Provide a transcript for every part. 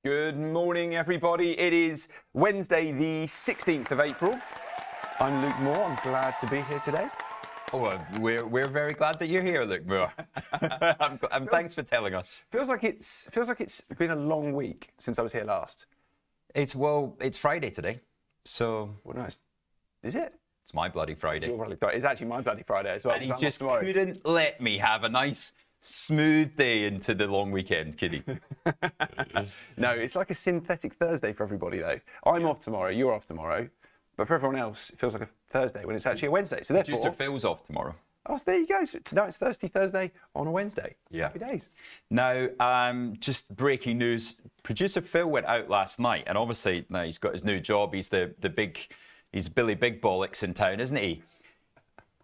Good morning, everybody. It is Wednesday, the 16th of April. I'm Luke Moore. I'm glad to be here today. Oh, we're very glad that you're here, Luke Moore. Thanks for telling us. Feels like it's been a long week since I was here last. It's Friday today, so Well, no, is it? It's my bloody Friday. It's actually my bloody Friday as well. And he just couldn't let me have a nice, smooth day into the long weekend, kiddie. No, it's like a synthetic Thursday for everybody, though. I'm off tomorrow. You're off tomorrow. But for everyone else, it feels like a Thursday when it's actually a Wednesday. So therefore, Producer Phil's off tomorrow. Oh, so there you go. So tonight it's Thursday on a Wednesday. Yeah. Happy days. Now, just breaking news. Producer Phil went out last night, and obviously now he's got his new job. He's he's Billy Big Bollocks in town, isn't he?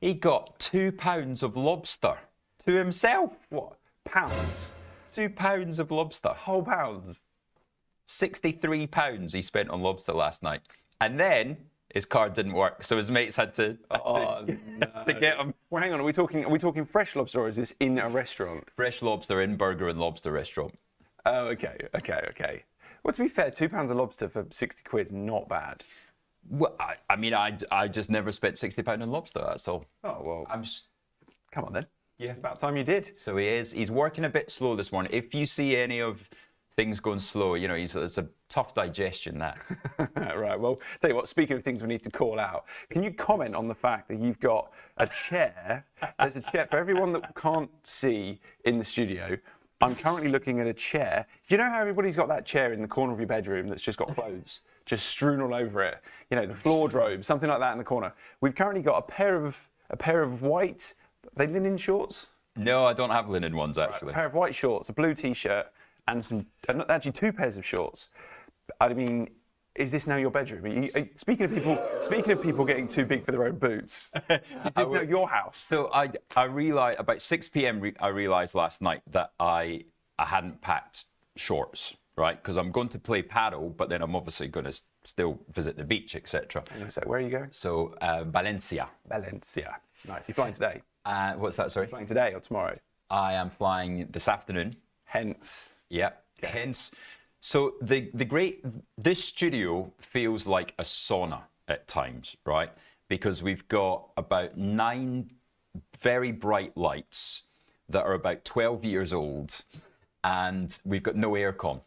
He got £2 of lobster to himself. What? Pounds? £2 of lobster. Whole pounds? £63 he spent on lobster last night. And then his card didn't work, so his mates had to get him. Well, hang on. Are we talking fresh lobster, or is this in a restaurant? Fresh lobster in Burger and Lobster restaurant. Oh, okay. Well, to be fair, £2 of lobster for 60 quid is not bad. Well, I just never spent £60 on lobster, that's all. Oh, well. Come on, then. Yeah. It's about time you did. So he's working a bit slow this morning. If you see any of things going slow, you know, it's a tough digestion, that. Right, well, tell you what, speaking of things we need to call out, can you comment on the fact that you've got a chair? There's a chair for everyone that can't see in the studio. I'm currently looking at a chair. Do you know how everybody's got that chair in the corner of your bedroom that's just got clothes just strewn all over it? You know, the floor drobe, something like that in the corner. We've currently got a pair of white, are they linen shorts? No, I don't have linen ones, actually. Right, a pair of white shorts, a blue t-shirt, and actually 2 pairs of shorts. I mean, is this now your bedroom? Speaking of people getting too big for their own boots, is this now your house? So I realised about 6 p.m. I realised last night that I hadn't packed shorts, right? Because I'm going to play paddle, but then I'm obviously going to still visit the beach, etc. So where are you going? So Valencia. Valencia. Nice. You're flying today? What's that? Sorry. You're flying today or tomorrow? I am flying this afternoon. Hence. Yeah. Okay. Hence. So this studio feels like a sauna at times, right? Because we've got about 9 very bright lights that are about 12 years old, and we've got no aircon.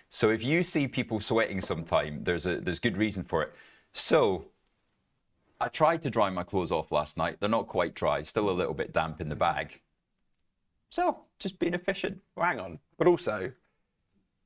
So if you see people sweating sometime, there's good reason for it. So I tried to dry my clothes off last night. They're not quite dry, still a little bit damp in the bag. So just being efficient. Well, hang on. But also,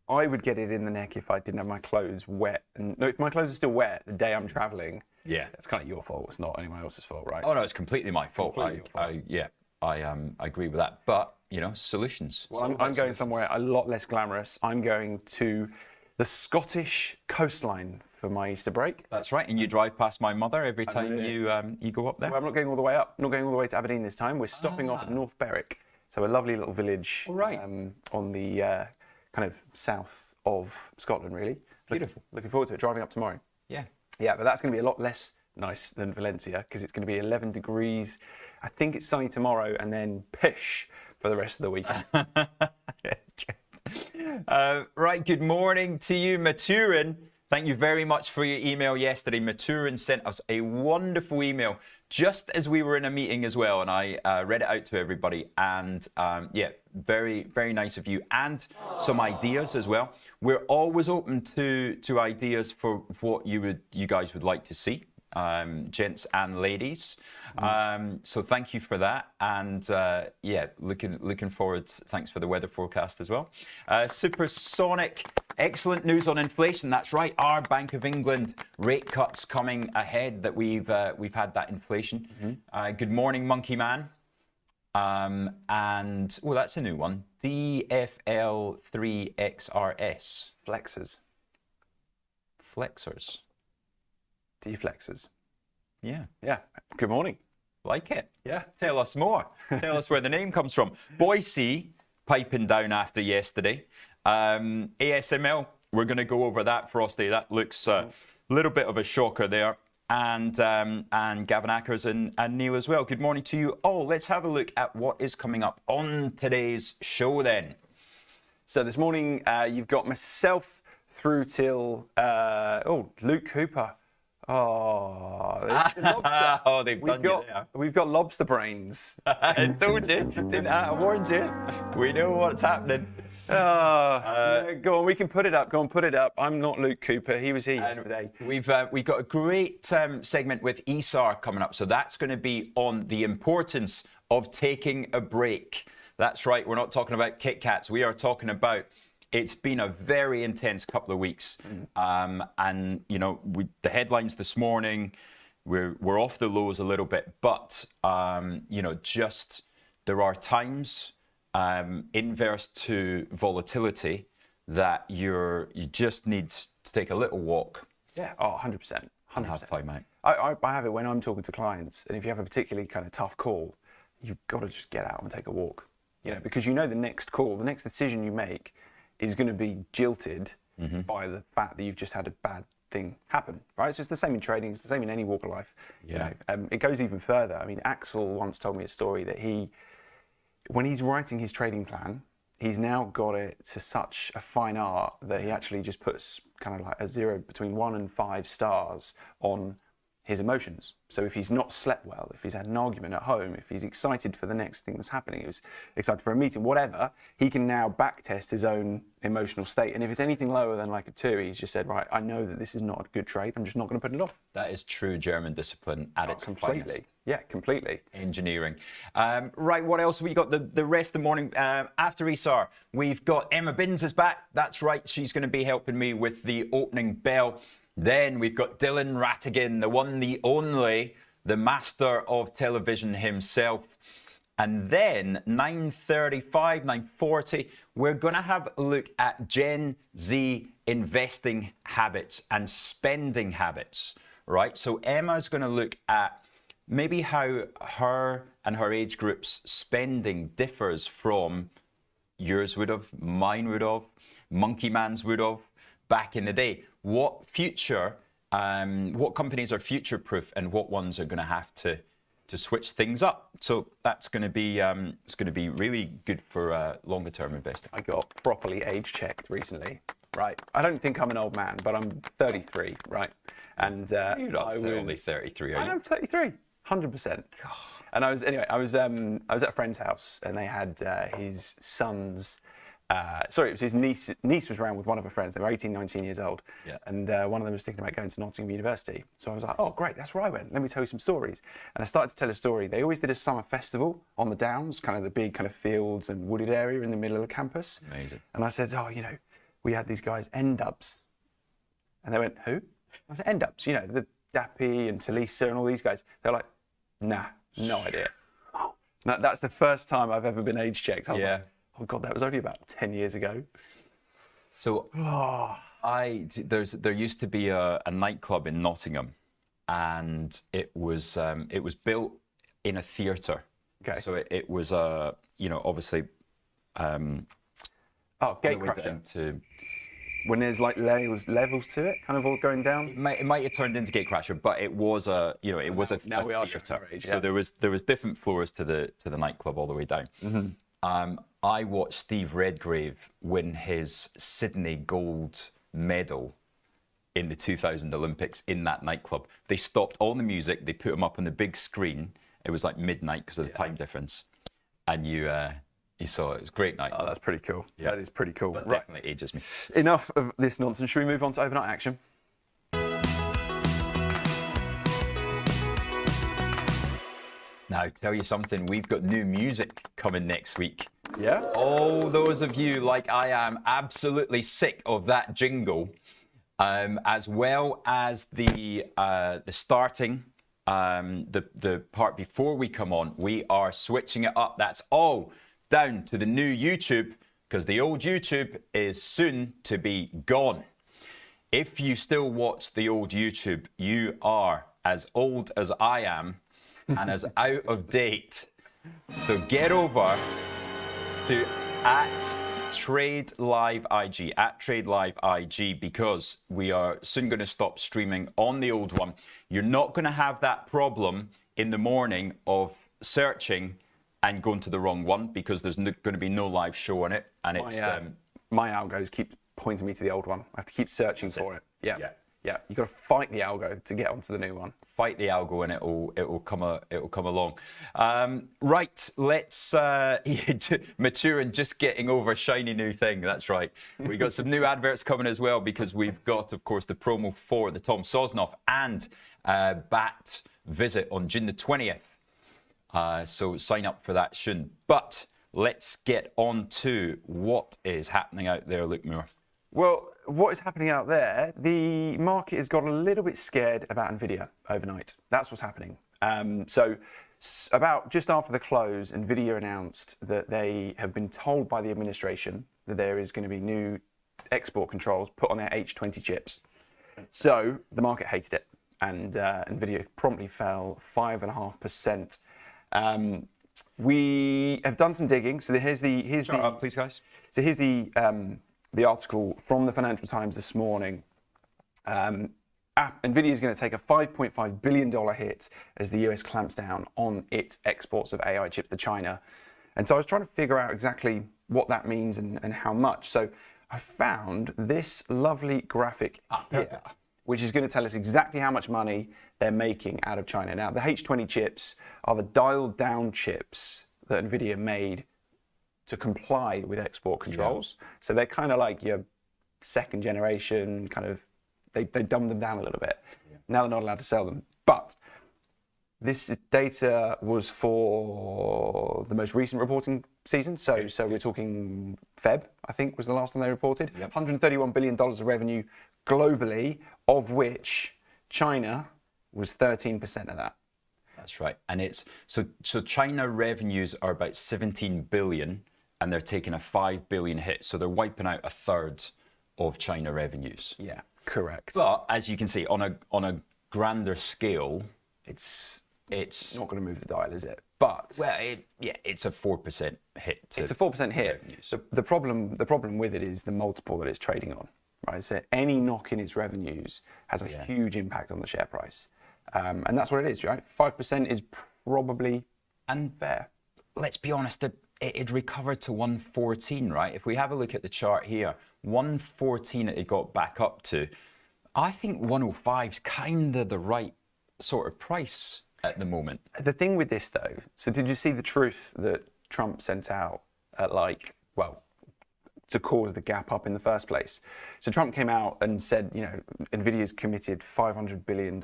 I would get it in the neck if I didn't have my clothes wet. And no, if my clothes are still wet the day I'm traveling, yeah, it's kind of your fault. It's not anyone else's fault, right? Oh no, it's completely my fault. Completely your fault. I agree with that. But you know, solutions. Well, I'm going somewhere a lot less glamorous. I'm going to the Scottish coastline for my Easter break. That's right, and you drive past my mother every time you go up there. Well, I'm not going all the way up. I'm not going all the way to Aberdeen this time. We're stopping off at North Berwick, so a lovely little village on the kind of south of Scotland, really. Beautiful. Looking forward to it. Driving up tomorrow. Yeah. Yeah, but that's going to be a lot less nice than Valencia because it's going to be 11 degrees. I think it's sunny tomorrow and then pish for the rest of the weekend. Right, good morning to you, Maturin. Thank you very much for your email yesterday. Maturin sent us a wonderful email just as we were in a meeting as well, and I read it out to everybody. And yeah, very, very nice of you, and some ideas as well. We're always open to ideas for what you guys would like to see, gents and ladies. So thank you for that, and yeah, looking forward. Thanks for the weather forecast as well. Supersonic. Excellent news on inflation. That's right. Our Bank of England rate cuts coming ahead. That we've had that inflation. Good morning, Monkey Man. And oh, that's a new one. DFL3XRS. Flexors. Flexors. Deflexors. Yeah. Yeah. Good morning. Like it. Yeah. Tell us more. Tell us where the name comes from. Boise piping down after yesterday. ASML, we're going to go over that, Frosty. That looks a little bit of a shocker there. And Gavin Ackers and Neil as well. Good morning to you all. Let's have a look at what is coming up on today's show then. So this morning, you've got myself, through till Luke Cooper. Oh, there's the lobster. Oh, they've done you there. We've got lobster brains. I told you, didn't I? I warned you. We know what's happening. Go on, we can put it up. Go on, put it up. I'm not Luke Cooper. He was here yesterday. We've got a great segment with ESAR coming up. So that's going to be on the importance of taking a break. That's right. We're not talking about Kit Kats. We are talking about it's been a very intense couple of weeks. And, you know, the headlines this morning, we're off the lows a little bit. But, you know, just there are times inverse to volatility that you just need to take a little walk. Yeah, 100%. 100%. Have time out. I have it when I'm talking to clients. And if you have a particularly kind of tough call, you've got to just get out and take a walk. You know, because you know the next call, the next decision you make is going to be jilted by the fact that you've just had a bad thing happen, right? So it's the same in trading, it's the same in any walk of life. Yeah. You know, it goes even further. I mean, Axel once told me a story that when he's writing his trading plan, he's now got it to such a fine art that he actually just puts kind of like a 0 between 1 and 5 stars on his emotions. So if he's not slept well, if he's had an argument at home, if he's excited for the next thing that's happening, he was excited for a meeting, whatever, he can now backtest his own emotional state. And if it's anything lower than like a 2, he's just said, right, I know that this is not a good trade. I'm just not going to put it on. That is true German discipline at its completely. finest. Yeah, completely. Engineering. Right, what else? We got the rest of the morning after ESAR. We've got Emma Binns is back. That's right. She's going to be helping me with the opening bell. Then we've got Dylan Ratigan, the one, the only, the master of television himself. And then 9:35, 9:40, we're going to have a look at Gen Z investing habits and spending habits, right? So Emma's going to look at maybe how her and her age group's spending differs from yours would have, mine would have, Monkey Man's would have back in the day. What companies are future-proof and what ones are going to have to switch things up. So that's going to be it's going to be really good for longer-term investing. I got properly age-checked recently. Right, I don't think I'm an old man, but I'm 33, right? And You're not only 33, are you? I am 33, 100%. And I was at a friend's house, and they had his son's. Sorry, it was his niece. Niece was around with one of her friends. They were 18, 19 years old. Yeah. And one of them was thinking about going to Nottingham University. So I was like, oh, great, that's where I went. Let me tell you some stories. And I started to tell a story. They always did a summer festival on the Downs, kind of the big kind of fields and wooded area in the middle of the campus. Amazing. And I said, oh, you know, we had these guys, N-Dubs. And they went, who? I said, N-Dubs, you know, the Dappy and Talisa and all these guys. They're like, nah, no idea. That's the first time I've ever been age checked. I was like, oh God, that was only about 10 years ago. So there used to be a nightclub in Nottingham, and it was built in a theatre. Okay. So it was you know, obviously. Gatecrasher. When there's like levels to it, kind of all going down. It might have turned into Gatecrasher, but it was a now we are theatre. Age, yeah. So there was different floors to the nightclub all the way down. Mm-hmm. I watched Steve Redgrave win his Sydney gold medal in the 2000 Olympics in that nightclub. They stopped all the music. They put him up on the big screen. It was like midnight because of the time difference, and you saw it. It was a great night. Oh, that's pretty cool. Yeah. That is pretty cool. That definitely ages me. Enough of this nonsense. Should we move on to overnight action? Now, tell you something, we've got new music coming next week. Yeah? All those of you, like I am, absolutely sick of that jingle, as well as the starting, the part before we come on, we are switching it up. That's all down to the new YouTube, because the old YouTube is soon to be gone. If you still watch the old YouTube, you are as old as I am and as out of date. So get over to @TradeLiveIG, because we are soon going to stop streaming on the old one. You're not going to have that problem in the morning of searching and going to the wrong one, because there's going to be no live show on it. And it's my algos keep pointing me to the old one. I have to keep searching for it. Yeah. You've got to fight the algo to get onto the new one. Fight the algo and it'll come along. Right, let's Maturin just getting over a shiny new thing. That's right. We got some new adverts coming as well, because we've got, of course, the promo for the Tom Sosnoff and BAT visit on June the 20th. So sign up for that soon. But let's get on to what is happening out there, Luke Moore. Well, what is happening out there? The market has got a little bit scared about Nvidia overnight. That's what's happening. So about just after the close, Nvidia announced that they have been told by the administration that there is going to be new export controls put on their H20 chips. So the market hated it, and Nvidia promptly fell 5.5%. We have done some digging. So here's Please, guys. So here's the article from the Financial Times this morning. Nvidia is going to take a $5.5 billion hit as the US clamps down on its exports of AI chips to China. And so I was trying to figure out exactly what that means and how much. So I found this lovely graphic here, which is going to tell us exactly how much money they're making out of China. Now, the H20 chips are the dialed down chips that Nvidia made to comply with export controls. Yeah. So they're kind of like your second generation, kind of, they dumbed them down a little bit. Yeah. Now they're not allowed to sell them. But this data was for the most recent reporting season. So we're talking Feb, I think, was the last time they reported. Yep. $131 billion of revenue globally, of which China was 13% of that. That's right. And it's so China revenues are about 17 billion, and they're taking a 5 billion hit. So they're wiping out a third of China revenues. Yeah, correct. But as you can see, on a grander scale, it's not going to move the dial, is it? But well, it's a 4% hit. It's a 4% hit. So the problem with it is the multiple that it's trading on, right? So any knock in its revenues has a huge impact on the share price, and that's what it is, right? 5% is probably fair. Let's be honest, it recovered to 114, right? If we have a look at the chart here, 114 it got back up to. I think 105 is kind of the right sort of price at the moment. The thing with this though, so did you see the truth that Trump sent out at to cause the gap up in the first place? So Trump came out and said, Nvidia's committed $500 billion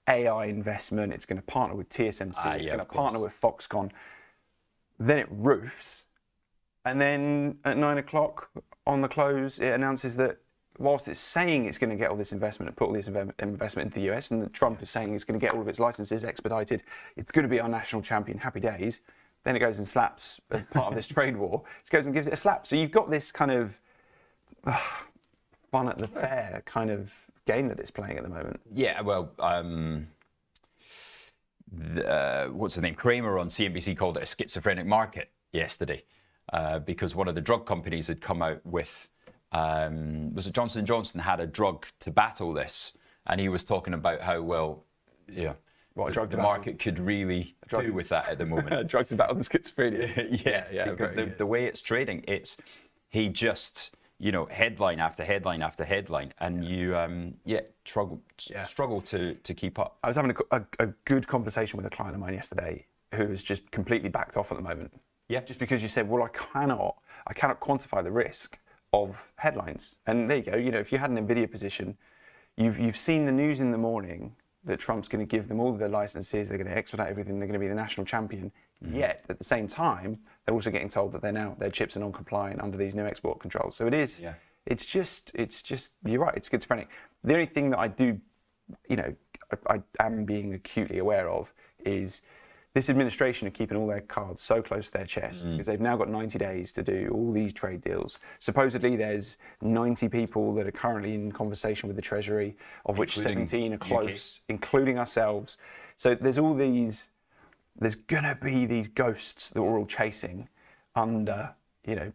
AI investment. It's going to partner with TSMC. It's going to partner with Foxconn. Then it roofs, and then at 9 o'clock on the close, it announces that whilst it's saying it's going to get all this investment and put all this investment into the US, and that Trump is saying it's going to get all of its licenses expedited, it's going to be our national champion, happy days, then it goes and slaps, as part of this trade war, it goes and gives it a slap. So you've got this kind of fun at the fair kind of game that it's playing at the moment. Yeah, well, what's his name? Kramer on CNBC called it a schizophrenic market yesterday, because one of the drug companies had come out with, was it Johnson & Johnson had a drug to battle this, and he was talking about how what a drug the market could really do with that at the moment. A drug to battle the schizophrenia. yeah, because the way it's trading, he just headline after headline after headline, and you struggle to keep up. I was having a good conversation with a client of mine yesterday who is just completely backed off at the moment. Yeah. Just because you said, well, I cannot quantify the risk of headlines. And there you go. If you had an Nvidia position, you've seen the news in the morning that Trump's going to give them all of their licenses, they're going to expedite everything, they're going to be the national champion. Mm-hmm. Yet at the same time, they're also getting told that their chips are non-compliant under these new export controls. So it is. Yeah. It's just. You're right. It's schizophrenic. The only thing that I do, I am being acutely aware of is this administration are keeping all their cards so close to their chest because they've now got 90 days to do all these trade deals. Supposedly there's 90 people that are currently in conversation with the Treasury, of which 17 are close, including ourselves. So there's going to be these ghosts that we're all chasing under,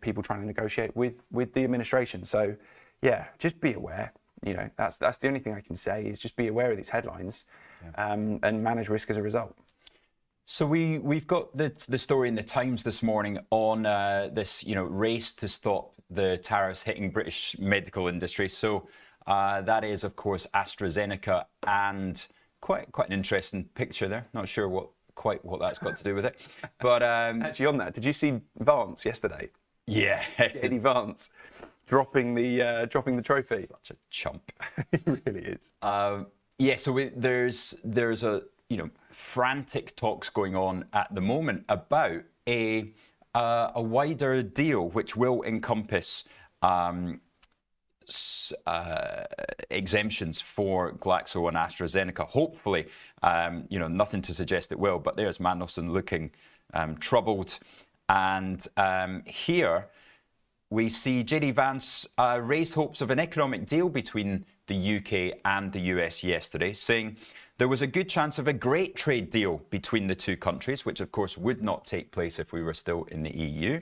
people trying to negotiate with the administration. So yeah, just be aware. That's the only thing I can say is just be aware of these headlines and manage risk as a result. So we've got the story in the Times this morning on this race to stop the tariffs hitting British medical industry. So that is, of course, AstraZeneca, and quite an interesting picture there. Not sure what that's got to do with it, but Actually, on that, did you see Vance yesterday? yeah, Eddie Vance dropping the trophy. such a chump. He really is. Yeah, so there's a frantic talks going on at the moment about a wider deal which will encompass exemptions for Glaxo and AstraZeneca. Hopefully, nothing to suggest it will, but there's Mandelson looking troubled. And here we see JD Vance raise hopes of an economic deal between the UK and the US yesterday, saying there was a good chance of a great trade deal between the two countries, which of course would not take place if we were still in the EU.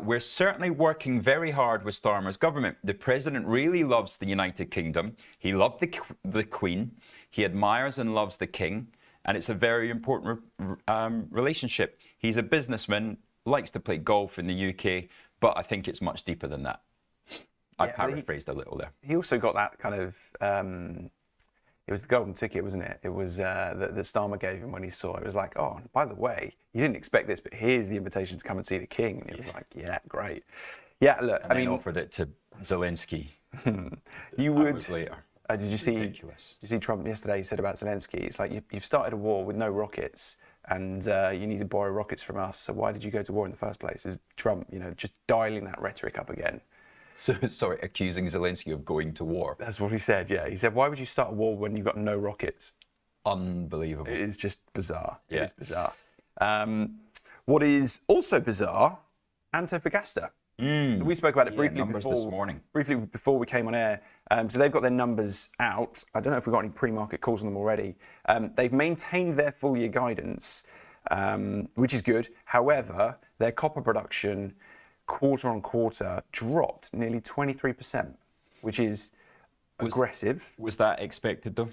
We're certainly working very hard with Starmer's government. The president really loves the United Kingdom. He loved the Queen. He admires and loves the King. And it's a very important relationship. He's a businessman, likes to play golf in the UK, but I think it's much deeper than that. I paraphrased a little there. He also got that kind of, it was the golden ticket, wasn't it? It was that Starmer gave him when he saw it. It was like, oh, by the way, you didn't expect this, but here's the invitation to come and see the King. And he was like, yeah, great. Yeah, look, And I offered it to Zelensky. You would. Hours later. Did you see? Ridiculous. Did you see Trump yesterday? He said about Zelensky, it's like you've started a war with no rockets, and you need to borrow rockets from us. So why did you go to war in the first place? Is Trump, just dialing that rhetoric up again? So, sorry, accusing Zelensky of going to war. That's what he said. Yeah, he said, why would you start a war when you've got no rockets? Unbelievable. It is just bizarre. Yeah. It is bizarre. What is also bizarre, Antofagasta. So we spoke about it briefly numbers this morning. Briefly before we came on air. So they've got their numbers out. I don't know if we've got any pre-market calls on them already. They've maintained their full year guidance, which is good. However, their copper production quarter on quarter dropped nearly 23%, which is aggressive. Was that expected though?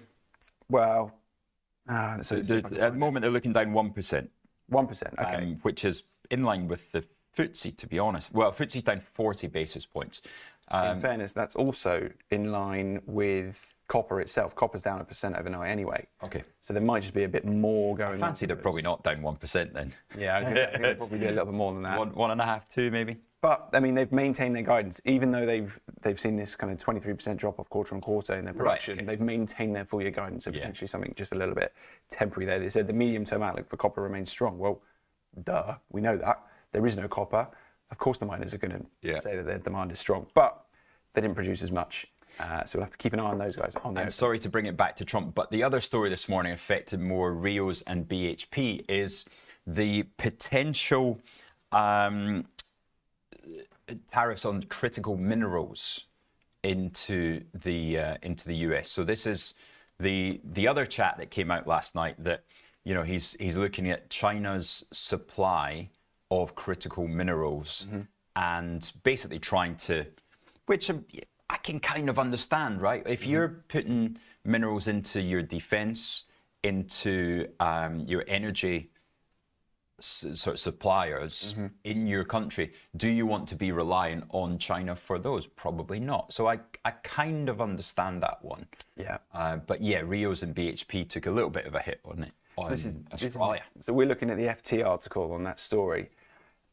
Well, At the moment they're looking down 1%. 1%, okay. Which is in line with the FTSE, to be honest. Well, FTSE's down 40 basis points. In fairness, that's also in line with copper itself. Copper's down 1% overnight anyway. Okay. So there might just be a bit more going on. Fancy they're probably not down 1% then. Yeah, I think they'll probably be a little bit more than that. 1.5, 2 maybe. But I mean, they've maintained their guidance, even though they've seen this kind of 23% drop off quarter on quarter in their production. Right, okay. They've maintained their full year guidance, so potentially something just a little bit temporary there. They said the medium term outlook for copper remains strong. Well, duh, we know that. There is no copper. Of course, the miners are going to say that their demand is strong, but they didn't produce as much. So we'll have to keep an eye on those guys. I'm sorry to bring it back to Trump, but the other story this morning affected more Rios and BHP is the potential tariffs on critical minerals into the US. So this is the other chat that came out last night that he's looking at China's supply of critical minerals and basically trying to, which I can kind of understand, right? If you're putting minerals into your defense, into your energy sort of suppliers in your country, do you want to be reliant on China for those? Probably not. So I kind of understand that one. Yeah. But yeah, Rios and BHP took a little bit of a hit on it. So this is Australia. So we're looking at the FT article on that story,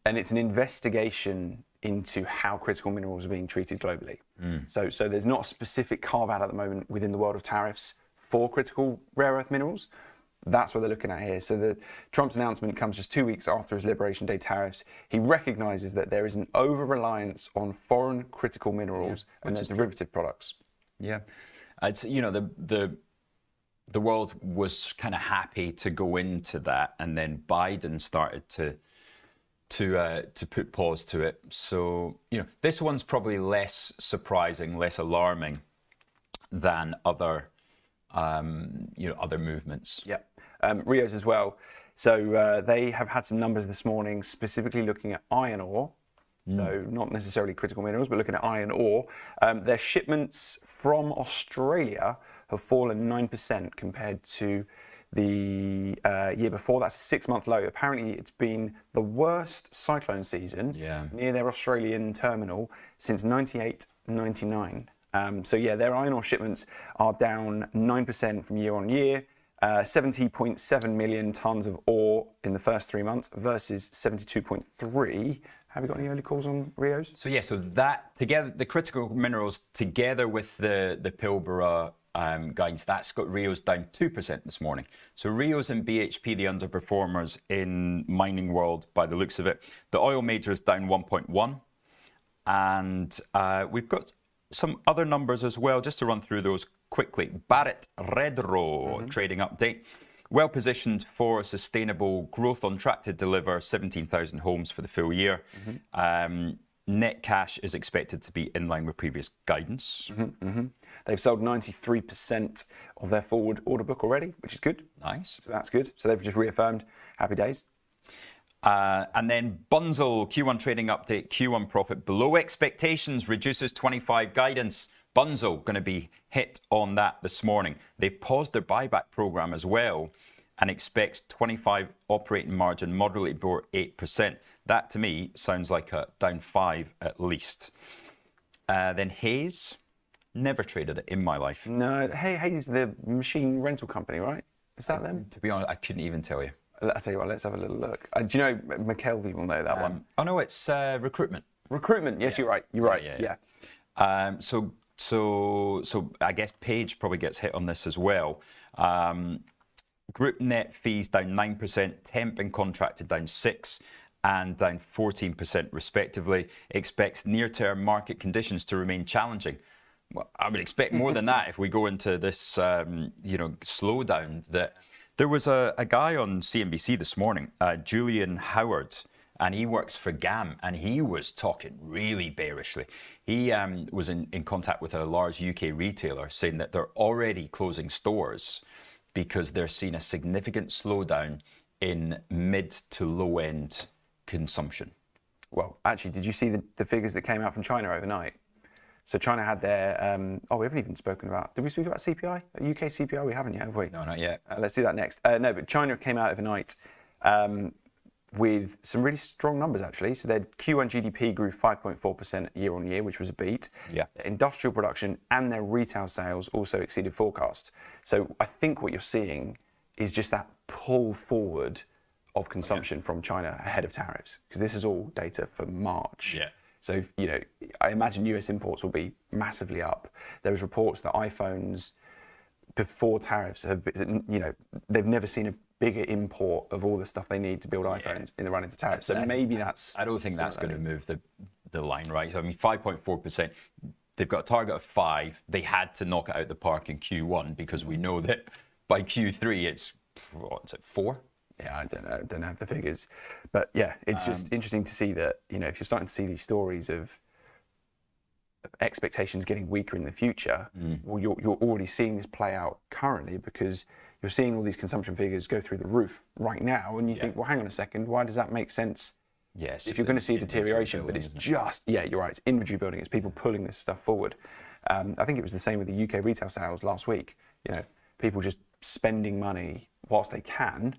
and it's an investigation into how critical minerals are being treated globally. So there's not a specific carve out at the moment within the world of tariffs for critical rare earth minerals. That's what they're looking at here. So Trump's announcement comes just 2 weeks after his Liberation Day tariffs. He recognizes that there is an over-reliance on foreign critical minerals and their derivative products. Yeah. It's, the world was kind of happy to go into that, and then Biden started to put pause to it. So, this one's probably less surprising, less alarming than other movements. Yeah. Rios as well. So they have had some numbers this morning, specifically looking at iron ore. So not necessarily critical minerals, but looking at iron ore. Their shipments from Australia have fallen 9% compared to the year before. That's a 6-month low. Apparently, it's been the worst cyclone season near their Australian terminal since 98-99. So yeah, their iron ore shipments are down 9% from year on year. 70.7 million tons of ore in the first 3 months versus 72.3. Have you got any early calls on Rios? So yeah, so that together, the critical minerals together with the Pilbara guidance, that's got Rios down 2% this morning. So Rios and BHP, the underperformers in mining world by the looks of it. The oil majors down 1.1. And we've got some other numbers as well, just to run through those quickly. Barrett Redrow trading update. Well positioned for sustainable growth, on track to deliver 17,000 homes for the full year. Net cash is expected to be in line with previous guidance. They've sold 93% of their forward order book already, which is good. Nice. So that's good. So they've just reaffirmed. Happy days. And then Bunzl, Q1 trading update, Q1 profit below expectations, reduces 25 guidance. Bunzl going to be hit on that this morning. They've paused their buyback program as well and expects 25 operating margin moderately below 8%. That to me sounds like a down 5 at least. Then Hayes, never traded it in my life. No, Hayes, the machine rental company, right? Is that them? To be honest, I couldn't even tell you. I'll tell you what, let's have a little look. Do you know, McKelvey will know that one. Oh no, it's recruitment. Recruitment, yes, you're right. You're right, yeah. So I guess Page probably gets hit on this as well. Group net fees down 9%, temp and contracted down 6%, and down 14% respectively. Expects near-term market conditions to remain challenging. Well, I would expect more than that if we go into this, slowdown. That there was a guy on CNBC this morning, Julian Howard, and he works for GAM, and he was talking really bearishly. He was in contact with a large UK retailer saying that they're already closing stores because they're seeing a significant slowdown in mid to low end consumption. Well, actually, did you see the figures that came out from China overnight? So China had their, we haven't even spoken about, did we speak about CPI? UK CPI? We haven't yet, have we? No, not yet. Let's do that next. No, but China came out overnight with some really strong numbers, actually. So their Q1 GDP grew 5.4% year on year, which was a beat. Yeah. Their industrial production and their retail sales also exceeded forecast. So I think what you're seeing is just that pull forward of consumption from China ahead of tariffs, because this is all data for March. Yeah. So, I imagine US imports will be massively up. There was reports that iPhones before tariffs have, they've never seen a bigger import of all the stuff they need to build iPhones in the run into tariffs. So maybe that's... I don't think that's going to move the line, right? So, 5.4%. They've got a target of 5. They had to knock it out the park in Q1 because we know that by Q3 it's, 4? Yeah, I don't have the figures. But yeah, it's just interesting to see that, if you're starting to see these stories of expectations getting weaker in the future, well, you're already seeing this play out currently, because you're seeing all these consumption figures go through the roof right now, and you think, well, hang on a second, why does that make sense? Yes. If you're going to see a deterioration, but it's just, you're right, it's inventory building, it's people pulling this stuff forward. I think it was the same with the UK retail sales last week. People just spending money whilst they can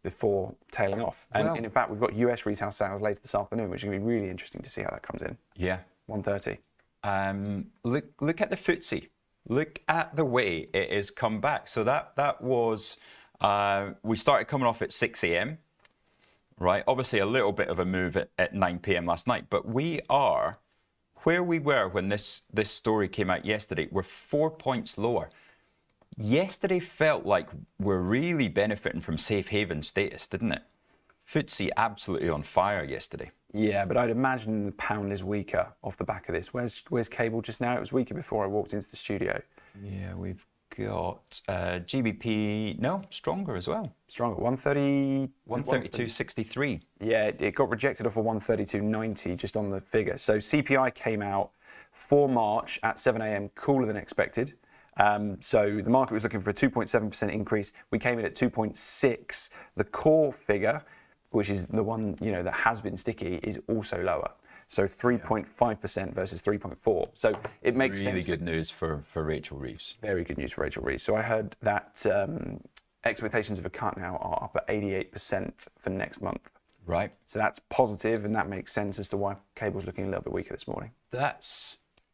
before tailing off. And in fact, we've got US retail sales later this afternoon, which is going to be really interesting to see how that comes in. Yeah. 1:30. Look at the FTSE. Look at the way it has come back. So that was, we started coming off at 6 a.m., right? Obviously a little bit of a move at 9 p.m. last night, but we are where we were when this story came out yesterday. We're 4 points lower. Yesterday felt like we're really benefiting from safe haven status, didn't it? FTSE absolutely on fire yesterday. Yeah, but I'd imagine the pound is weaker off the back of this. Where's cable just now? It was weaker before I walked into the studio. Yeah, we've got GBP, stronger as well. Stronger, 130... 132.63. Yeah, it got rejected off of 132.90 just on the figure. So CPI came out for March at 7 a.m. cooler than expected. So the market was looking for a 2.7% increase. We came in at 2.6. The core figure, which is the one that has been sticky, is also lower. So 3.5% versus 3.4. So it makes sense. Really good news for Rachel Reeves. Very good news for Rachel Reeves. So I heard that expectations of a cut now are up at 88% for next month. Right. So that's positive, and that makes sense as to why cable's looking a little bit weaker this morning.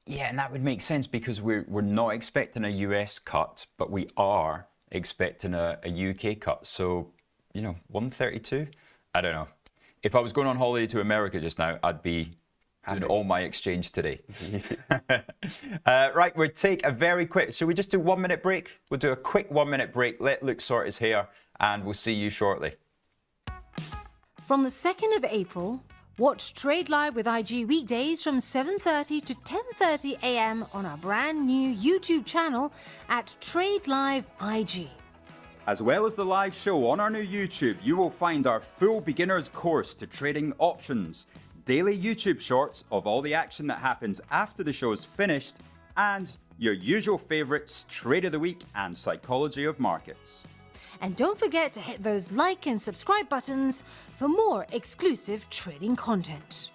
Yeah, and that would make sense because we're not expecting a US cut, but we are expecting a UK cut. So, 132? I don't know. If I was going on holiday to America just now, I'd be doing all my exchange today. Right, we'll take a very quick, should we just do 1 minute break? We'll do a quick 1 minute break, let Luke sort his hair, and we'll see you shortly. From the 2nd of April, watch Trade Live with IG weekdays from 7:30 to 10:30 a.m. on our brand new YouTube channel at Trade Live IG. As well as the live show on our new YouTube, you will find our full beginner's course to trading options, daily YouTube shorts of all the action that happens after the show is finished, and your usual favourites, Trade of the Week and Psychology of Markets. And don't forget to hit those like and subscribe buttons for more exclusive trading content.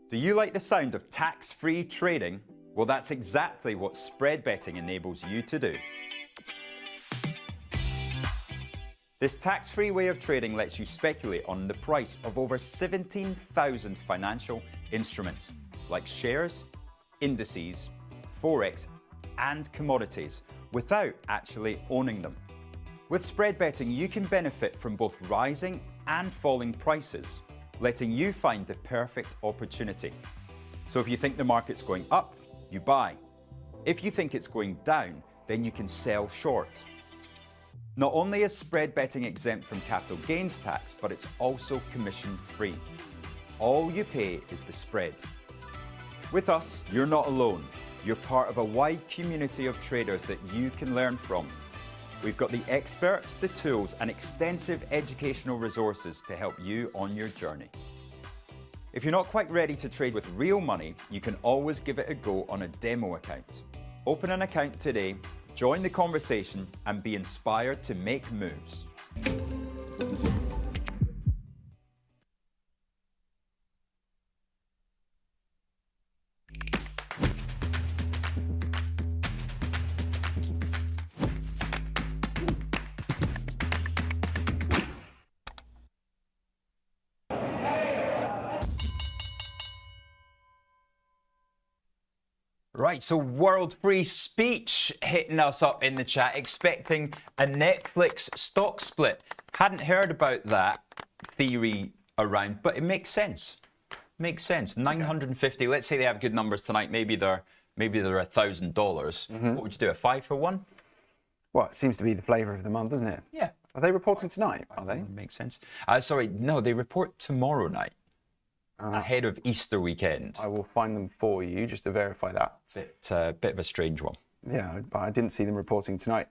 Do you like the sound of tax-free trading? Well, that's exactly what spread betting enables you to do. This tax-free way of trading lets you speculate on the price of over 17,000 financial instruments, like shares, indices, forex, and commodities, without actually owning them. With spread betting, you can benefit from both rising and falling prices, letting you find the perfect opportunity. So if you think the market's going up, you buy. If you think it's going down, then you can sell short. Not only is spread betting exempt from capital gains tax, but it's also commission free. All you pay is the spread. With us, you're not alone. You're part of a wide community of traders that you can learn from. We've got the experts, the tools, and extensive educational resources to help you on your journey. If you're not quite ready to trade with real money, you can always give it a go on a demo account. Open an account today, join the conversation, and be inspired to make moves. Right, so World Free Speech hitting us up in the chat, expecting a Netflix stock split. Hadn't heard about that theory around, but it makes sense. Makes sense. 950. Let's say they have good numbers tonight. Maybe they're $1,000. What would you do? A 5 for 1? Well, it seems to be the flavour of the month, doesn't it? Yeah. Are they reporting tonight? Are they? Makes sense. Sorry, no, they report tomorrow night, ahead of Easter weekend. I will find them for you just to verify that. It's a bit of a strange one. Yeah, but I didn't see them reporting tonight.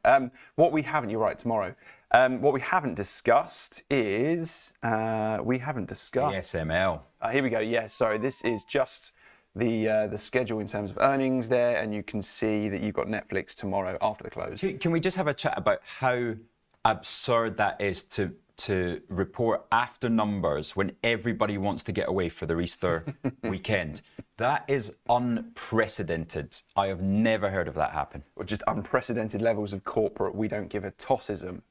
What we haven't, you're right, tomorrow. What we haven't discussed is, ASML. Here we go, yes, sorry, this is just the schedule in terms of earnings there, and you can see that you've got Netflix tomorrow after the close. Can we just have a chat about how absurd that is to report after numbers when everybody wants to get away for their Easter weekend? That is unprecedented. I have never heard of that happen. Or just unprecedented levels of corporate, we don't give a tossism.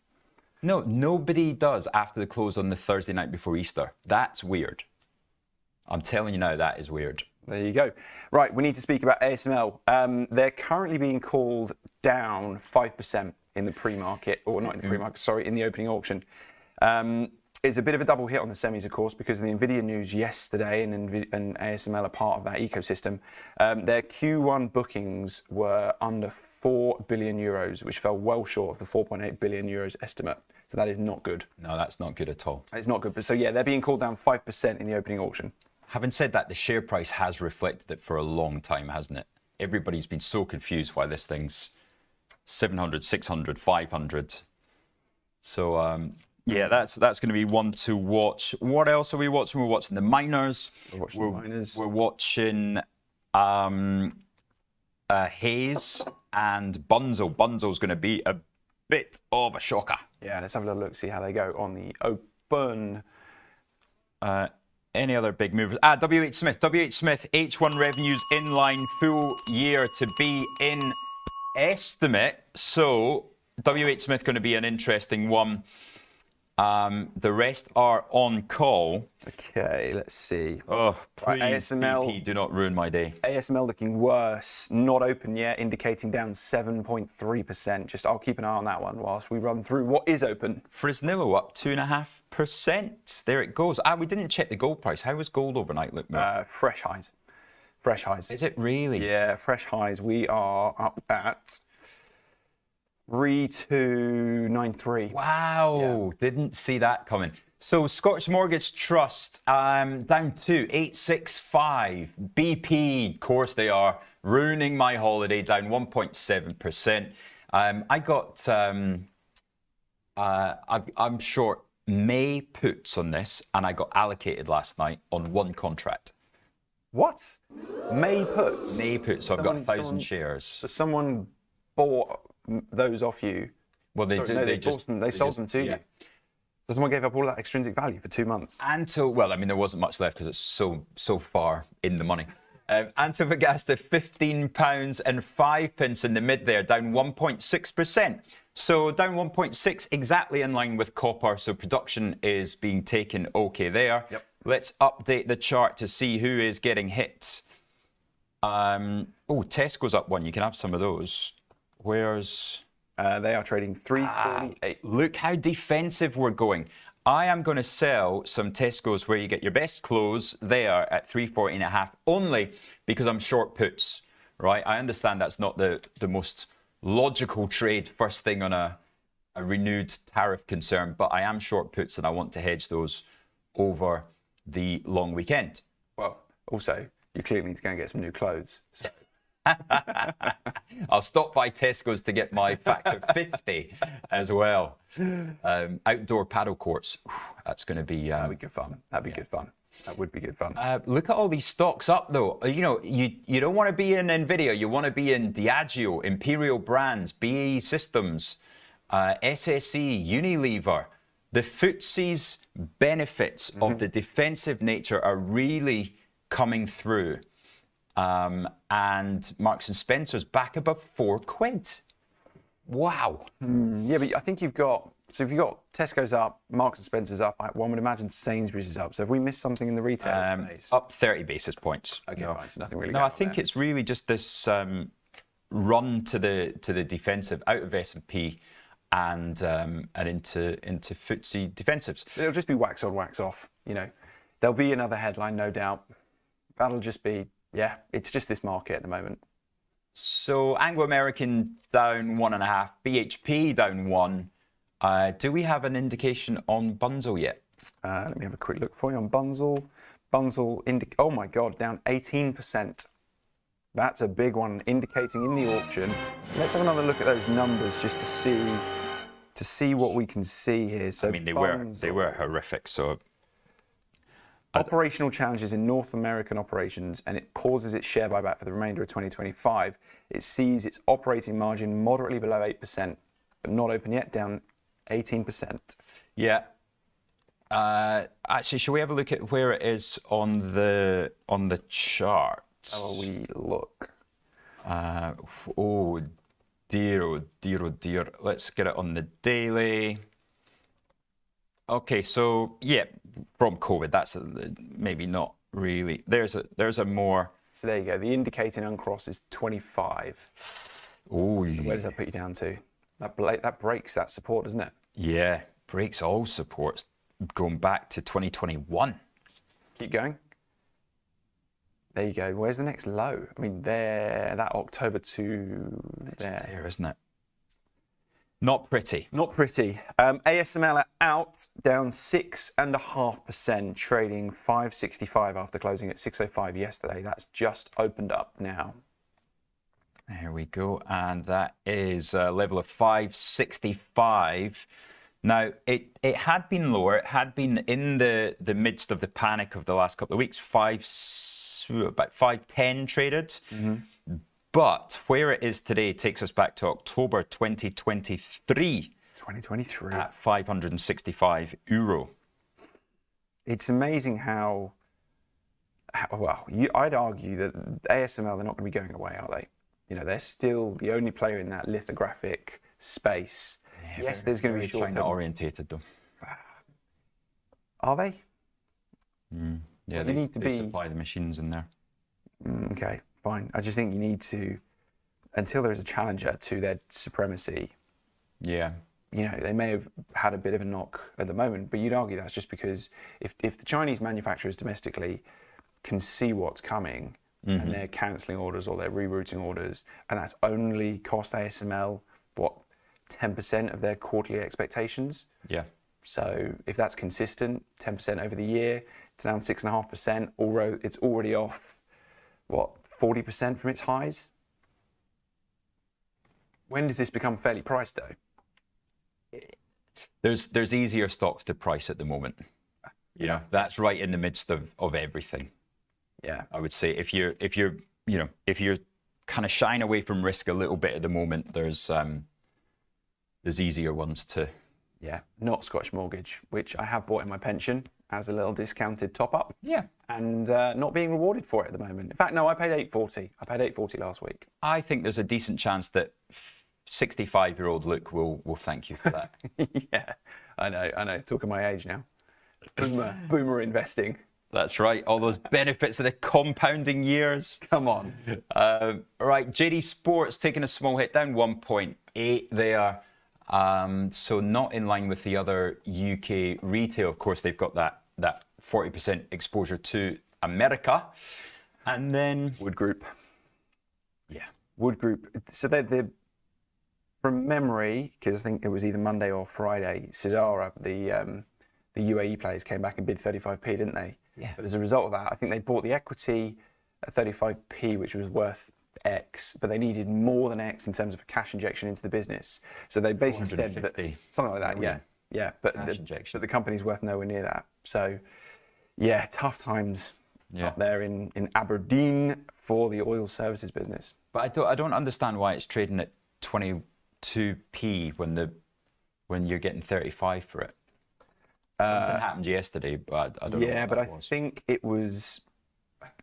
No, nobody does after the close on the Thursday night before Easter. That's weird. I'm telling you now, that is weird. There you go. Right, we need to speak about ASML. They're currently being called down 5% in the pre-market, or not in the pre-market, sorry, in the opening auction. It's a bit of a double hit on the semis, of course, because of the Nvidia news yesterday, and ASML are part of that ecosystem. Their Q1 bookings were under 4 billion euros, which fell well short of the 4.8 billion euros estimate. So that is not good. No, that's not good at all. It's not good. But so yeah, they're being called down 5% in the opening auction. Having said that, the share price has reflected it for a long time, hasn't it? Everybody's been so confused why this thing's 700, 600, 500. So, yeah, that's going to be one to watch. What else are we watching? We're watching the miners. We're watching the miners. We're watching Hayes and Bunzel. Bunzel's going to be a bit of a shocker. Yeah, let's have a little look, see how they go on the open. Any other big movers? WH Smith. WH Smith, H1 revenues in line, full year to be in estimate. So WH Smith going to be an interesting one. The rest are on call. Okay, let's see. Oh, please, Right, ASML. BP, do not ruin my day. ASML looking worse, not open yet, indicating down 7.3%. Just I'll keep an eye on that one whilst we run through what is open. Fresnillo up 2.5%. There it goes. We didn't check the gold price. How was gold overnight, look? Fresh highs. Fresh highs. Is it really? Yeah, fresh highs. We are up at 3293. Wow, didn't see that coming. So Scottish Mortgage Trust down to 865. BP, of course they are, ruining my holiday, down 1.7%. I'm short May puts on this, and I got allocated last night on one contract. What? May puts? May puts, so I've got 1,000 shares. So someone bought those off you. Well, they sold them to you. So someone gave up all that extrinsic value for 2 months. Well, I mean, there wasn't much left because it's so far in the money. Antofagasta, £15.05 in the mid there, down 1.6%. So down 1.6, exactly in line with copper. So production is being taken okay there. Yep. Let's update the chart to see who is getting hit. Tesco's up one. You can have some of those. Where's... They are trading 348. Look how defensive we're going. I am going to sell some Tesco's where you get your best close there at 340.5 only because I'm short puts, right? I understand that's not the most logical trade first thing on a renewed tariff concern, but I am short puts and I want to hedge those over the long weekend. Well, also, you clearly need to go and get some new clothes. So. I'll stop by Tesco's to get my factor 50 as well. Outdoor paddle courts. That's going to be... That'd be good fun. That'd be good fun. That would be good fun. Look at all these stocks up, though. You know, you don't want to be in Nvidia. You want to be in Diageo, Imperial Brands, BAE Systems, SSE, Unilever. The FTSE's benefits of the defensive nature are really coming through. And Marks and Spencer's back above £4. Wow. Yeah, but I think if you've got Tesco's up, Marks and Spencer's up, one would imagine Sainsbury's is up. So have we missed something in the retail space? Up 30 basis points. Okay, fine. So nothing really. No, I think it's really just this run to the defensive out of S&P and into FTSE defensives. It'll just be wax on, wax off. You know, there'll be another headline, no doubt. That'll just be. Yeah, it's just this market at the moment. So Anglo-American down 1.5, BHP down 1. Do we have an indication on Bunzl yet? Let me have a quick look for you on Bunzl. Oh my God, down 18%. That's a big one, indicating in the auction. Let's have another look at those numbers just to see what we can see here. So I mean, they were horrific. So. Operational challenges in North American operations, and it pauses its share buyback for the remainder of 2025. It sees its operating margin moderately below 8%, but not open yet, down 18%. Yeah. Actually, shall we have a look at where it is on the chart? How will we look? Oh dear. Let's get it on the daily. Okay, so yeah, from COVID, that's maybe not really. There's a more. So there you go. The indicating uncross is 25. Oh, so where does that put you down to? That breaks that support, doesn't it? Yeah, breaks all supports going back to 2021. Keep going. There you go. Where's the next low? I mean, there, that October to there, isn't it? Not pretty. Not pretty. ASML are out, down 6.5%, trading 565 after closing at 605 yesterday. That's just opened up now. There we go. And that is a level of 565. Now, it had been lower. It had been in the midst of the panic of the last couple of weeks. About 510 traded. Mm-hmm. But where it is today takes us back to October 2023. 2023. At €565. It's amazing how well, I'd argue that ASML, they're not going to be going away, are they? they're still the only player in that lithographic space. Yeah, yes, there's going to be China short-term. orientated though. Are they? Yeah, they need to be supply the machines in there. Okay, fine. I just think you need to, until there is a challenger to their supremacy. Yeah. They may have had a bit of a knock at the moment, but you'd argue that's just because if the Chinese manufacturers domestically can see what's coming and they're cancelling orders or they're rerouting orders, and that's only cost ASML, 10% of their quarterly expectations? Yeah. So if that's consistent, 10% over the year, it's down 6.5%, although it's already off, 40% from its highs? When does this become fairly priced, though? There's easier stocks to price at the moment. That's right in the midst of everything. Yeah. I would say if you're kind of shying away from risk a little bit at the moment, there's easier ones to. Yeah, not Scotch Mortgage, which I have bought in my pension as a little discounted top up. Yeah. And not being rewarded for it at the moment. In fact, no, I paid $8.40. I paid $8.40 last week. I think there's a decent chance that 65-year-old Luke will thank you for that. Yeah, I know. Talking my age now. Boomer investing. That's right. All those benefits of the compounding years. Come on. Right, JD Sports taking a small hit, down 1.8 there. So not in line with the other UK retail. Of course, they've got that 40% exposure to America. And then Wood Group. Yeah. Wood Group. So they're from memory, because I think it was either Monday or Friday, Sidara, the UAE players came back and bid 35p, didn't they? Yeah. But as a result of that, I think they bought the equity at 35p, which was worth X, but they needed more than X in terms of a cash injection into the business. So they basically said that something like that, yeah. But the company's worth nowhere near that. So, yeah, tough times up there in Aberdeen for the oil services business. But I don't understand why it's trading at 22p when you're getting 35 for it. Something happened yesterday, but I don't know. Yeah, but I think it was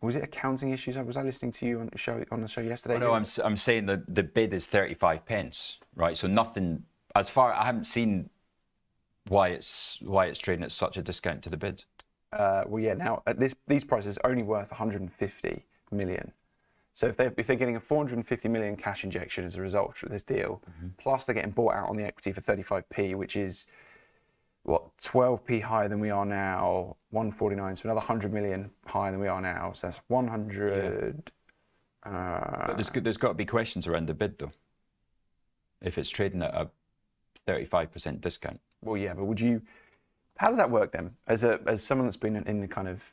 it accounting issues? Was I listening to you on the show yesterday? Oh, no, I'm saying the bid is 35 pence, right? So nothing, as far, I haven't seen why it's trading at such a discount to the bid. Well, yeah. Now at these prices are only worth 150 million. So if they're getting a 450 million cash injection as a result of this deal, plus they're getting bought out on the equity for 35p, which is 12p higher than we are now, 149, so another 100 million higher than we are now. So that's 100. Yeah. But there's got to be questions around the bid, though. If it's trading at a 35% discount. Well, yeah, but how does that work then? As someone that's been in the kind of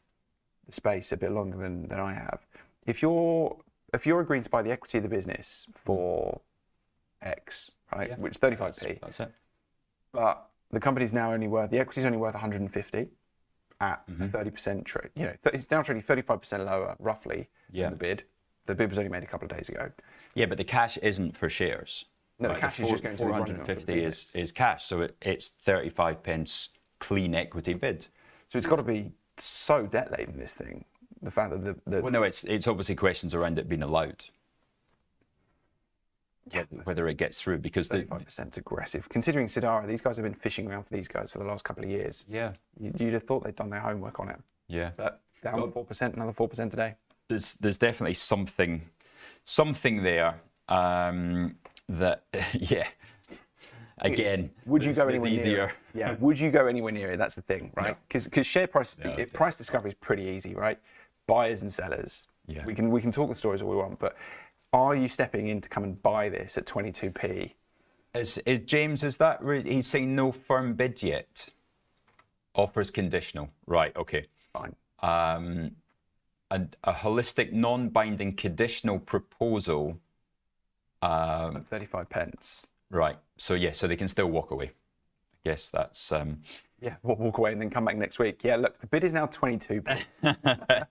space a bit longer than I have, if you're agreeing to buy the equity of the business for X, right, which is 35p, that's it. But the company's now the equity's only worth 150 at a 30% trade. It's now trading 35% lower, roughly, than the bid. The bid was only made a couple of days ago. Yeah, but the cash isn't for shares. No, the cash is just going to 450 is cash, so it's 35 pence clean equity bid. So it's got to be so debt laden, this thing. The fact that well, no, it's obviously questions around it being allowed. Yeah, whether it gets through, because 35% is aggressive. Considering Sidara, these guys have been fishing around for these guys for the last couple of years. Yeah. You'd have thought they'd done their homework on it. Yeah. But down 4%, another 4% today. There's definitely something there that, yeah. Again, would you go anywhere near it? Yeah, would you go anywhere near it? That's the thing, right? Because share price, price discovery is pretty easy, right? Buyers and sellers. Yeah. We can talk the stories all we want, but are you stepping in to come and buy this at 22p? Is James, he's saying no firm bid yet? Offers conditional. Right, okay. Fine. And a holistic, non-binding conditional proposal. 35 pence. Right. So they can still walk away. I guess that's yeah, we'll walk away and then come back next week. Yeah, look, the bid is now 22p.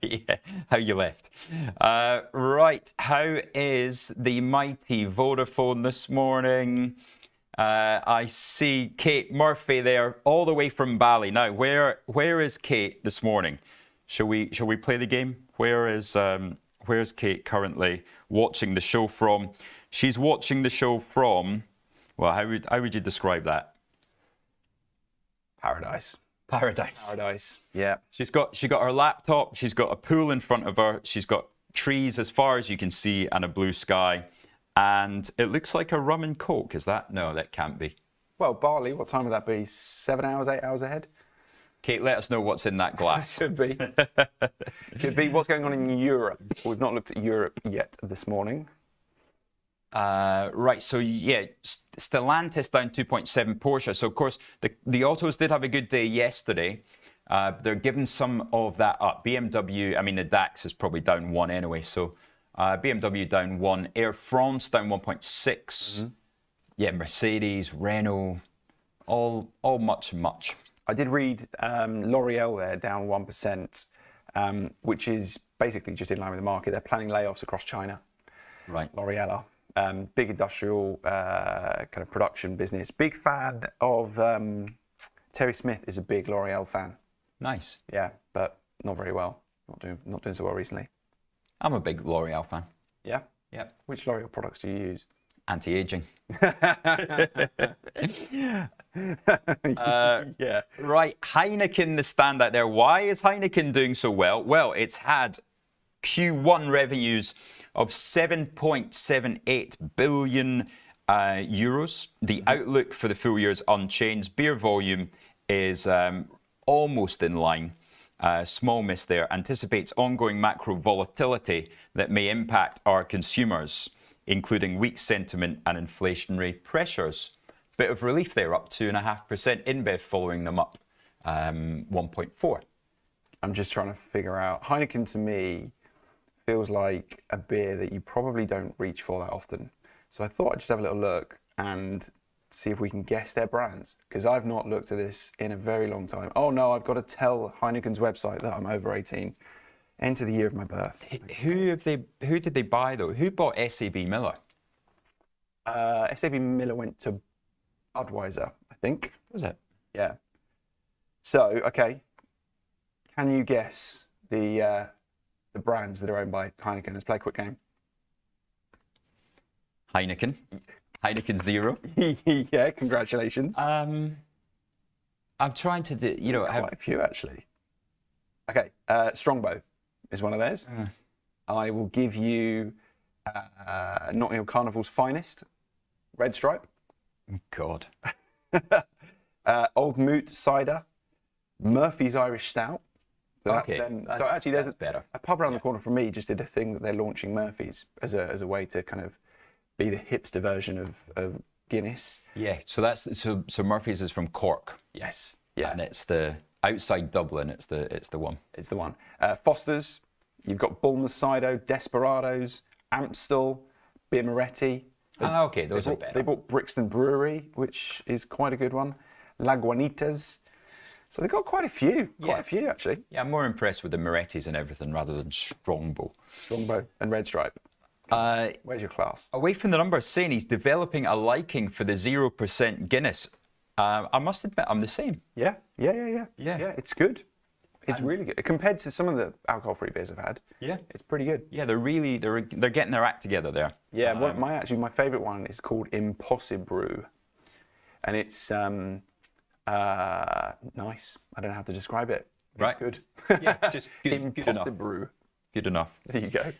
Yeah, how you left. Right, how is the mighty Vodafone this morning? I see Kate Murphy there, all the way from Bali. Now, where is Kate this morning? Shall we play the game? Where is where's Kate currently watching the show from? She's watching the show from, well, how would you describe that? Paradise. Paradise. Paradise. Yeah. She got her laptop, she's got a pool in front of her, she's got trees as far as you can see and a blue sky. And it looks like a rum and coke. Is that? No, that can't be. Well, barley, what time would that be? 7 hours, 8 hours ahead? Kate, let us know what's in that glass. Could be. Could be. What's going on in Europe? We've not looked at Europe yet this morning. Right, so yeah, Stellantis down 2.7, Porsche. So of course, the autos did have a good day yesterday. They're giving some of that up. BMW, I mean, the DAX is probably down 1 anyway. So BMW down 1, Air France down 1.6. Mm-hmm. Yeah, Mercedes, Renault, all much. I did read L'Oreal there down 1%, which is basically just in line with the market. They're planning layoffs across China. Right. L'Oreal are. Big industrial kind of production business. Big fan of Terry Smith is a big L'Oreal fan. Nice. Yeah, but not very well. Not doing so well recently. I'm a big L'Oreal fan. Yeah? Yeah. Which L'Oreal products do you use? Anti-aging. Yeah. Right, Heineken, the standout there. Why is Heineken doing so well? Well, it's had Q1 revenues of 7.78 billion euros. The outlook for the full year is unchanged. Beer volume is almost in line. Small miss there. Anticipates ongoing macro volatility that may impact our consumers, including weak sentiment and inflationary pressures. Bit of relief there, up 2.5%. InBev following them up 1.4. I'm just trying to figure out. Heineken to me feels like a beer that you probably don't reach for that often. So I thought I'd just have a little look and see if we can guess their brands, because I've not looked at this in a very long time. Oh no, I've got to tell Heineken's website that I'm over 18. Enter the year of my birth. Who did they buy though? Who bought SAB Miller? SAB Miller went to Budweiser, I think. Was it? Yeah. So, okay. Can you guess the brands that are owned by Heineken? Let's play a quick game. Heineken. Heineken Zero. Yeah, congratulations. I'm trying to do, quite a few actually. Okay, Strongbow is one of theirs. I will give you Nottingham Carnival's finest, Red Stripe. God. Old Moot Cider, Murphy's Irish Stout. So that's Okay, them. that's- So actually, there's that's better. a pub around the corner from me just did a thing that they're launching Murphy's as a way to kind of be the hipster version of Guinness. Yeah, so Murphy's is from Cork. Yes. Yeah. And it's the outside Dublin, it's the one. It's the one. Foster's, you've got Bournemouth Cider, Desperados, Amstel, Beer Moretti. Okay, those are They better. bought Brixton Brewery, which is quite a good one. Lagunitas. So they've got quite a few actually. Yeah, I'm more impressed with the Moretti's and everything rather than Strongbow. Strongbow and Red Stripe. Where's your class? Away from the numbers, saying he's developing a liking for the 0% Guinness. I must admit, I'm the same. Yeah. Yeah. It's good. It's really good compared to some of the alcohol-free beers I've had. Yeah. It's pretty good. Yeah, they're getting their act together there. Yeah, my favourite one is called Impossibrew, and it's nice. I don't know how to describe it. It's Right. good. Yeah, just good enough. Impossibrew. Good enough. There you go.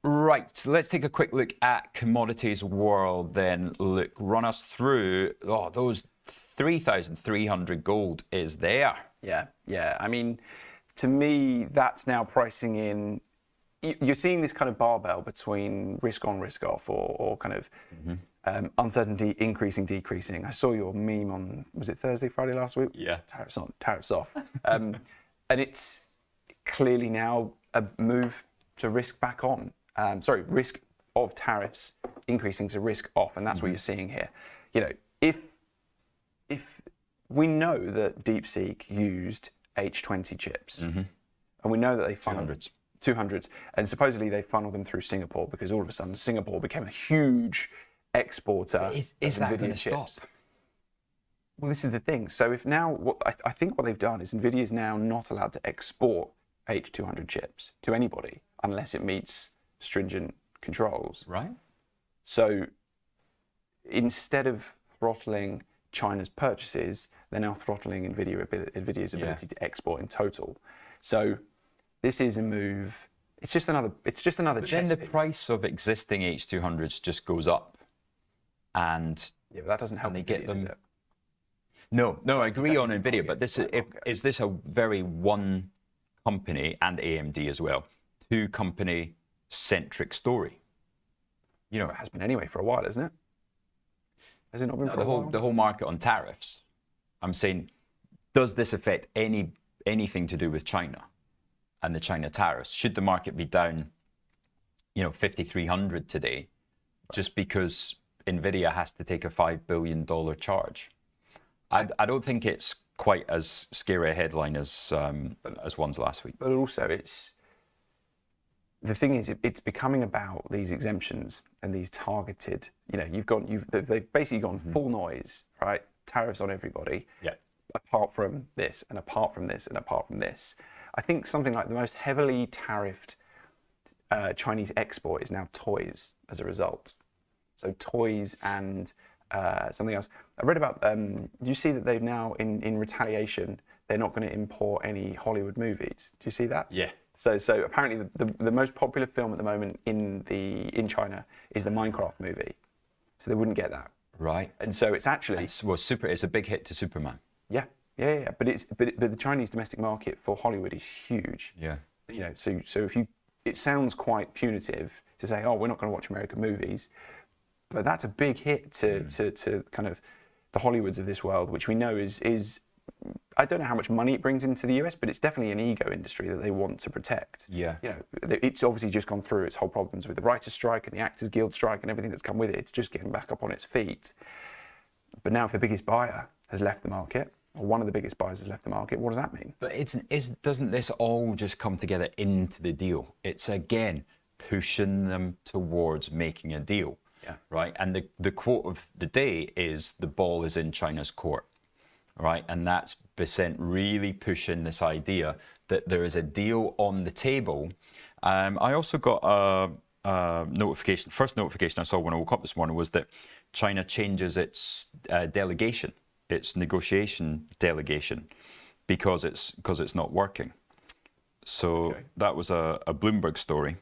Right, so let's take a quick look at commodities world then. Look, run us through, those 3,300 gold is there. Yeah. I mean, to me, that's now pricing in. You're seeing this kind of barbell between risk on, risk off, or kind of uncertainty increasing, decreasing. I saw your meme on, was it Thursday, Friday last week? Yeah. Tariffs on, tariffs off. And it's clearly now a move to risk back on. Risk of tariffs increasing to risk off, and that's what you're seeing here. If we know that DeepSeek used H20 chips, and we know that they funneled 200s, and supposedly they funneled them through Singapore because all of a sudden Singapore became a huge exporter Is of that Nvidia going to chips. stop? Well, this is the thing. So if now, I think what they've done is Nvidia is now not allowed to export H200 chips to anybody unless it meets stringent controls. Right. So instead of throttling China's purchases, they're now throttling Nvidia's ability to export in total. So this is a move. It's just another. Then chess the piece. price of existing H200s just goes up, and Yeah, but that doesn't help. they get Nvidia, them. does it? No, I agree on second Nvidia, market, but it's the second market. is this a very one company, and AMD as well, two company centric story? You know, It has been anyway for a while, isn't it? Has it not been for the a while? whole market on tariffs. I'm saying, does this affect anything to do with China and the China tariffs? Should the market be down, 5,300 today, just because Nvidia has to take a $5 billion charge? I don't think it's quite as scary a headline as one's last week. But also, the thing is, it's becoming about these exemptions and these targeted. They've basically gone full noise, right? Tariffs on everybody. Yeah. Apart from this, and apart from this, and apart from this. I think something like the most heavily tariffed Chinese export is now toys as a result. So toys and something else. I read about. You see that they've now, in retaliation, they're not going to import any Hollywood movies. Do you see that? Yeah. So apparently the most popular film at the moment in China is the Minecraft movie. So they wouldn't get that. Right. And so it's actually It's a big hit to Superman. yeah. But the Chinese domestic market for Hollywood is huge. Yeah. So if it sounds quite punitive to say, oh, we're not going to watch American movies, but that's a big hit to kind of the Hollywoods of this world, which we know is I don't know how much money it brings into the US, but it's definitely an ego industry that they want to protect. Yeah. It's obviously just gone through its whole problems with the writers' strike and the actors' guild strike and everything that's come with it. It's just getting back up on its feet. But now if the biggest buyer has left the market, or one of the biggest buyers has left the market, what does that mean? But doesn't this all just come together into the deal? It's again pushing them towards making a deal. Yeah. Right. And the quote of the day is the ball is in China's court. Right. And that's Besant really pushing this idea that there is a deal on the table. I also got a notification. First notification I saw when I woke up this morning was that China changes its delegation, its negotiation delegation, because it's not working. So that was a Bloomberg story.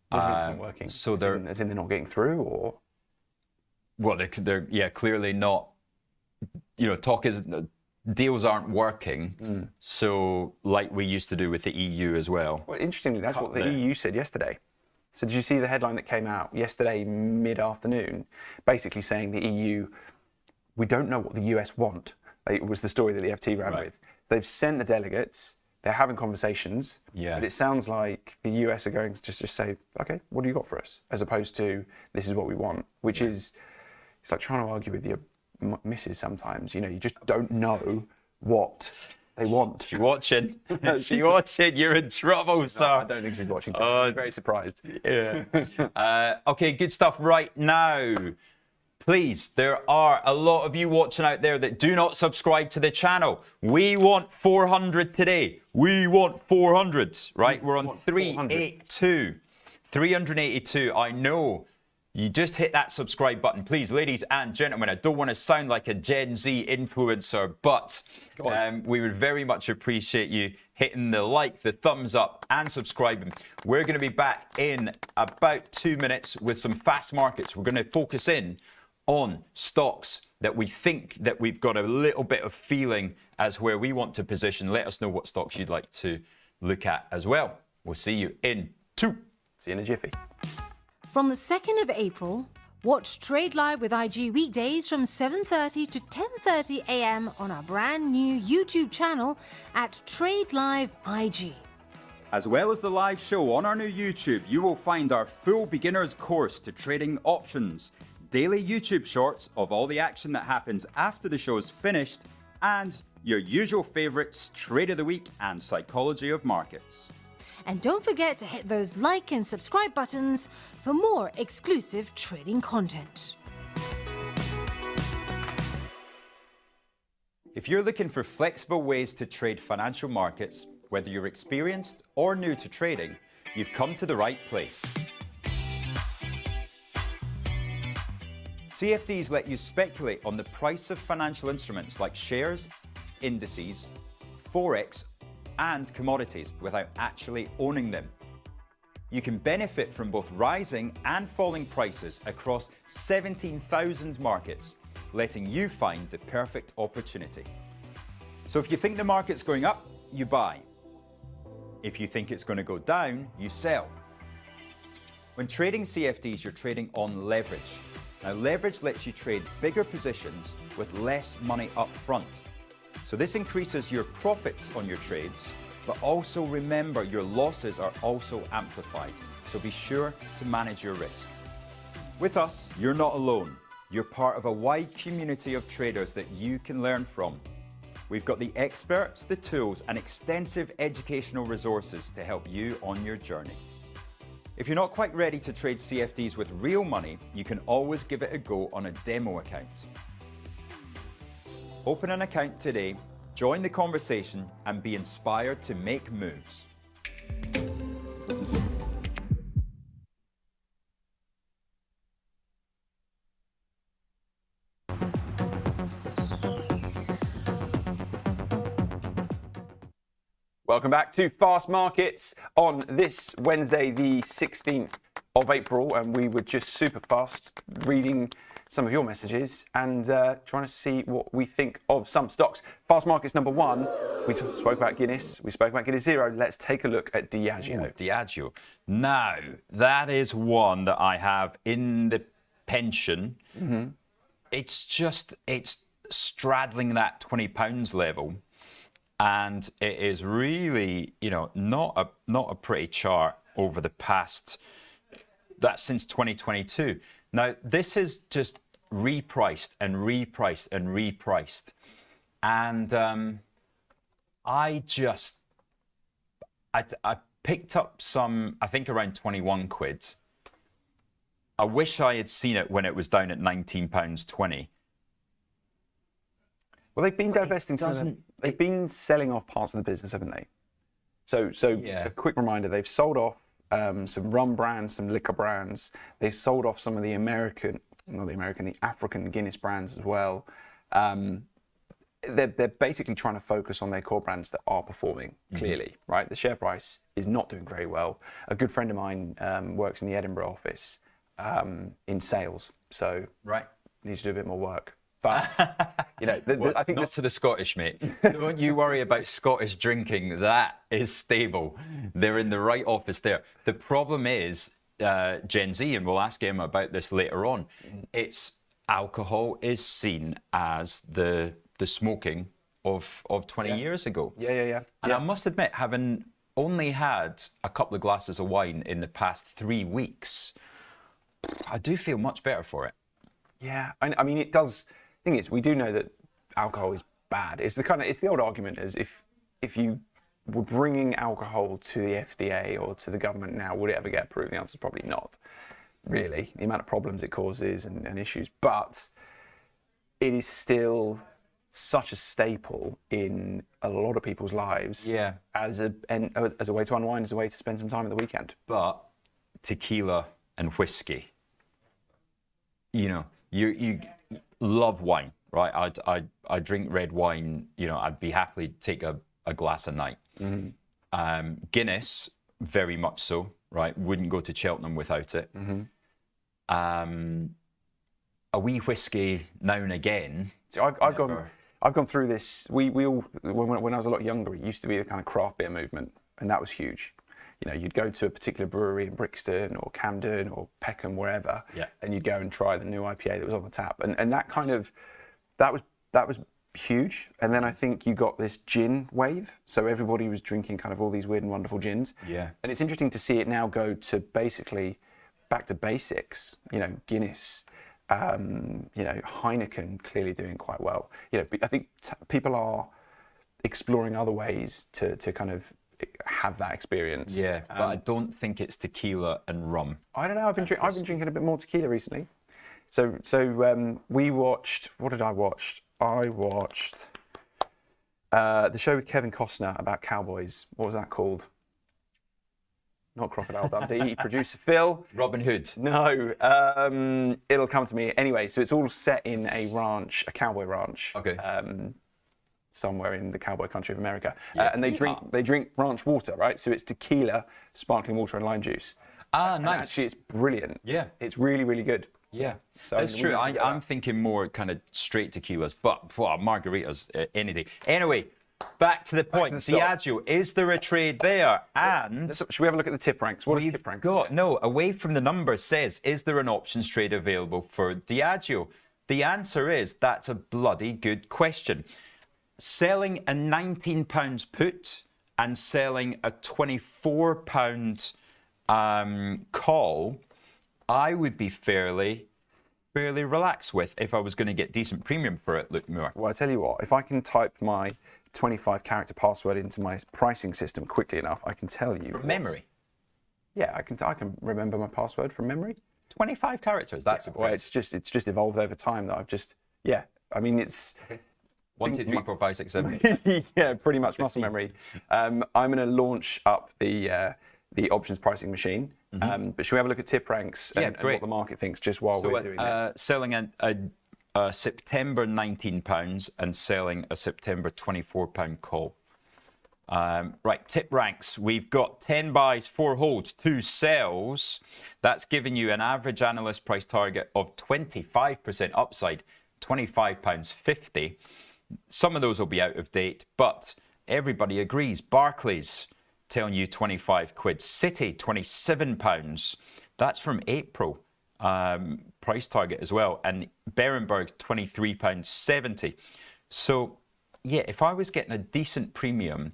What do you mean it's not working? So as in they're not getting through, or? Well, they're clearly not. Deals aren't working. So like we used to do with the EU as well. Well, interestingly, that's what the EU said yesterday. So did you see the headline that came out yesterday mid-afternoon, basically saying the EU, we don't know what the US want. It was the story that the FT ran with. So they've sent the delegates. They're having conversations, but it sounds like the US are going to just say, okay, what do you got for us? As opposed to, this is what we want, which is, it's like trying to argue with your missus sometimes. You just don't know what they want. She's watching. She's watching. You're in trouble, sir. I don't think she's watching. I'm very surprised. Yeah. Okay, good stuff right now. Please, there are a lot of you watching out there that do not subscribe to the channel. We want 400 today. We want 400, right? We're on 382. 382. I know. You just hit that subscribe button. Please, ladies and gentlemen, I don't want to sound like a Gen Z influencer, but we would very much appreciate you hitting the like, the thumbs up, and subscribing. We're going to be back in about 2 minutes with some fast markets. We're going to focus in on stocks that we think that we've got a little bit of feeling as where we want to position. Let us know what stocks you'd like to look at as well. We'll see you in 2. See you in a jiffy. From the 2nd of April, watch Trade Live with IG weekdays from 7:30 to 10:30 a.m. on our brand new YouTube channel at Trade Live IG. As well as the live show on our new YouTube, you will find our full beginner's course to trading options, daily YouTube shorts of all the action that happens after the show is finished, and your usual favourites, Trade of the Week and Psychology of Markets. And don't forget to hit those like and subscribe buttons for more exclusive trading content. If you're looking for flexible ways to trade financial markets, Whether you're experienced or new to trading, you've come to the right place. CFDs let you speculate on the price of financial instruments like shares, indices, forex, and commodities without actually owning them. You can benefit from both rising and falling prices across 17,000 markets, letting you find the perfect opportunity. So if you think the market's going up, you buy. If you think it's going to go down, you sell. When trading CFDs, you're trading on leverage. Now, leverage lets you trade bigger positions with less money up front. So this increases your profits on your trades, but also remember your losses are also amplified. So be sure to manage your risk. With us, you're not alone. You're part of a wide community of traders that you can learn from. We've got the experts, the tools, and extensive educational resources to help you on your journey. If you're not quite ready to trade CFDs with real money, you can always give it a go on a demo account. Open an account today, join the conversation, and be inspired to make moves. Welcome back to Fast Markets on this Wednesday, the 16th of April, and we were just super fast reading some of your messages and trying to see what we think of some stocks. Fast Markets number one, we spoke about Guinness, we spoke about Guinness Zero. Let's take a look at Diageo. Oh, Diageo. Now, that is one that I have in the pension. Mm-hmm. It's straddling that £20 level. And it is really, not a pretty chart over the past, that's since 2022. Now, this is just repriced and repriced and repriced. And I picked up some, I think around 21 quid. I wish I had seen it when it was down at £19.20. Well, they've been divesting they've been selling off parts of the business, haven't they? So yeah. A quick reminder, they've sold off some rum brands, some liquor brands. They sold off some of the the African Guinness brands as well. They're basically trying to focus on their core brands that are performing, clearly, right? The share price is not doing very well. A good friend of mine works in the Edinburgh office in sales, so needs to do a bit more work. But, I think not to the Scottish, mate. Don't you worry about Scottish drinking. That is stable. They're in the right office there. The problem is Gen Z, and we'll ask him about this later on. It's alcohol is seen as the smoking of 20 years ago. Yeah. And I must admit, having only had a couple of glasses of wine in the past 3 weeks, I do feel much better for it. Yeah, I mean, it does. The thing is, we do know that alcohol is bad. It's the old argument as if you were bringing alcohol to the FDA or to the government now, would it ever get approved? The answer is probably not, really. The amount of problems it causes and issues, but it is still such a staple in a lot of people's lives. Yeah. As a way to unwind, as a way to spend some time at the weekend. But tequila and whiskey, you love wine, right? I drink red wine. I'd be happy to take a glass a night. Mm-hmm. Guinness, very much so, right? Wouldn't go to Cheltenham without it. Mm-hmm. A wee whiskey now and again. So I've gone through this. We all, when I was a lot younger, it used to be the kind of craft beer movement, and that was huge. You'd go to a particular brewery in Brixton or Camden or Peckham, wherever, and you'd go and try the new IPA that was on the tap, and that was huge. And then I think you got this gin wave, so everybody was drinking kind of all these weird and wonderful gins. Yeah. And it's interesting to see it now go to basically back to basics. Guinness, Heineken clearly doing quite well. I think people are exploring other ways to kind of have that experience. Yeah, but I don't think it's tequila and rum. I don't know. I've been drinking a bit more tequila recently. So we watched. What did I watch? I watched the show with Kevin Costner about cowboys. What was that called? Not Crocodile Dundee. Producer Phil. Robin Hood. No, it'll come to me anyway. So it's all set in a ranch, a cowboy ranch. Okay. Somewhere in the cowboy country of America, and they drink ranch water, right? So it's tequila, sparkling water, and lime juice. Ah, And nice. actually, it's brilliant. Yeah. It's really, really good. Yeah, So that's I'm true. really I'm thinking more kind of straight tequilas, but margaritas any day. Anyway, back to the point. the stock. Diageo, is there a trade there? And Should we have a look at the tip ranks? What does tip ranks got, suggest? no, away from the numbers says, is there an options trade available for Diageo? The answer is, that's a bloody good question. Selling a £19 put and selling a £24 call, I would be fairly relaxed with if I was going to get decent premium for it, Luke Moore. Well, I tell you what, if I can type my 25-character password into my pricing system quickly enough, I can tell you. From memory. Yeah, I can remember my password from memory. 25 characters, that's Well, impressive. it's just evolved over time that I've just, yeah. I mean, it's 1, 2, 3, 4, 5, 6, 7. yeah, pretty much muscle memory. I'm going to launch up the options pricing machine. But should we have a look at tip ranks and great. what the market thinks just while we're doing this? Selling a September £19 and selling a September £24 call. Right, tip ranks. We've got 10 buys, 4 holds, 2 sells. That's giving you an average analyst price target of 25% upside, £25.50. Some of those will be out of date, but everybody agrees. Barclays telling you 25 quid. Citi, £27. That's from April. Price target as well. And Berenberg, £23.70. So, yeah, if I was getting a decent premium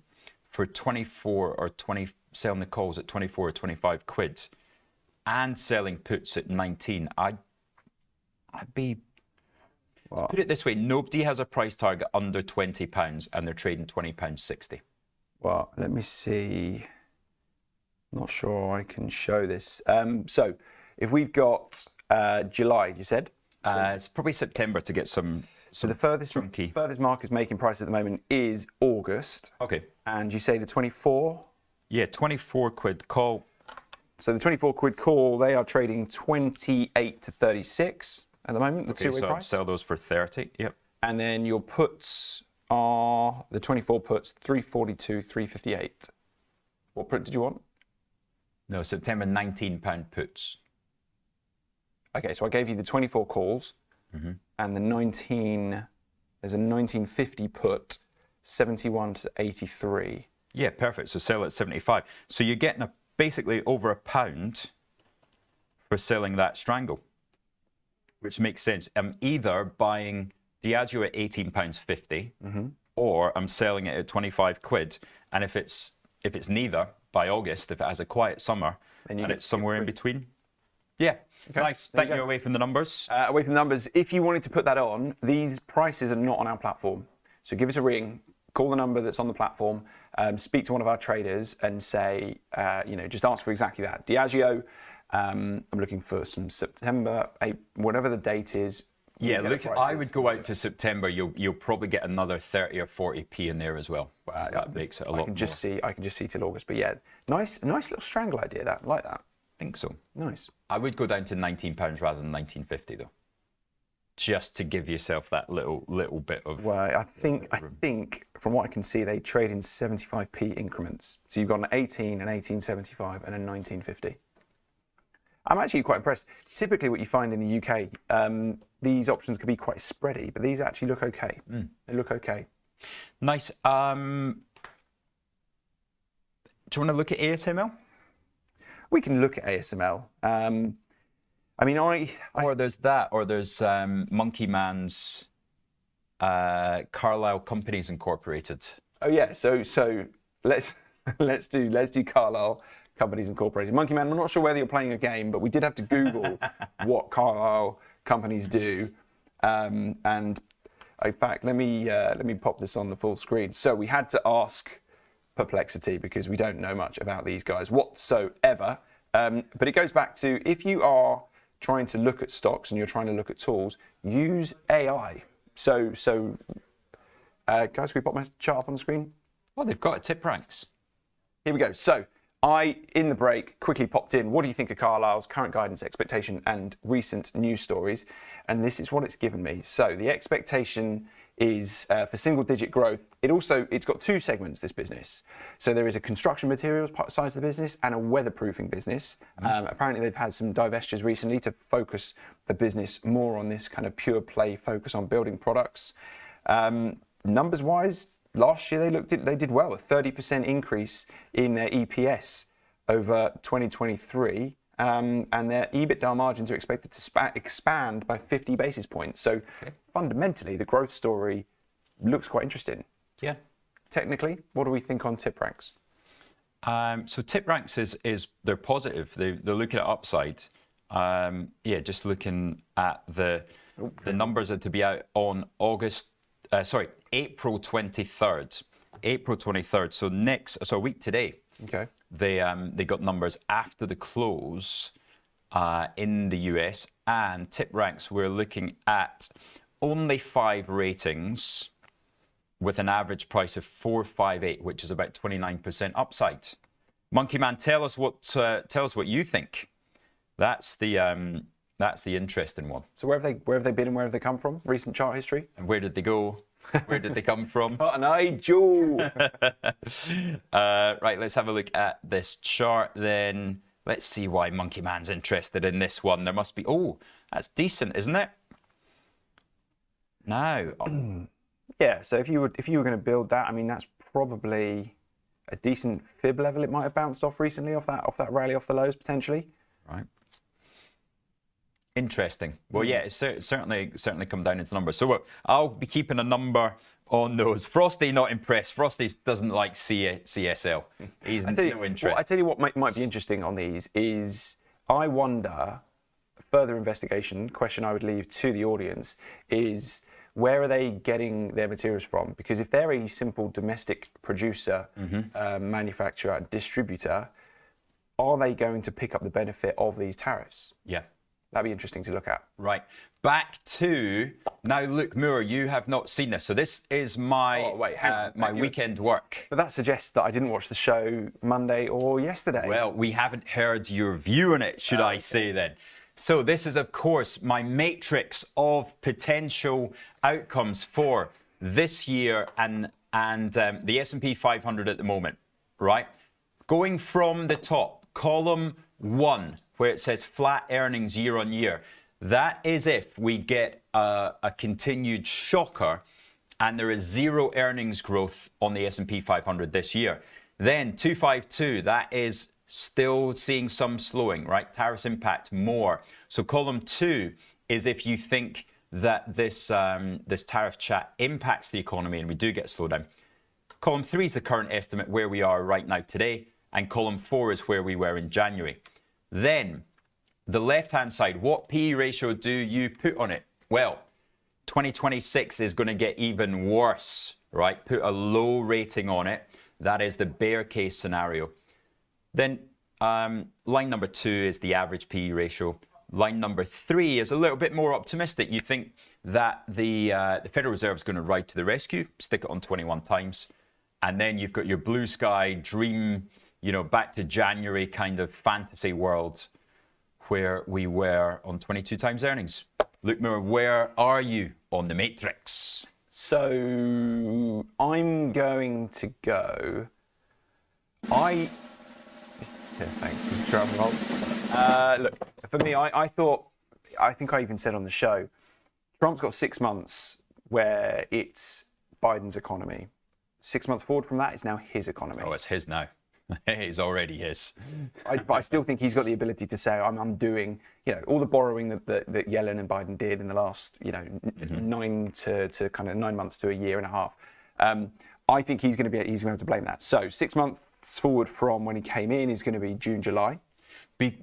for 24 or 20, selling the calls at 24 or 25 quid and selling puts at 19, I'd be... Well, put it this way, nobody has a price target under £20 and they're trading £20.60. Well, let me see. Not sure I can show this. So, if we've got July, you said? It's probably September to get some. So the furthest chunky. market's making price at the moment is August. Okay. And you say the 24? Yeah, 24 quid call. So the 24 quid call, they are trading 28 to 36 at the moment, the two-way So I'll price. sell those for 30. Yep. And then your puts are, the 24 puts, 342, 358. What put did you want? No, September £19 puts. Okay, so I gave you the 24 calls and the 19, there's a 1950 put, 71 to 83. Yeah, perfect. So sell at 75. So you're getting basically over £1 for selling that strangle, which makes sense. I'm either buying Diageo at £18.50 or I'm selling it at 25 quid. And if it's neither by August, if it has a quiet summer and it's somewhere in between. Yeah, nice. Thank you. Away from the numbers. Away from the numbers, if you wanted to put that on, these prices are not on our platform. So give us a ring, call the number that's on the platform, speak to one of our traders and say, just ask for exactly that. Diageo, I'm looking for some September, whatever the date is. Yeah, look, I would go out to September. You'll probably get another 30 or 40p in there as well. So that makes it a lot more. I can just see till August. But yeah, nice little strangle idea. That like that. I think so. Nice. I would go down to £19 rather than £19.50 though, just to give yourself that little bit of. Well, I think from what I can see, they trade in 75p increments. So you've got an 18, an 1875, and a 1950. I'm actually quite impressed. Typically, what you find in the UK, these options can be quite spready, but these actually look okay. They look okay. Nice. Do you want to look at ASML? We can look at ASML. Or there's that, or there's Monkey Man's Carlisle Companies Incorporated. Oh yeah, so let's do Carlisle Companies Incorporated. Monkey Man, I'm not sure whether you're playing a game, but we did have to Google what Carlisle companies do. And in fact, let me pop this on the full screen. So we had to ask Perplexity because we don't know much about these guys whatsoever. But it goes back to, if you are trying to look at stocks and you're trying to look at tools, use AI. So Guys, can we pop my chart up on the screen? Oh, they've got a tip ranks. Here we go. So in the break, quickly popped in, what do you think of Carlisle's current guidance, expectation, and recent news stories? And this is what it's given me. So the expectation is for single-digit growth. It's got two segments, this business. So there is a construction materials side of the business and a weatherproofing business. Apparently they've had some divestitures recently to focus the business more on this kind of pure play focus on building products. Numbers-wise, last year they did well, a 30% increase in their EPS over 2023, and their EBITDA margins are expected to expand by 50 basis points. So fundamentally, the growth story looks quite interesting. Yeah. Technically, what do we think on tip ranks? So tip ranks is they're positive. They're looking at upside. Just looking at the numbers are to be out on April 23rd. April 23rd. So a week today. Okay. They got numbers after the close in the US, and tip ranks, we're looking at only 5 ratings with an average price of 458, which is about 29% upside. Monkey Man, tell us what you think. That's the interesting one. So where have they been and where have they come from? Recent chart history? And where did they go? Where did they come from? Got an eye, Joe. Right, let's have a look at this chart then. Let's see why Monkey Man's interested in this one. There must be, that's decent, isn't it? Now. Yeah, so if you were going to build that, I mean, that's probably a decent fib level. It might have bounced off recently off that rally off the lows potentially. Right. Interesting. Well, yeah, it's certainly come down into numbers. So I'll be keeping a number on those. Frosty not impressed. Frosty doesn't like CSL. He's no interest. I tell you what might be interesting on these is I wonder, further investigation question I would leave to the audience is where are they getting their materials from? Because if they're a simple domestic producer, manufacturer, and distributor, are they going to pick up the benefit of these tariffs? Yeah. That'd be interesting to look at. Right. Back to, now look, Moore, you have not seen this. So this is my weekend work. But that suggests that I didn't watch the show Monday or yesterday. Well, we haven't heard your view on it, should I say then. So this is, of course, my matrix of potential outcomes for this year and the S&P 500 at the moment, right? Going from the top, column 1, where it says flat earnings year on year. That is if we get a continued shocker and there is 0 earnings growth on the S&P 500 this year. Then 252, that is still seeing some slowing, right? Tariffs impact more. So column 2 is if you think that this tariff chat impacts the economy and we do get a slowdown. Column 3 is the current estimate where we are right now today, and column 4 is where we were in January. Then, the left-hand side, what PE ratio do you put on it? Well, 2026 is going to get even worse, right? Put a low rating on it. That is the bear case scenario. Then, line number 2 is the average PE ratio. Line number 3 is a little bit more optimistic. You think that the Federal Reserve is going to ride to the rescue, stick it on 21 times. And then you've got your blue sky dream, back to January kind of fantasy world where we were on 22 times earnings. Luke Moore, where are you on the matrix? So I'm going to go. Yeah, thanks. Just drum roll. Look, for me, I think I even said on the show, Trump's got 6 months where it's Biden's economy. 6 months forward from that, it's now his economy. Oh, it's his now. It's already his. But I still think he's got the ability to say, I'm doing, all the borrowing that Yellen and Biden did in the last, 9 to kind of 9 months to a year and a half. I think he's going to be able to blame that. So 6 months forward from when he came in is going to be June, July.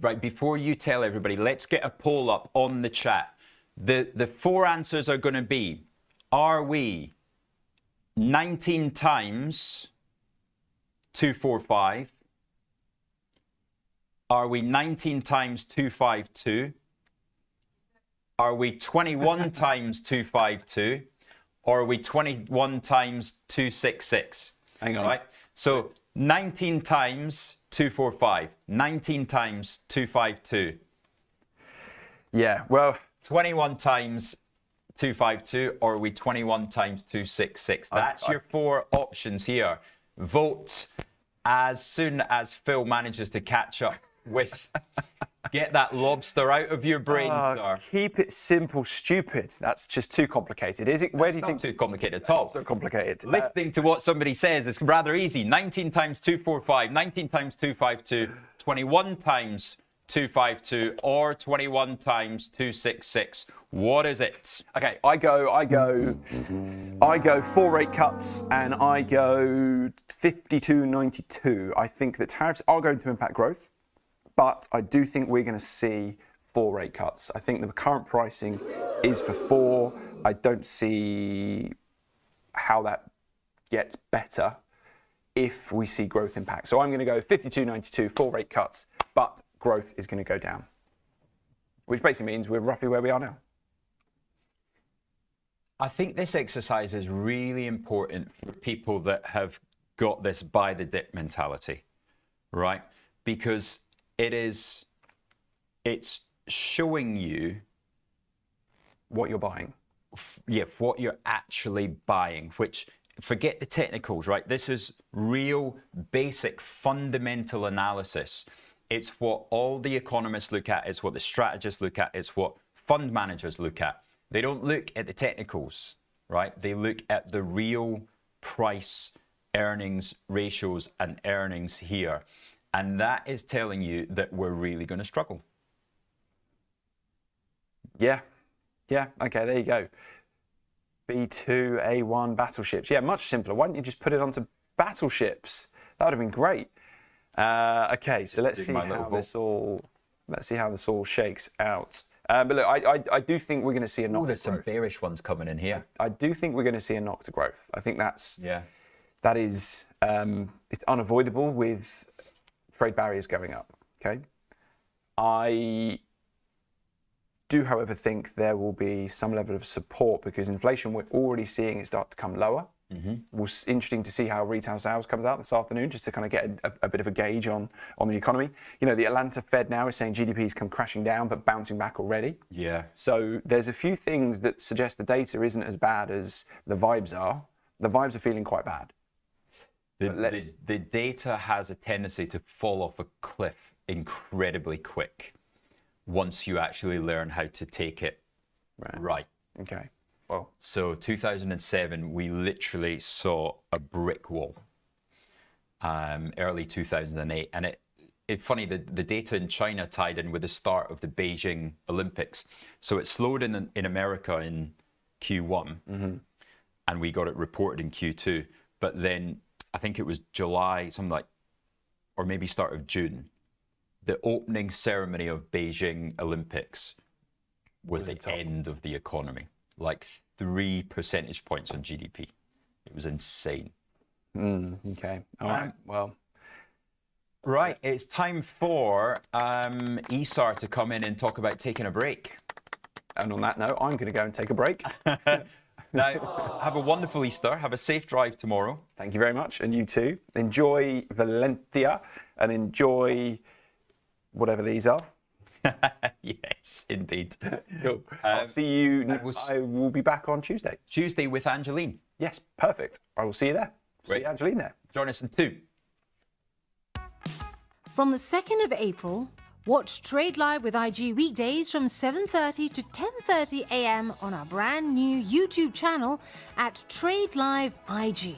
Right, before you tell everybody, let's get a poll up on the chat. The 4 answers are going to be, are we 19 times 245? Are we 19 times 252? Are we 21 times 252? or are we 21 times 266? Hang on. Right? So 19 times 245, 19 times 252. Yeah, well, 21 times 252, or are we 21 times 266? That's your four options here. Vote as soon as Phil manages to catch up with. Get that lobster out of your brain, sir. keep it simple, stupid. That's just too complicated. Is it? Where do you It's think? not too complicated at all. So complicated. Listening to what somebody says is rather easy. 19 times 245, 19 times 252, 21 times 252, or 21 times 266. What is it? Okay, I go 4 rate cuts, and I go 52.92. I think that tariffs are going to impact growth, but I do think we're going to see 4 rate cuts. I think the current pricing is for 4. I don't see how that gets better if we see growth impact. So I'm going to go 52.92, 4 rate cuts, but growth is going to go down, which basically means we're roughly where we are now. I think this exercise is really important for people that have got this buy the dip mentality, right? Because it's showing you What you're buying. what you're actually buying, which forget the technicals, right? This is real basic fundamental analysis. It's what all the economists look at, it's what the strategists look at, it's what fund managers look at. They don't look at the technicals, right? They look at the real price earnings ratios and earnings here. And that is telling you that we're really going to struggle. Yeah. Yeah. Okay, there you go. B2, A1 battleships. Yeah, much simpler. Why don't you just put it onto battleships? That would have been great. Okay, so let's see how this all shakes out. But look, I do think we're going to see a knock to There's some growth. bearish ones coming in here. I do think we're going to see a knock to growth. I think that is it's unavoidable with trade barriers going up. Okay, I do, however, think there will be some level of support because inflation, we're already seeing it start to come lower. It was interesting to see how retail sales comes out this afternoon, just to kind of get a bit of a gauge on the economy. You know, the Atlanta Fed now is saying GDP's come crashing down, but bouncing back already. Yeah. So there's a few things that suggest the data isn't as bad as the vibes are. The vibes are feeling quite bad. The data has a tendency to fall off a cliff incredibly quick once you actually learn how to take it right. Okay. Well, so 2007, we literally saw a brick wall. Early 2008, and it's funny, the data in China tied in with the start of the Beijing Olympics. So it slowed in America in Q1, and we got it reported in Q2. But then I think it was July, something like, or maybe start of June, the opening ceremony of Beijing Olympics was the end of the economy. Like 3 percentage points on GDP. It was insane. okay. All right. Well. Right, it's time for Isar to come in and talk about taking a break. And on that note, I'm going to go and take a break. Now, have a wonderful Easter. Have a safe drive tomorrow. Thank you very much. And you too. Enjoy Valencia and enjoy whatever these are. Yes, indeed. Cool. I'll see you. I will be back on Tuesday. Tuesday with Angeline. Yes, perfect. I will see you there. See Angeline there. Join us in 2. From the 2nd of April, watch Trade Live with IG weekdays from 7:30 to 10:30 a.m. on our brand new YouTube channel at Trade Live IG.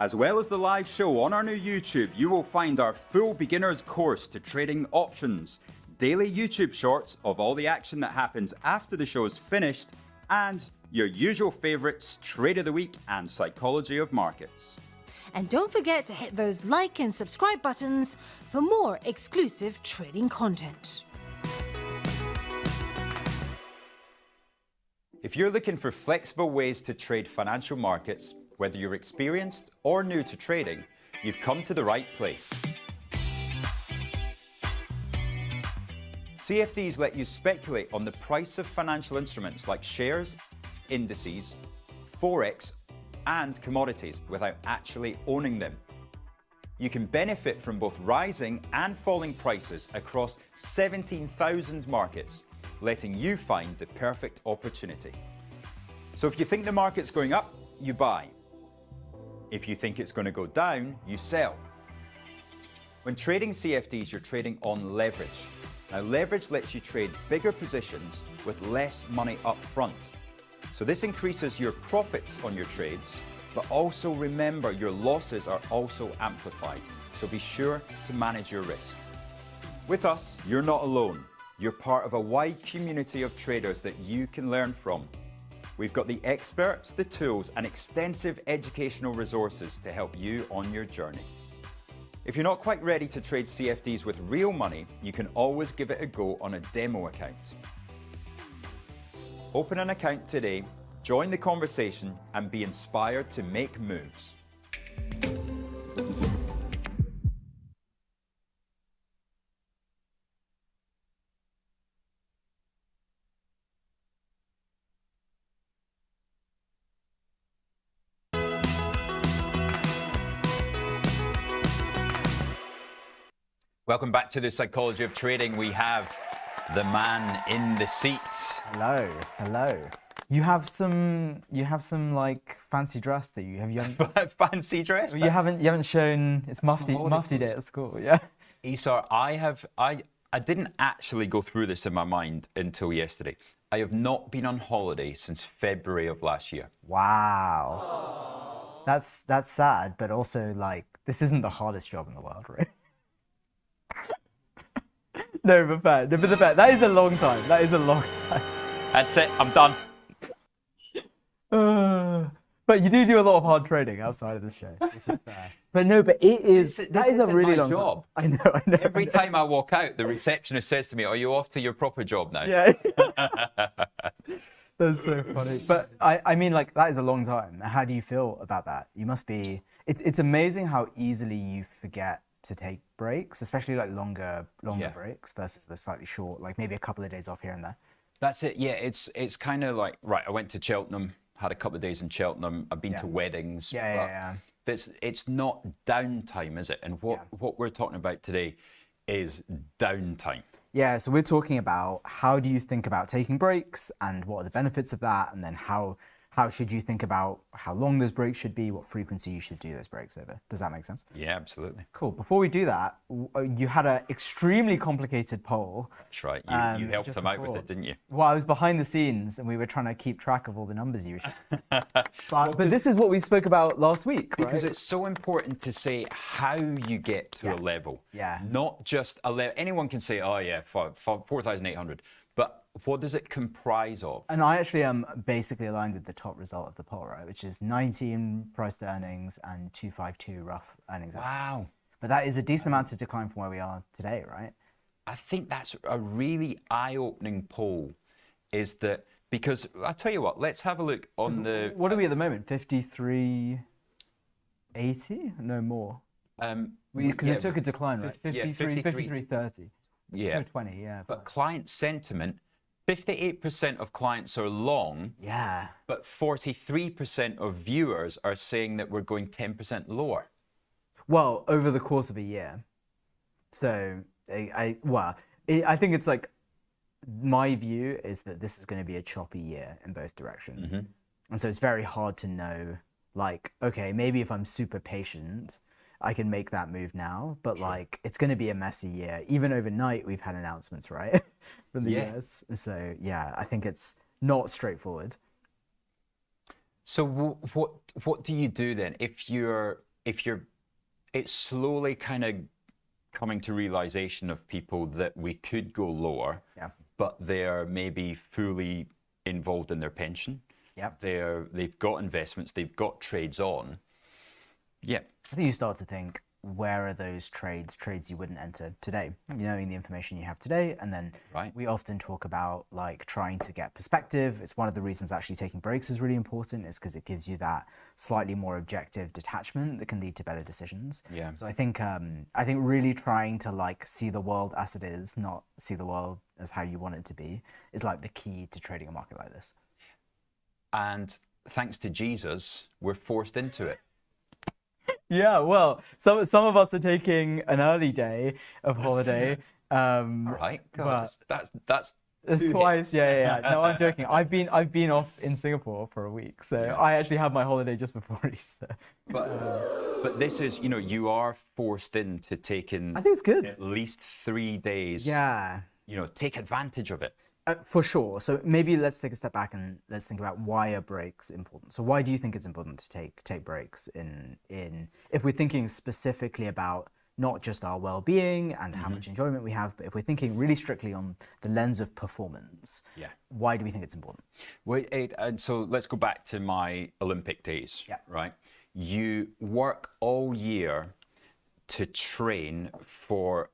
As well as the live show on our new YouTube, you will find our full beginner's course to trading options, daily YouTube shorts of all the action that happens after the show is finished, and your usual favourites, Trade of the Week and Psychology of Markets. And don't forget to hit those like and subscribe buttons for more exclusive trading content. If you're looking for flexible ways to trade financial markets, whether you're experienced or new to trading, you've come to the right place. CFDs let you speculate on the price of financial instruments like shares, indices, forex and commodities without actually owning them. You can benefit from both rising and falling prices across 17,000 markets, letting you find the perfect opportunity. So if you think the market's going up, you buy. If you think it's going to go down, you sell. When trading CFDs, you're trading on leverage. Now, leverage lets you trade bigger positions with less money up front. So this increases your profits on your trades, but also remember your losses are also amplified. So be sure to manage your risk. With us, you're not alone. You're part of a wide community of traders that you can learn from. We've got the experts, the tools, and extensive educational resources to help you on your journey. If you're not quite ready to trade CFDs with real money, you can always give it a go on a demo account. Open an account today, join the conversation, and be inspired to make moves. Welcome back to the Psychology of Trading. We have the man in the seat. Hello, hello. You have some like fancy dress that you have. Fancy dress. You haven't shown. It's mufti day at school. Yeah. Isar, I didn't actually go through this in my mind until yesterday. I have not been on holiday since February of last year. Wow. That's sad, but also like this isn't the hardest job in the world, right? No, but fair. No, but the fair. That is a long time. That is a long time. That's it. I'm done. But you do a lot of hard trading outside of the show, which is fair. But no, but it is. That is a really long job. Time. I know. Every time I walk out, the receptionist says to me, "Are you off to your proper job now?" Yeah. That's so funny. But I mean, like that is a long time. How do you feel about that? You must be. It's amazing how easily you forget to take breaks, especially like longer breaks versus the slightly short, like maybe a couple of days off here and there. That's it. Yeah, it's kind of like, right, I went to Cheltenham, had a couple of days in Cheltenham. I've been to weddings. Yeah. It's not downtime, is it? And what we're talking about today is downtime. Yeah, so we're talking about how do you think about taking breaks and what are the benefits of that, and then how should you think about how long those breaks should be, what frequency you should do those breaks over. Does that make sense? Yeah, absolutely. Cool. Before we do that, you had an extremely complicated poll. That's right. You helped him out with it, didn't you? Well, I was behind the scenes and we were trying to keep track of all the numbers you shared. But this is what we spoke about last week, right? Because it's so important to say how you get to a level. Yeah. Not just a level. Anyone can say, oh yeah, 4,800. But what does it comprise of? And I actually am basically aligned with the top result of the poll, right? Which is 19 price to earnings and 252 rough earnings. Wow. But that is a decent amount of decline from where we are today, right? I think that's a really eye-opening poll, is that, because I'll tell you what, let's have a look on the... What are we at the moment? 53.80? No more. Because it took a decline, right? 53.30. Yeah. 20, yeah. But client sentiment, 58% of clients are long. Yeah. But 43% of viewers are saying that we're going 10% lower. Well, over the course of a year. So, I think it's like, my view is that this is going to be a choppy year in both directions. Mm-hmm. And so it's very hard to know, like, okay, maybe if I'm super patient, I can make that move now, but like it's going to be a messy year. Even overnight, we've had announcements, right, from the US. So yeah, I think it's not straightforward. So what do you do then if it's slowly kind of coming to realization of people that we could go lower, but they're maybe fully involved in their pension. Yep. They've got investments, they've got trades on. Yeah. I think you start to think, where are those trades you wouldn't enter today, knowing the information you have today. And then we often talk about like trying to get perspective. It's one of the reasons actually taking breaks is really important, is because it gives you that slightly more objective detachment that can lead to better decisions. Yeah. So I think really trying to like see the world as it is, not see the world as how you want it to be, is like the key to trading a market like this. And thanks to Jesus, we're forced into it. Yeah, well, some of us are taking an early day of holiday. All right, God, that's It's two twice. hits. Yeah. No, I'm joking. I've been off in Singapore for a week, so I actually had my holiday just before Easter. But this is, you are forced into taking I think it's good. at least 3 days. Yeah. Take advantage of it. For sure. So maybe let's take a step back and let's think about why are breaks important. So why do you think it's important to take breaks in if we're thinking specifically about not just our well-being and how much enjoyment we have, but if we're thinking really strictly on the lens of performance, why do we think it's important? Well, and so let's go back to my Olympic days, right? You work all year to train for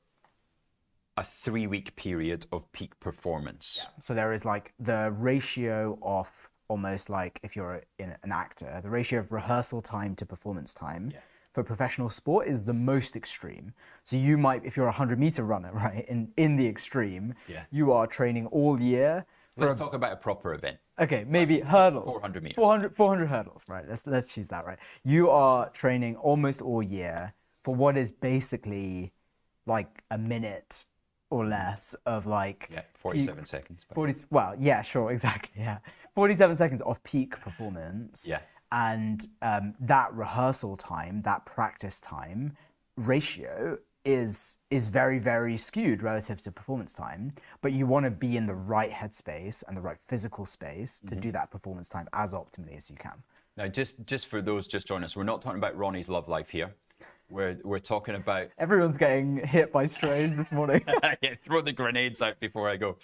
a 3-week period of peak performance. So there is like the ratio of almost like if you're an actor, the ratio of rehearsal time to performance time for professional sport is the most extreme. So you might, if you're a 100-meter runner, right, in the extreme, you are training all year. Let's talk about a proper event. Okay, maybe hurdles. 400 meters. 400 hurdles, right? Let's choose that, right? You are training almost all year for what is basically like a minute or less of like 47 seconds. 40. Well, yeah, sure, exactly. Yeah, 47 seconds of peak performance. Yeah. And that rehearsal time, that practice time ratio is very, very skewed relative to performance time. But you want to be in the right headspace and the right physical space to do that performance time as optimally as you can. Now, just for those just joining us, we're not talking about Ronnie's love life here. We're talking about... Everyone's getting hit by strays this morning. Throw the grenades out before I go.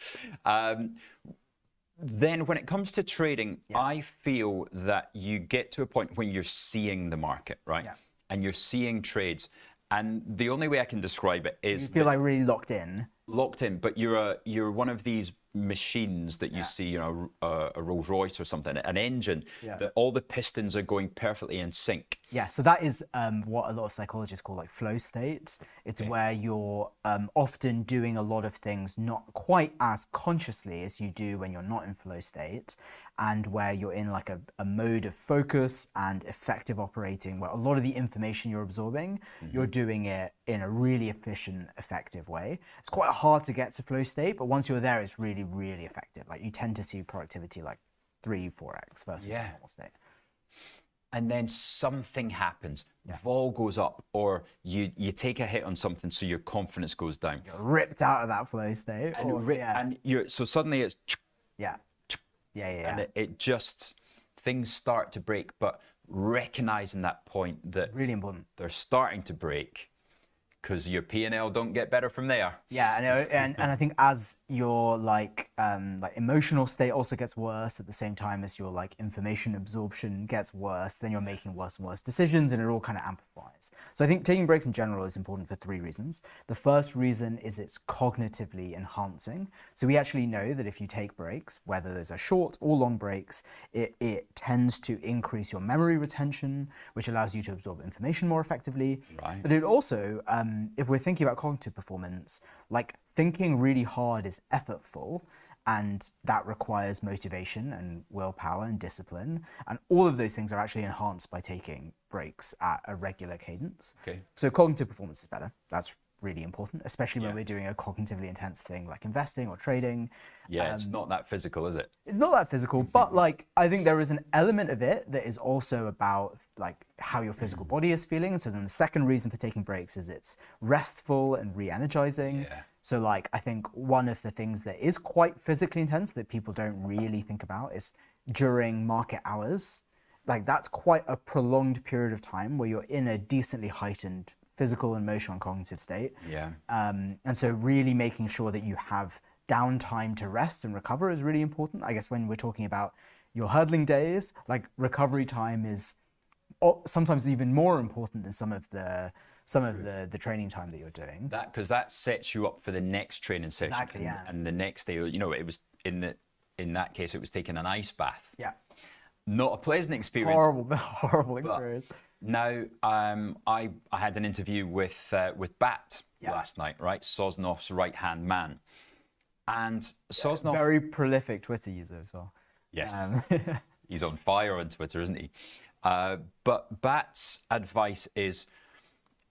Then when it comes to trading, I feel that you get to a point when you're seeing the market, right? And you're seeing trades. And the only way I can describe it is... You feel like really locked in. Locked in, but you're one of these machines that you see, a Rolls Royce or something, an engine, that all the pistons are going perfectly in sync. Yeah, so that is what a lot of psychologists call like flow state. It's where you're often doing a lot of things not quite as consciously as you do when you're not in flow state, and where you're in like a mode of focus and effective operating, where a lot of the information you're absorbing, you're doing it in a really efficient, effective way. It's quite hard to get to flow state, but once you're there, it's really, really effective. Like you tend to see productivity like 3-4x versus normal state. And then something happens, vol goes up, or you take a hit on something, so your confidence goes down. You're ripped out of that flow state. And you're, so suddenly it's... And it just, things start to break, but recognizing that point that... Really important. They're starting to break, because your P&L don't get better from there. Yeah, and I think as your like emotional state also gets worse at the same time as your like information absorption gets worse, then you're making worse and worse decisions, and it all kind of amplifies. So I think taking breaks in general is important for 3 reasons. The first reason is it's cognitively enhancing. So we actually know that if you take breaks, whether those are short or long breaks, it tends to increase your memory retention, which allows you to absorb information more effectively. But it also, if we're thinking about cognitive performance, like thinking really hard is effortful, and that requires motivation and willpower and discipline. And all of those things are actually enhanced by taking breaks at a regular cadence. So cognitive performance is better. That's really important, especially when we're doing a cognitively intense thing like investing or trading. It's not that physical, is it? It's not that physical, but like I think there is an element of it that is also about like how your physical body is feeling. So then the second reason for taking breaks is it's restful and re-energizing. So like I think one of the things that is quite physically intense that people don't really think about is during market hours. Like that's quite a prolonged period of time where you're in a decently heightened physical, emotional, and cognitive state. And so really making sure that you have downtime to rest and recover is really important. I guess when we're talking about your hurdling days, like recovery time is sometimes even more important than some of the training time that you're doing. Because that sets you up for the next training session. And the next day, it was in that case, it was taking an ice bath. Not a pleasant experience. Horrible experience. Now, I had an interview with Bat last night, right? Sosnov's right-hand man. And Sosnov... Very prolific Twitter user as well. He's on fire on Twitter, isn't he? But Bat's advice is,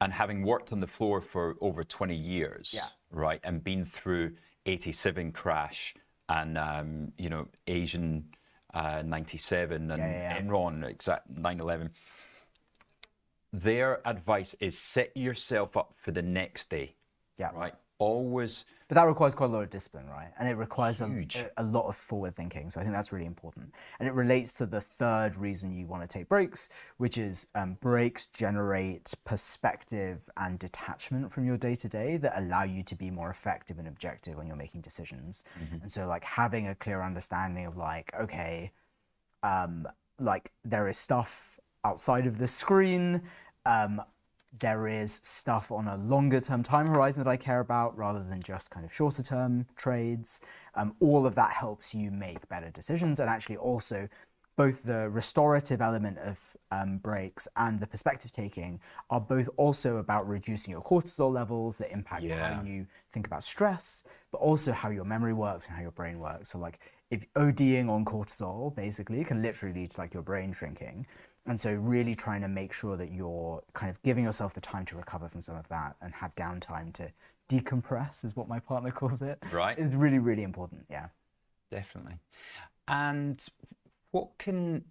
and having worked on the floor for over 20 years, right, and been through 87 crash and Asian 97 and Enron, exact 9/11. Their advice is set yourself up for the next day. Yeah. Right. Always. But that requires quite a lot of discipline, right? And it requires Huge. a lot of forward thinking. So I think that's really important. And it relates to the third reason you want to take breaks, which is breaks generate perspective and detachment from your day to day that allow you to be more effective and objective when you're making decisions. And so like having a clear understanding of like, okay, like there is stuff outside of the screen. There is stuff on a longer term time horizon that I care about rather than just kind of shorter term trades. All of that helps you make better decisions, and actually also both the restorative element of breaks and the perspective taking are both also about reducing your cortisol levels that impact how you think about stress, but also how your memory works and how your brain works. So like if ODing on cortisol basically can literally lead to like your brain shrinking. And so really trying to make sure that you're kind of giving yourself the time to recover from some of that and have downtime to decompress, is what my partner calls it. Right. Is really, really important. Yeah. Definitely. And what can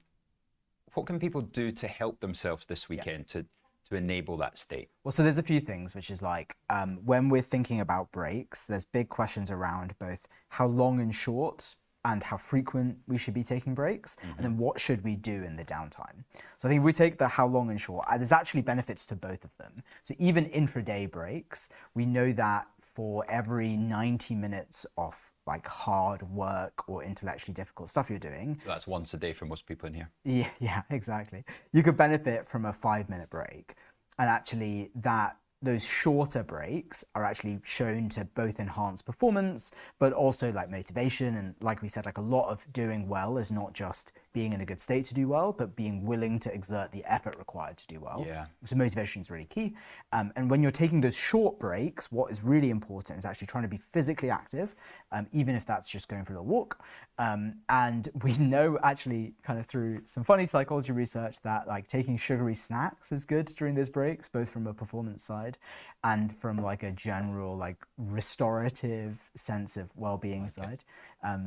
people do to help themselves this weekend to enable that state? Well, so there's a few things, which is like when we're thinking about breaks, there's big questions around both how long and short and how frequent we should be taking breaks, and then what should we do in the downtime. So I think if we take the how long and short, there's actually benefits to both of them. So even intraday breaks, we know that for every 90 minutes of like hard work or intellectually difficult stuff you're doing. So that's once a day for most people in here. Yeah, exactly. You could benefit from a 5-minute break. And actually those shorter breaks are actually shown to both enhance performance, but also like motivation. And like we said, like a lot of doing well is not just being in a good state to do well, but being willing to exert the effort required to do well. Yeah. So motivation is really key. And when you're taking those short breaks, what is really important is actually trying to be physically active, even if that's just going for a walk. And we know actually kind of through some funny psychology research that like taking sugary snacks is good during those breaks, both from a performance side and from like a general like restorative sense of well-being side.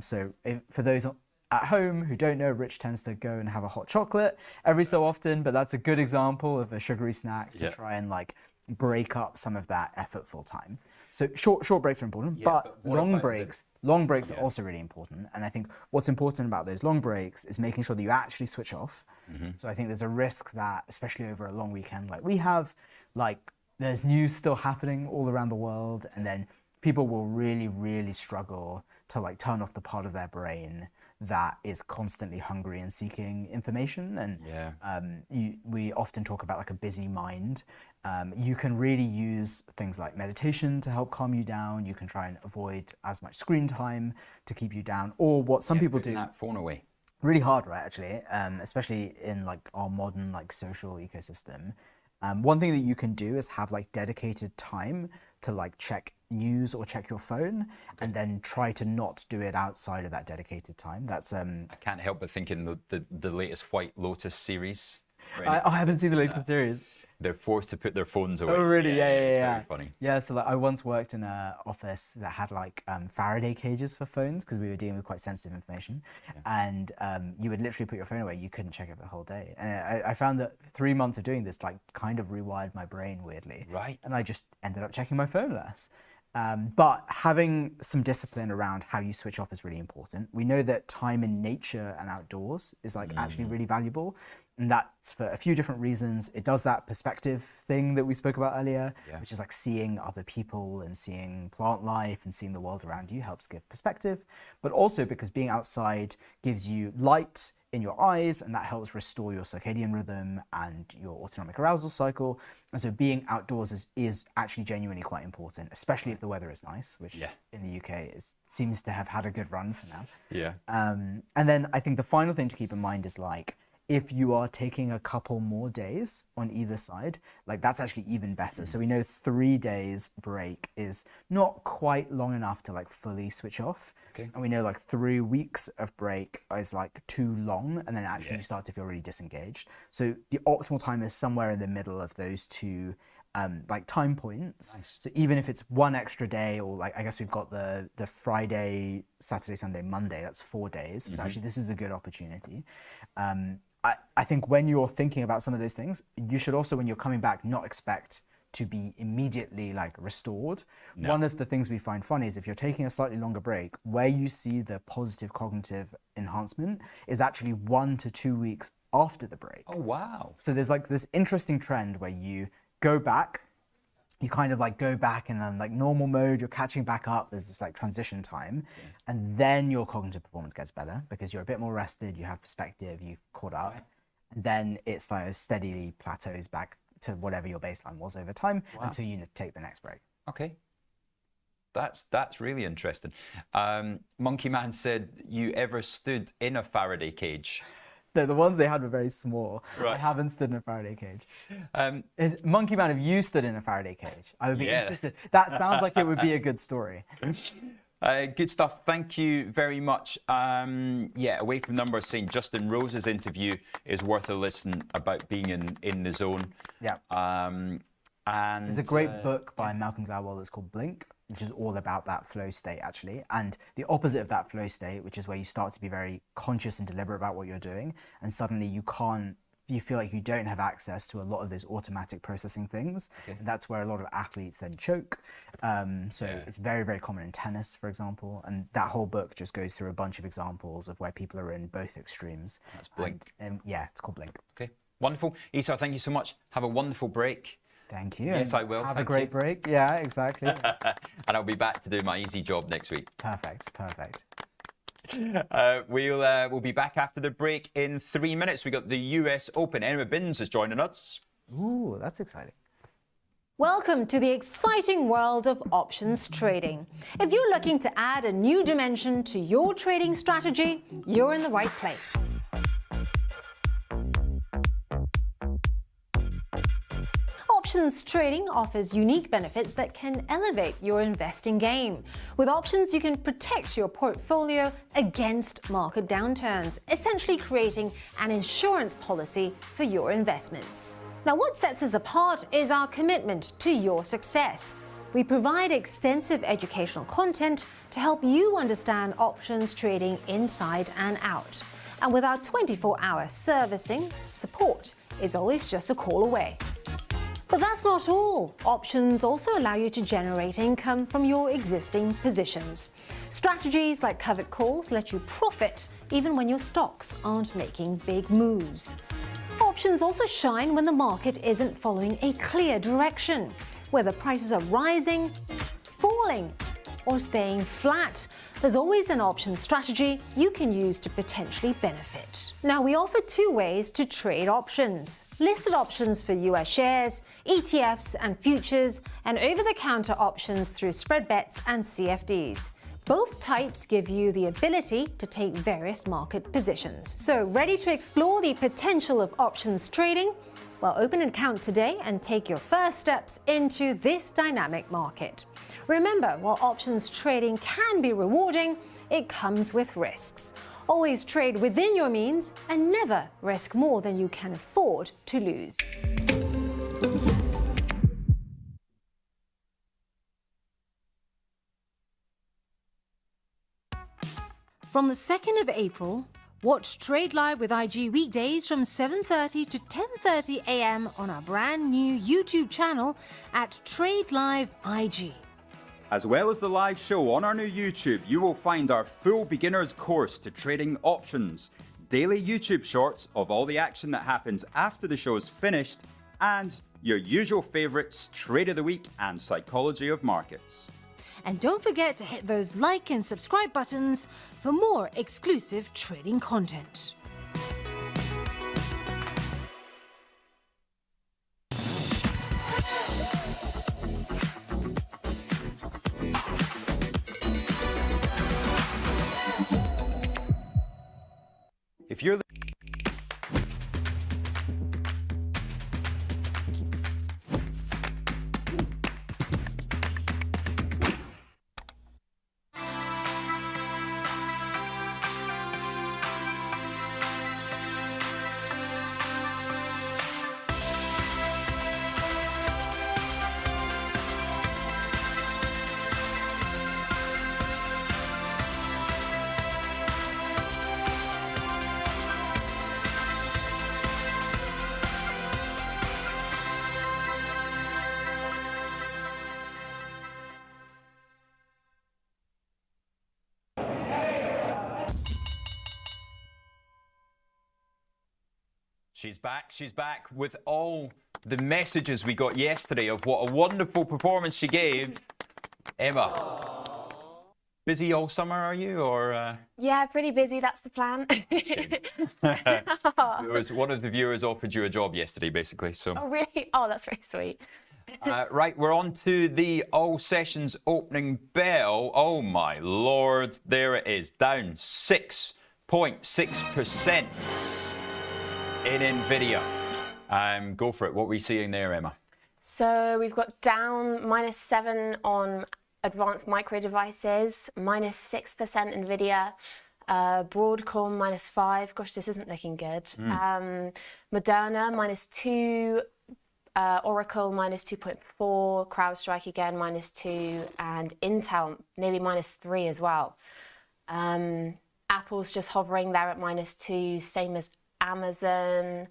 So for those at home who don't know, Rich tends to go and have a hot chocolate every so often, but that's a good example of a sugary snack to try and like break up some of that effortful time. So short breaks are important, but long breaks are also really important. And I think what's important about those long breaks is making sure that you actually switch off. So I think there's a risk that, especially over a long weekend like we have, like there's news still happening all around the world, and then people will really, really struggle to like turn off the part of their brain that is constantly hungry and seeking information. And we often talk about like a busy mind. You can really use things like meditation to help calm you down. You can try and avoid as much screen time to keep you down, or what some people do. That phone away. Really hard, right? Actually, especially in like our modern like social ecosystem. One thing that you can do is have like dedicated time to like check news or check your phone, and then try to not do it outside of that dedicated time. That's I can't help but thinking the latest White Lotus series. I haven't seen the latest series. They're forced to put their phones away. Oh, really? Yeah. It's very funny. Yeah, so like I once worked in an office that had like Faraday cages for phones because we were dealing with quite sensitive information. And you would literally put your phone away. You couldn't check it the whole day. And I found that 3 months of doing this like kind of rewired my brain weirdly. Right. And I just ended up checking my phone less. But having some discipline around how you switch off is really important. We know that time in nature and outdoors is like actually really valuable. And that's for a few different reasons. It does that perspective thing that we spoke about earlier, which is like seeing other people and seeing plant life and seeing the world around you helps give perspective, but also because being outside gives you light in your eyes, and that helps restore your circadian rhythm and your autonomic arousal cycle. And so being outdoors is actually genuinely quite important, especially if the weather is nice, which in the UK seems to have had a good run for now. Yeah. And then I think the final thing to keep in mind is like, if you are taking a couple more days on either side, like that's actually even better. So we know 3 days break is not quite long enough to like fully switch off. Okay. And we know like 3 weeks of break is like too long, and then actually you start to feel really disengaged. So the optimal time is somewhere in the middle of those two like time points. Nice. So even if it's one extra day, or like I guess we've got the Friday, Saturday, Sunday, Monday, that's 4 days. So actually this is a good opportunity. I think when you're thinking about some of those things, you should also, when you're coming back, not expect to be immediately like restored. No. One of the things we find funny is if you're taking a slightly longer break, where you see the positive cognitive enhancement is actually 1 to 2 weeks after the break. Oh, wow. So there's like this interesting trend where you go back, you kind of like go back and then like normal mode, you're catching back up, there's this like transition time, and then your cognitive performance gets better because you're a bit more rested, you have perspective, you've caught up, and then it's like steadily plateaus back to whatever your baseline was over time until you take the next break. Okay. That's really interesting. Monkey Man said, you ever stood in a Faraday cage? No, the ones they had were very small. Right. I haven't stood in a Faraday cage. Monkey Man, have you stood in a Faraday cage? I would be interested. That sounds like it would be a good story. Good stuff. Thank you very much. Away from numbers, saying Justin Rose's interview is worth a listen about being in the zone. Yeah. And there's a great book by Malcolm Gladwell that's called Blink, which is all about that flow state actually. And the opposite of that flow state, which is where you start to be very conscious and deliberate about what you're doing, and suddenly you feel like you don't have access to a lot of those automatic processing things. Okay. And that's where a lot of athletes then choke. It's very, very common in tennis, for example. And that whole book just goes through a bunch of examples of where people are in both extremes. That's Blink. And it's called Blink. Okay, wonderful. Isa, thank you so much. Have a wonderful break. Thank you. Yes, I will. Have a great break. Yeah, exactly. And I'll be back to do my easy job next week. Perfect. We'll be back after the break in 3 minutes. We got the US Open. Emma Binns is joining us. Ooh, that's exciting. Welcome to the exciting world of options trading. If you're looking to add a new dimension to your trading strategy, you're in the right place. Options trading offers unique benefits that can elevate your investing game. With options, you can protect your portfolio against market downturns, essentially creating an insurance policy for your investments. Now, what sets us apart is our commitment to your success. We provide extensive educational content to help you understand options trading inside and out. And with our 24-hour servicing, support is always just a call away. But that's not all. Options also allow you to generate income from your existing positions. Strategies like covered calls let you profit even when your stocks aren't making big moves. Options also shine when the market isn't following a clear direction, whether prices are rising, falling, or staying flat. There's always an option strategy you can use to potentially benefit. Now, we offer 2 ways to trade options: listed options for US shares, ETFs and futures, and over-the-counter options through spread bets and CFDs. Both types give you the ability to take various market positions. So, ready to explore the potential of options trading? Well, open an account today and take your first steps into this dynamic market. Remember, while options trading can be rewarding, it comes with risks. Always trade within your means and never risk more than you can afford to lose. From the 2nd of April, watch Trade Live with IG weekdays from 7:30 to 10:30 a.m. on our brand new YouTube channel at Trade Live IG. As well as the live show on our new YouTube, you will find our full beginner's course to trading options, daily YouTube shorts of all the action that happens after the show is finished, and your usual favorites, Trade of the Week and Psychology of Markets. And don't forget to hit those like and subscribe buttons for more exclusive trading content. If you're She's back with all the messages we got yesterday of what a wonderful performance she gave. Emma, busy all summer, are you, or? Yeah, pretty busy, that's the plan. There was one of the viewers offered you a job yesterday, basically, so. Oh, really? Oh, that's very sweet. Right, we're on to the all sessions opening bell. Oh my lord, there it is, down 6.6% in Nvidia. Go for it. What were we seeing there, Emma? So we've got down -7 on advanced micro devices, -6% Nvidia, Broadcom -5. Gosh, this isn't looking good. Moderna -2. Oracle -2.4, CrowdStrike again -2, and Intel nearly -3 as well. Apple's just hovering there at -2, same as Amazon.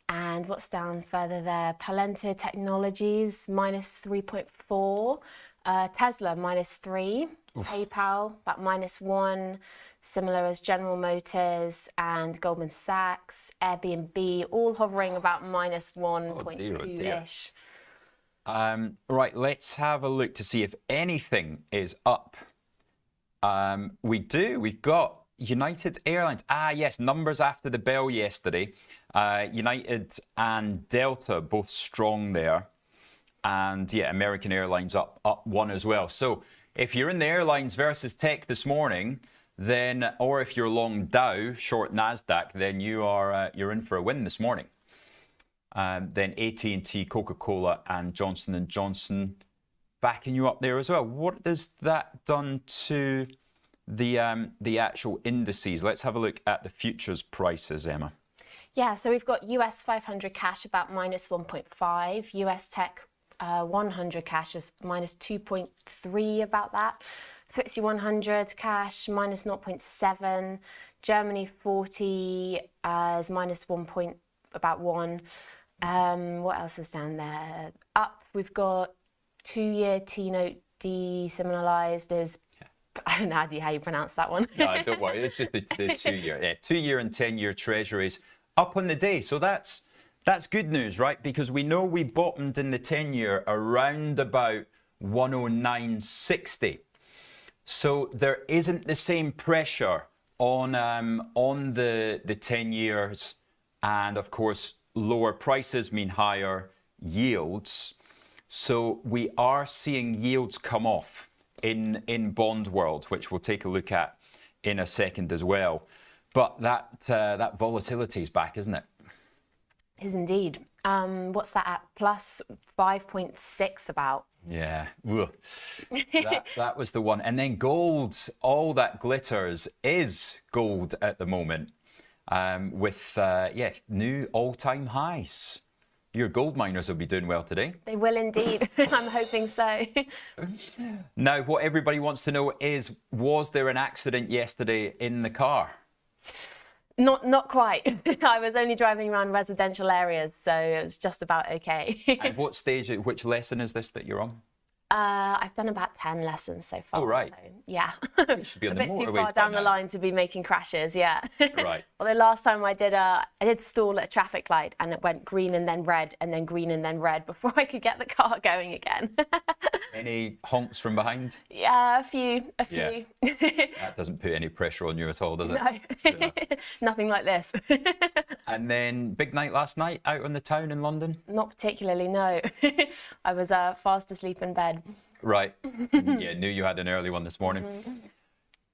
And what's down further there? Palantir Technologies -3.4, Tesla -3, PayPal about -1. Similar as General Motors and Goldman Sachs, Airbnb, all hovering about -1.2-ish. Right, let's have a look to see if anything is up. We've got United Airlines. Ah, yes, numbers after the bell yesterday. United and Delta both strong there. And yeah, American Airlines up 1 as well. So if you're in the airlines versus tech this morning, then, or if you're long Dow, short Nasdaq, then you're in for a win this morning. Then AT&T, Coca-Cola, and Johnson & Johnson backing you up there as well. What has that done to the actual indices? Let's have a look at the futures prices, Emma. Yeah, so we've got US 500 cash about -1.5, US tech 100 cash is -2.3, about that. FTSE 100 cash -0.7, Germany 40 is -1 about 1. What else is down there? Up, we've got 2-year T-note desimilarized is, I don't know how you pronounce that one. No, don't worry, it's just the 2-year. Yeah, 2-year and 10-year treasuries up on the day. So that's good news, right? Because we know we bottomed in the 10-year around about 109.60. So there isn't the same pressure on the 10 years, and of course lower prices mean higher yields. So we are seeing yields come off in bond world, which we'll take a look at in a second as well. But that volatility is back, isn't it? Is indeed. What's that at? Plus 5.6 about. Yeah, that was the one. And then gold, all that glitters is gold at the moment, with new all-time highs. Your gold miners will be doing well today. They will indeed. I'm hoping so. Now, what everybody wants to know is, was there an accident yesterday in the car? Not quite. I was only driving around residential areas, so it was just about okay. And what stage, which lesson is this that you're on? I've done about 10 lessons so far. Oh, right. So, yeah. You should be on a the bit too motorways far down by the now. line to be making crashes, yeah. Right. Although last time I did stall at a traffic light, and it went green and then red and then green and then red before I could get the car going again. Any honks from behind? Yeah, a few. Yeah. That doesn't put any pressure on you at all, does it? No, nothing like this. And then big night last night out on the town in London? Not particularly, no. I was fast asleep in bed. Right. Yeah, knew you had an early one this morning.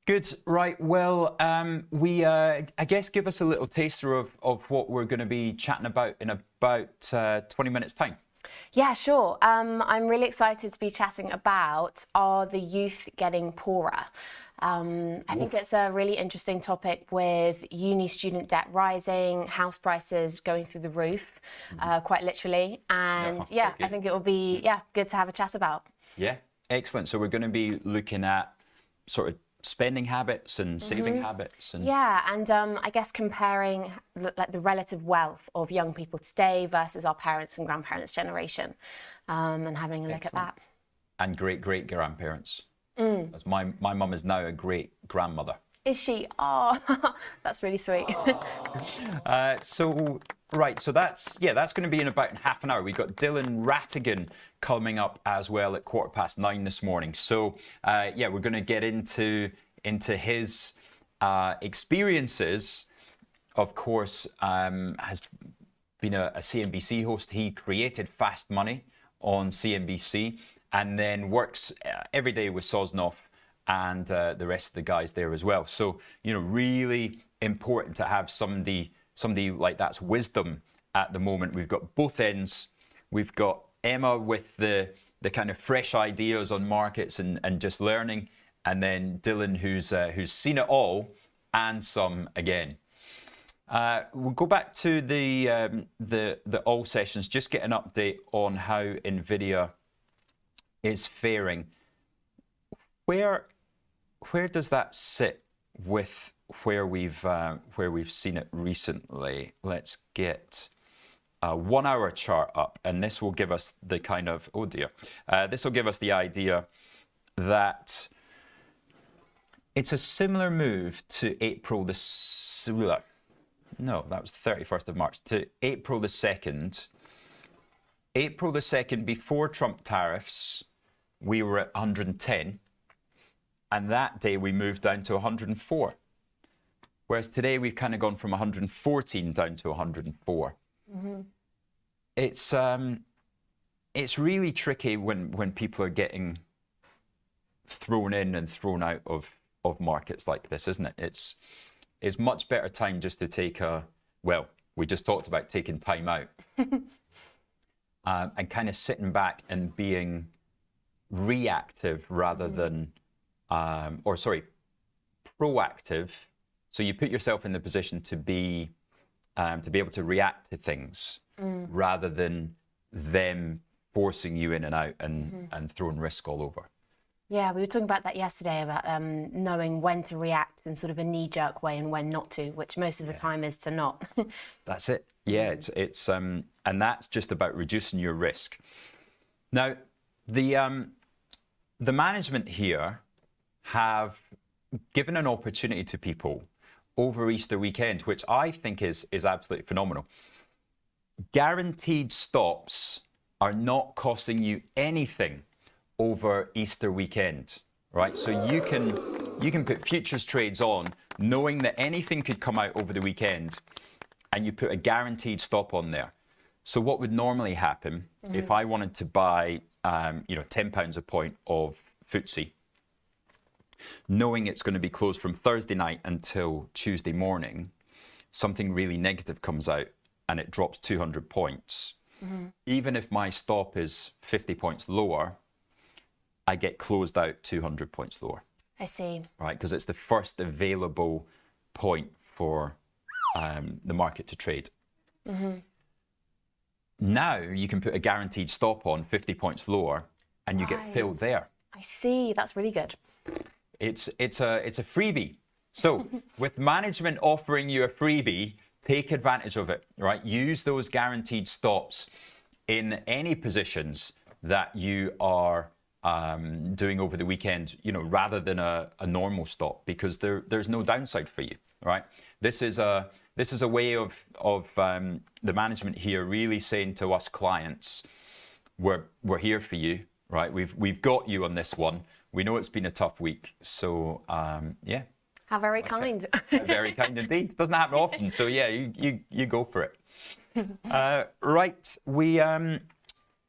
Good. Right. Well, I guess give us a little taster of what we're going to be chatting about in about 20 minutes' time. Yeah, sure. I'm really excited to be chatting about, are the youth getting poorer? I think it's a really interesting topic with uni student debt rising, house prices going through the roof, quite literally. And yeah, I think it will be good to have a chat about. Yeah, excellent. So we're going to be looking at sort of spending habits and saving habits. And yeah, and I guess comparing like the relative wealth of young people today versus our parents and grandparents' generation, and having a look at that. And great-great-grandparents. As my mum is now a great-grandmother. Is she? Oh, that's really sweet. So Right, so that's going to be in about half an hour. We've got Dylan Ratigan coming up as well at 9:15 this morning. So yeah, we're going to get into his experiences. Of course, has been a CNBC host. He created Fast Money on CNBC and then works every day with Sosnoff and the rest of the guys there as well. So, you know, really important to have somebody like that's wisdom at the moment. We've got both ends. We've got Emma with the kind of fresh ideas on markets and just learning, and then Dylan who's seen it all and some again. We'll go back to the all sessions, just get an update on how Nvidia is faring. Where does that sit with where we've seen it recently? Let's get a 1 hour chart up, and this will give us the kind of, oh dear, this will give us the idea that it's a similar move to April the, no, that was 31st of March, to April the 2nd. April the 2nd, before Trump tariffs, we were at 110, and that day we moved down to 104. Whereas today we've kind of gone from 114 down to 104. Mm-hmm. It's really tricky when people are getting thrown in and thrown out of markets like this, isn't it? It's much better time just to take we just talked about taking time out and kind of sitting back and being reactive rather than, proactive. So you put yourself in the position to be able to react to things rather than them forcing you in and out and throwing risk all over. Yeah, we were talking about that yesterday, about knowing when to react in sort of a knee-jerk way and when not to, which most of the time is to not. That's it. Yeah, it's and that's just about reducing your risk. Now, the management here have given an opportunity to people over Easter weekend, which I think is absolutely phenomenal. Guaranteed stops are not costing you anything over Easter weekend, right? So you can put futures trades on knowing that anything could come out over the weekend, and you put a guaranteed stop on there. So what would normally happen if I wanted to buy £10 a point of FTSE, knowing it's going to be closed from Thursday night until Tuesday morning, something really negative comes out and it drops 200 points. Even if my stop is 50 points lower, I get closed out 200 points lower. I see. Right, because it's the first available point for the market to trade. Now you can put a guaranteed stop on 50 points lower and you get filled there. I see, that's really good. It's a freebie. So with management offering you a freebie, take advantage of it, right? Use those guaranteed stops in any positions that you are doing over the weekend, rather than a normal stop, because there's no downside for you, right? This is a way of the management here really saying to us clients, we're here for you, right? We've got you on this one. We know it's been a tough week, so yeah. How very kind. Very kind indeed. Doesn't happen often, so yeah, you go for it. Right,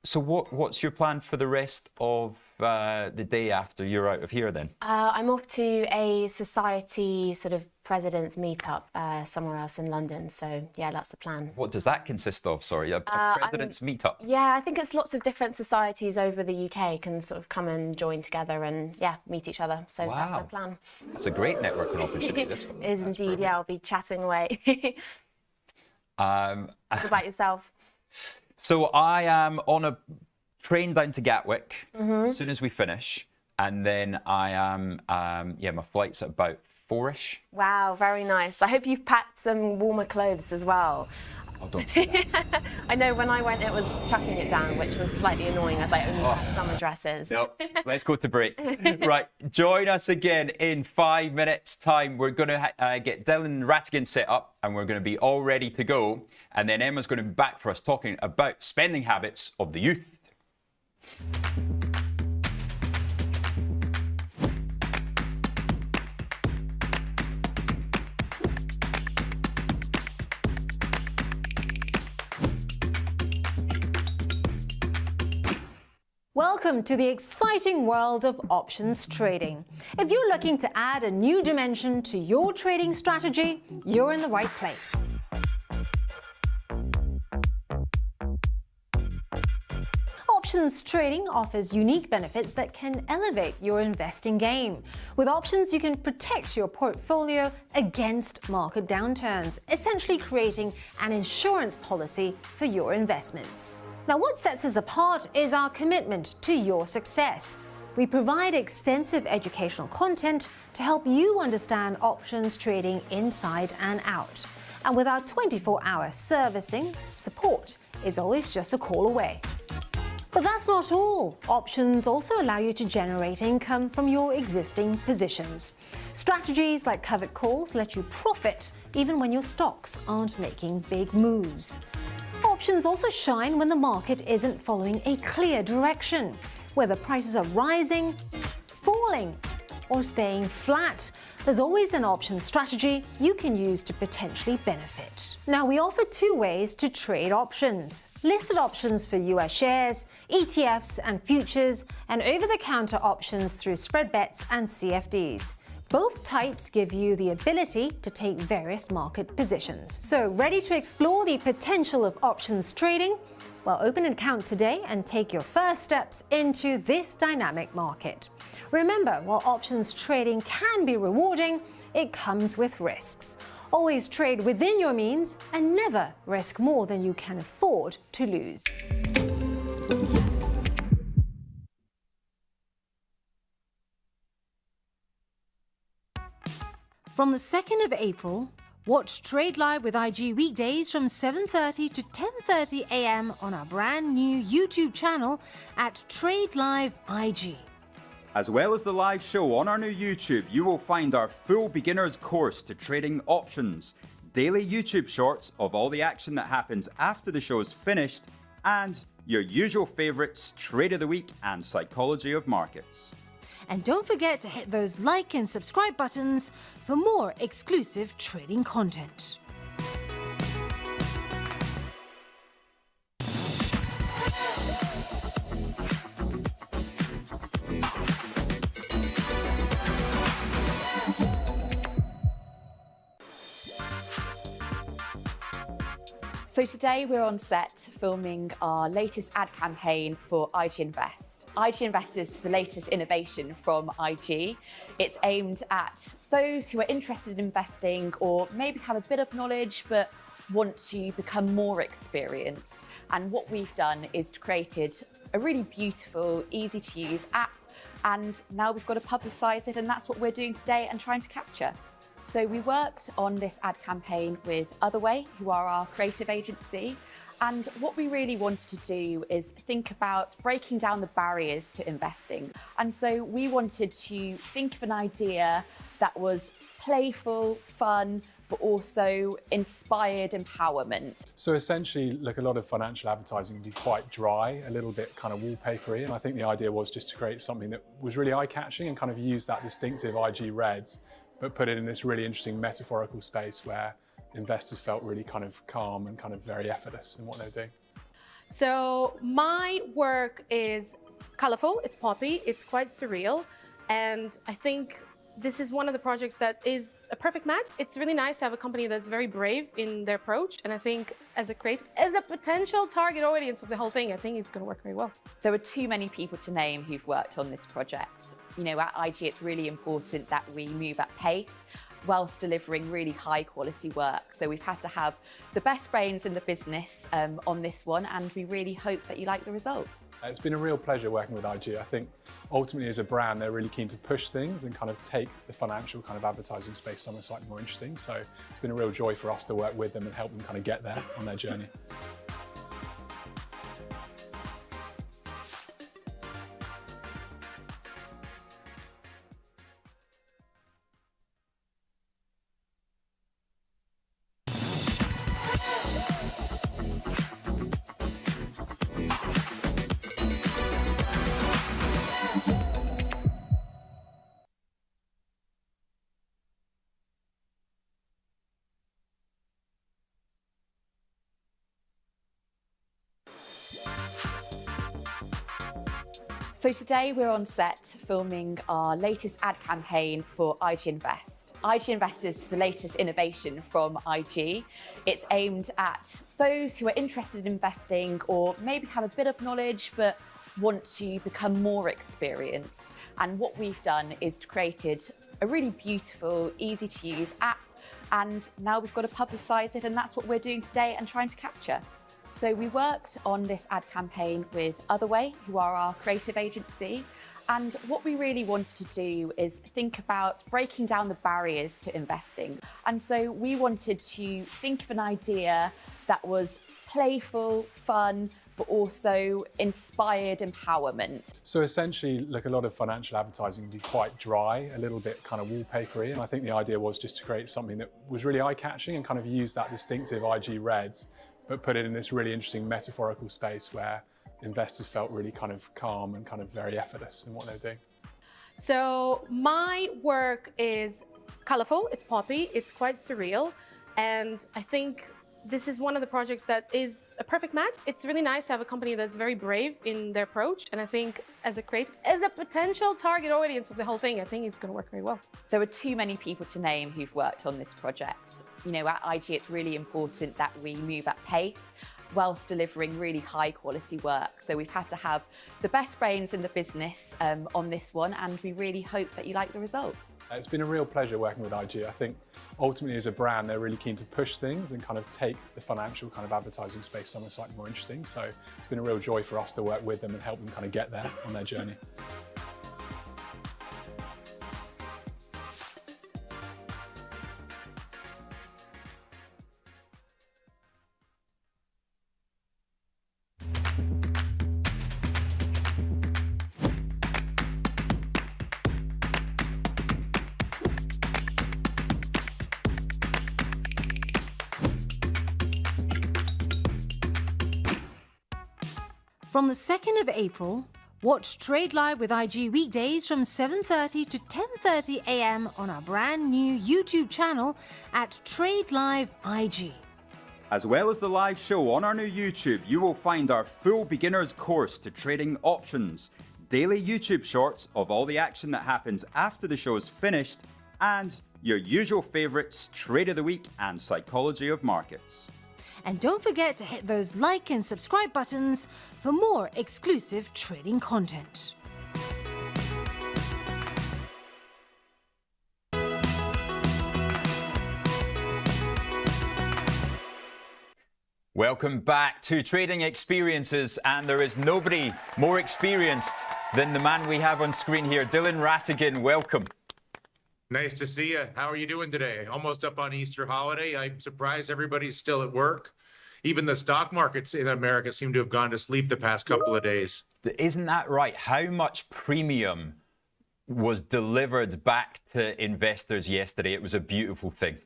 so what's your plan for the rest of the day after you're out of here then? I'm off to a society sort of president's meetup somewhere else in London. So yeah, that's the plan. What does that consist of? Sorry, a president's meetup? Yeah, I think it's lots of different societies over the UK can sort of come and join together and meet each other. So that's my plan. That's a great networking opportunity, this one. It is indeed, brilliant. Yeah, I'll be chatting away. What about yourself? So I am on a train down to Gatwick as soon as we finish, and then I am, my flight's at about 4ish. Wow, very nice. I hope you've packed some warmer clothes as well. Oh, don't say that. I know when I went, it was chucking it down, which was slightly annoying as I only had summer dresses. No, let's go to break. Right, join us again in 5 minutes' time. We're going to get Dylan Ratigan set up, and we're going to be all ready to go. And then Emma's going to be back for us talking about spending habits of the youth. Welcome to the exciting world of options trading. If you're looking to add a new dimension to your trading strategy, you're in the right place. Options trading offers unique benefits that can elevate your investing game. With options, you can protect your portfolio against market downturns, essentially creating an insurance policy for your investments. Now, what sets us apart is our commitment to your success. We provide extensive educational content to help you understand options trading inside and out. And with our 24-hour servicing, support is always just a call away. But that's not all. Options also allow you to generate income from your existing positions. Strategies like covered calls let you profit even when your stocks aren't making big moves. Options also shine when the market isn't following a clear direction, whether prices are rising, falling, or staying flat. There's always an option strategy you can use to potentially benefit. Now, we offer two ways to trade options: listed options for US shares, ETFs and futures, and over-the-counter options through spread bets and CFDs. Both types give you the ability to take various market positions. So, ready to explore the potential of options trading? Well, open an account today and take your first steps into this dynamic market. Remember, while options trading can be rewarding, it comes with risks. Always trade within your means and never risk more than you can afford to lose. From the 2nd of April, watch Trade Live with IG weekdays from 7:30 to 10:30 a.m. on our brand new YouTube channel at Trade Live IG. As well as the live show on our new YouTube, you will find our full beginner's course to trading options, daily YouTube shorts of all the action that happens after the show is finished, and your usual favourites, Trade of the Week and Psychology of Markets. And don't forget to hit those like and subscribe buttons for more exclusive trading content. So today we're on set filming our latest ad campaign for IG Invest. IG Invest is the latest innovation from IG. It's aimed at those who are interested in investing or maybe have a bit of knowledge but want to become more experienced. And what we've done is created a really beautiful, easy to use app, and now we've got to publicise it, and that's what we're doing today and trying to capture. So we worked on this ad campaign with Otherway, who are our creative agency. And what we really wanted to do is think about breaking down the barriers to investing. And so we wanted to think of an idea that was playful, fun, but also inspired empowerment. So essentially, look, a lot of financial advertising can be quite dry, a little bit kind of wallpapery. And I think the idea was just to create something that was really eye-catching and kind of use that distinctive IG red, but put it in this really interesting metaphorical space where investors felt really kind of calm and kind of very effortless in what they were doing. So my work is colorful, it's poppy, it's quite surreal, and I think this is one of the projects that is a perfect match. It's really nice to have a company that's very brave in their approach, and I think as a creative, as a potential target audience of the whole thing, I think it's going to work very well. There were too many people to name who've worked on this project. At IG, it's really important that we move at pace whilst delivering really high quality work. So we've had to have the best brains in the business on this one, and we really hope that you like the result. It's been a real pleasure working with IG. I think ultimately as a brand, they're really keen to push things and kind of take the financial kind of advertising space somewhere slightly more interesting. So it's been a real joy for us to work with them and help them kind of get there on their journey. So today we're on set filming our latest ad campaign for IG Invest. IG Invest is the latest innovation from IG. It's aimed at those who are interested in investing or maybe have a bit of knowledge but want to become more experienced. And what we've done is created a really beautiful, easy to use app, and now we've got to publicise it, and that's what we're doing today and trying to capture. So we worked on this ad campaign with Otherway, who are our creative agency. And what we really wanted to do is think about breaking down the barriers to investing. And so we wanted to think of an idea that was playful, fun, but also inspired empowerment. So essentially, look, a lot of financial advertising can be quite dry, a little bit kind of wallpapery. And I think the idea was just to create something that was really eye-catching and kind of use that distinctive IG reds, but put it in this really interesting metaphorical space where investors felt really kind of calm and kind of very effortless in what they're doing. So my work is colorful, it's poppy, it's quite surreal, and I think this is one of the projects that is a perfect match. It's really nice to have a company that's very brave in their approach, and I think as a creative, as a potential target audience of the whole thing, I think it's going to work very well. There were too many people to name who've worked on this project. At IG, it's really important that we move at pace whilst delivering really high quality work. So we've had to have the best brains in the business on this one, and we really hope that you like the result. It's been a real pleasure working with IG. I think ultimately as a brand, they're really keen to push things and kind of take the financial kind of advertising space somewhere slightly more interesting. So it's been a real joy for us to work with them and help them kind of get there on their journey. From the 2nd of April, watch Trade Live with IG weekdays from 7:30 to 10:30 a.m. on our brand new YouTube channel at Trade Live IG. As well as the live show on our new YouTube, you will find our full beginner's course to trading options, daily YouTube shorts of all the action that happens after the show is finished, and your usual favourites, Trade of the Week and Psychology of Markets. And don't forget to hit those like and subscribe buttons for more exclusive trading content. Welcome back to Trading Experiences, and there is nobody more experienced than the man we have on screen here, Dylan Ratigan. Welcome. Nice to see you. How are you doing today? Almost up on Easter holiday. I'm surprised everybody's still at work. Even the stock markets in America seem to have gone to sleep the past couple of days. Isn't that right? How much premium was delivered back to investors yesterday? It was a beautiful thing.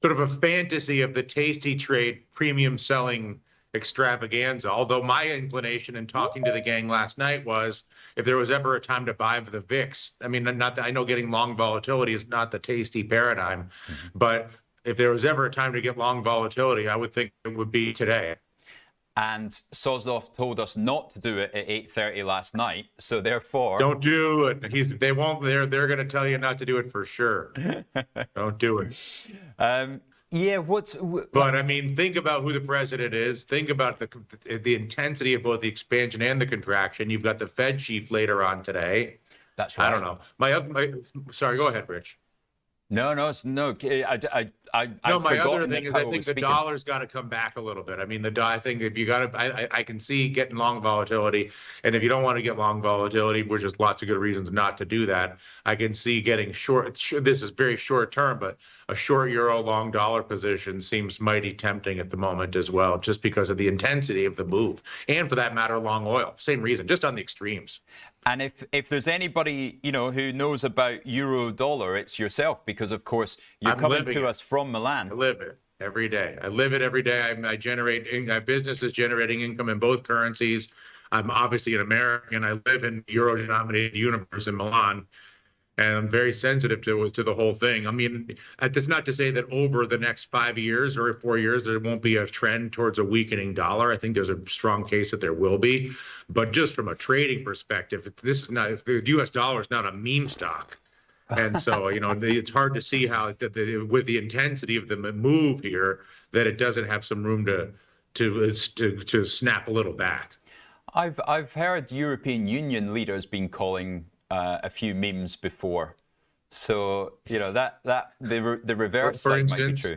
Sort of a fantasy of the tasty trade premium selling extravaganza. Although my inclination in talking to the gang last night was, if there was ever a time to buy for the VIX, I mean, not that I know getting long volatility is not the tasty paradigm, but if there was ever a time to get long volatility, I would think it would be today. And Sozlov told us not to do it at 8:30 last night, so therefore... Don't do it. They're going to tell you not to do it for sure. Don't do it. Yeah, But I mean, think about who the president is. Think about the intensity of both the expansion and the contraction. You've got the Fed chief later on today. That's right. I don't know. Sorry, go ahead, Rich. No. No, my other thing is I think the dollar's got to come back a little bit. I mean, I think if you got to, I can see getting long volatility, and if you don't want to get long volatility, which is lots of good reasons not to do that, I can see getting short. This is very short term, but a short euro, long dollar position seems mighty tempting at the moment as well, just because of the intensity of the move, and for that matter, long oil. Same reason, just on the extremes. And if there's anybody, you know, who knows about euro dollar, it's yourself, because of course you're coming to us from Milan. I live it every day. I live it every day. I generate, my business is generating income in both currencies. I'm obviously an American. I live in euro-denominated universe in Milan, and I'm very sensitive to the whole thing. I mean, that's not to say that over the next 5 years or 4 years there won't be a trend towards a weakening dollar. I think there's a strong case that there will be, but just from a trading perspective, this is not, the U.S. dollar is not a meme stock, and so you know it's hard to see how with the intensity of the move here that it doesn't have some room to snap a little back. I've heard European Union leaders been calling a few memes before, so you know that the reverse side might be true.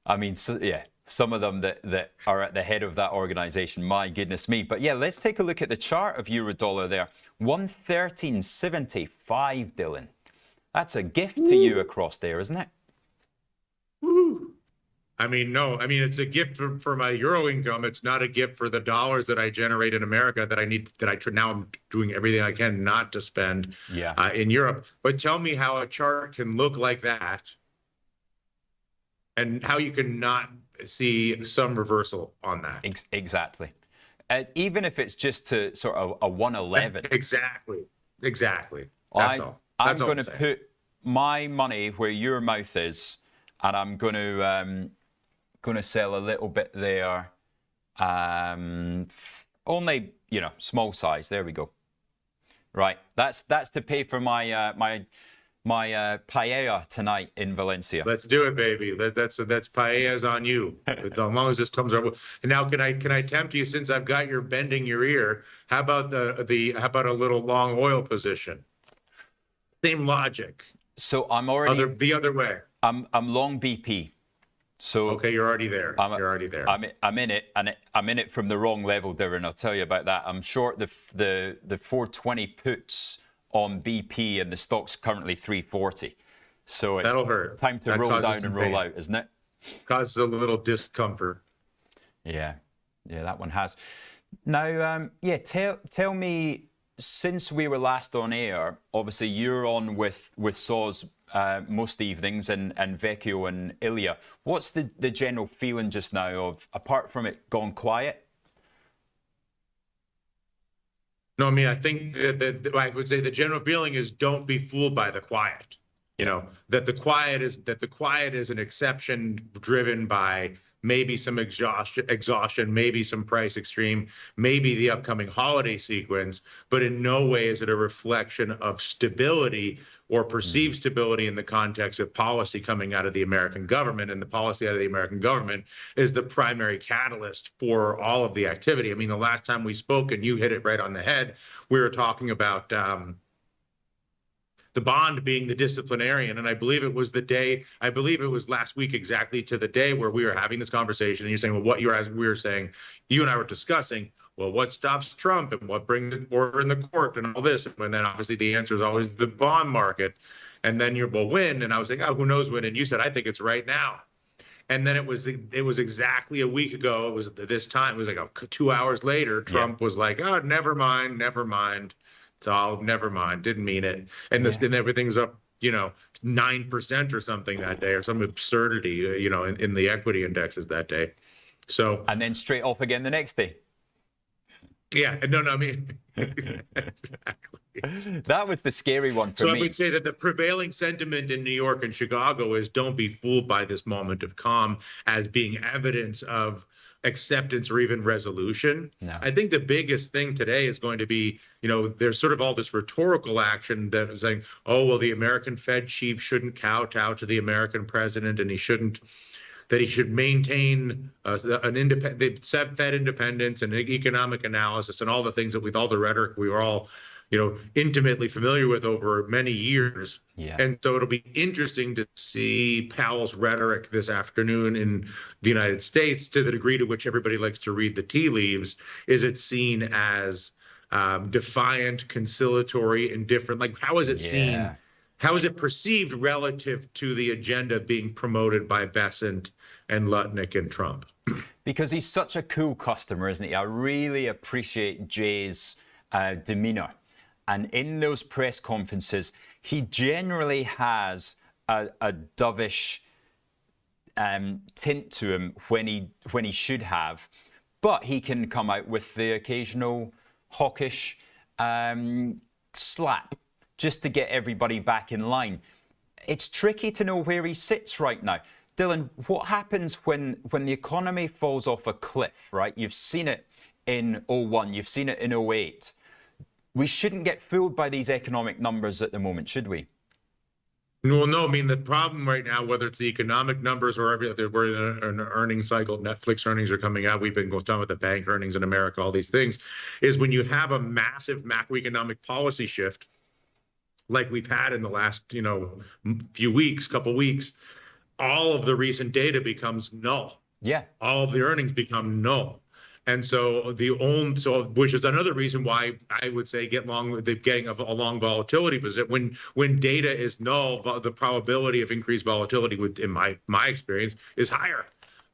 I mean, so, yeah, some of them that are at the head of that organization, my goodness me. But yeah, let's take a look at the chart of euro dollar there. 113.75, Dylan. That's a gift to you across there, isn't it? Woo. I mean, no. I mean, it's a gift for my euro income. It's not a gift for the dollars that I generate in America that I need. Now I'm doing everything I can not to spend in Europe. But tell me how a chart can look like that, and how you can not see some reversal on that. Exactly. Even if it's just to sort of a 111. Exactly. That's all. I'm going to put my money where your mouth is, and I'm going to sell a little bit there. Only, you know, small size. There we go. Right. That's to pay for my my paella tonight in Valencia. Let's do it, baby. That's paella's on you. As long as this comes up. And now, can I tempt you, since I've got your bending your ear? How about how about a little long oil position? Same logic. So I'm already the other way. I'm long BP. So okay, you're already there. You're already there. I'm in it, and I'm in it from the wrong level, Darren. I'll tell you about that. I'm short the 420 puts on BP, and the stock's currently 340. So it's that'll hurt. Time to roll down and roll out, isn't it? Causes a little discomfort. Yeah, that one has. Now, yeah, tell me, since we were last on air, obviously you're on with Saws most evenings, and Vecchio and Ilya. What's the general feeling just now of, apart from it gone quiet? No, I mean, I think that I would say the general feeling is don't be fooled by the quiet. You know, that the quiet is an exception driven by maybe some exhaustion, maybe some price extreme, maybe the upcoming holiday sequence, but in no way is it a reflection of stability or perceived stability in the context of policy coming out of the American government. And the policy out of the American government is the primary catalyst for all of the activity. I mean, the last time we spoke, and you hit it right on the head, we were talking about the bond being the disciplinarian. And I believe it was last week exactly to the day where we were having this conversation. And you're saying, well, what we were saying, you and I were discussing, well, what stops Trump and what brings order in the court and all this? And then obviously the answer is always the bond market. And then you're, well, when? And I was like, oh, who knows when? And you said, I think it's right now. And then it was exactly a week ago. It was this time. It was like 2 hours later. Trump was like, oh, never mind. It's all never mind. Didn't mean it. And and everything's up, 9% or something that day, or some absurdity, in the equity indexes that day. So and then straight off again the next day. Yeah, no, I mean, exactly. That was the scary one for me. So I would say that the prevailing sentiment in New York and Chicago is don't be fooled by this moment of calm as being evidence of acceptance or even resolution. No. I think the biggest thing today is going to be, there's sort of all this rhetorical action that is saying, oh, well, the American Fed chief shouldn't kowtow to the American president, and he should maintain an independent Fed independence and economic analysis and all the things that with all the rhetoric we were all, intimately familiar with over many years. Yeah. And so it'll be interesting to see Powell's rhetoric this afternoon in the United States, to the degree to which everybody likes to read the tea leaves. Is it seen as defiant, conciliatory, indifferent? Like, how is it seen? How is it perceived relative to the agenda being promoted by Bessent and Lutnick and Trump? Because he's such a cool customer, isn't he? I really appreciate Jay's demeanor. And in those press conferences, he generally has a dovish tint to him when he should have, but he can come out with the occasional hawkish slap just to get everybody back in line. It's tricky to know where he sits right now. Dylan, what happens when the economy falls off a cliff, right? You've seen it in 01, you've seen it in 08. We shouldn't get fooled by these economic numbers at the moment, should we? Well, no, I mean, the problem right now, whether it's the economic numbers or we're in an earnings cycle, Netflix earnings are coming out, we've been talking about the bank earnings in America, all these things, is when you have a massive macroeconomic policy shift, like we've had in the last, few weeks, couple weeks, all of the recent data becomes null. Yeah. All of the earnings become null. And so which is another reason why I would say getting a long volatility position. When data is null, the probability of increased volatility in my experience is higher.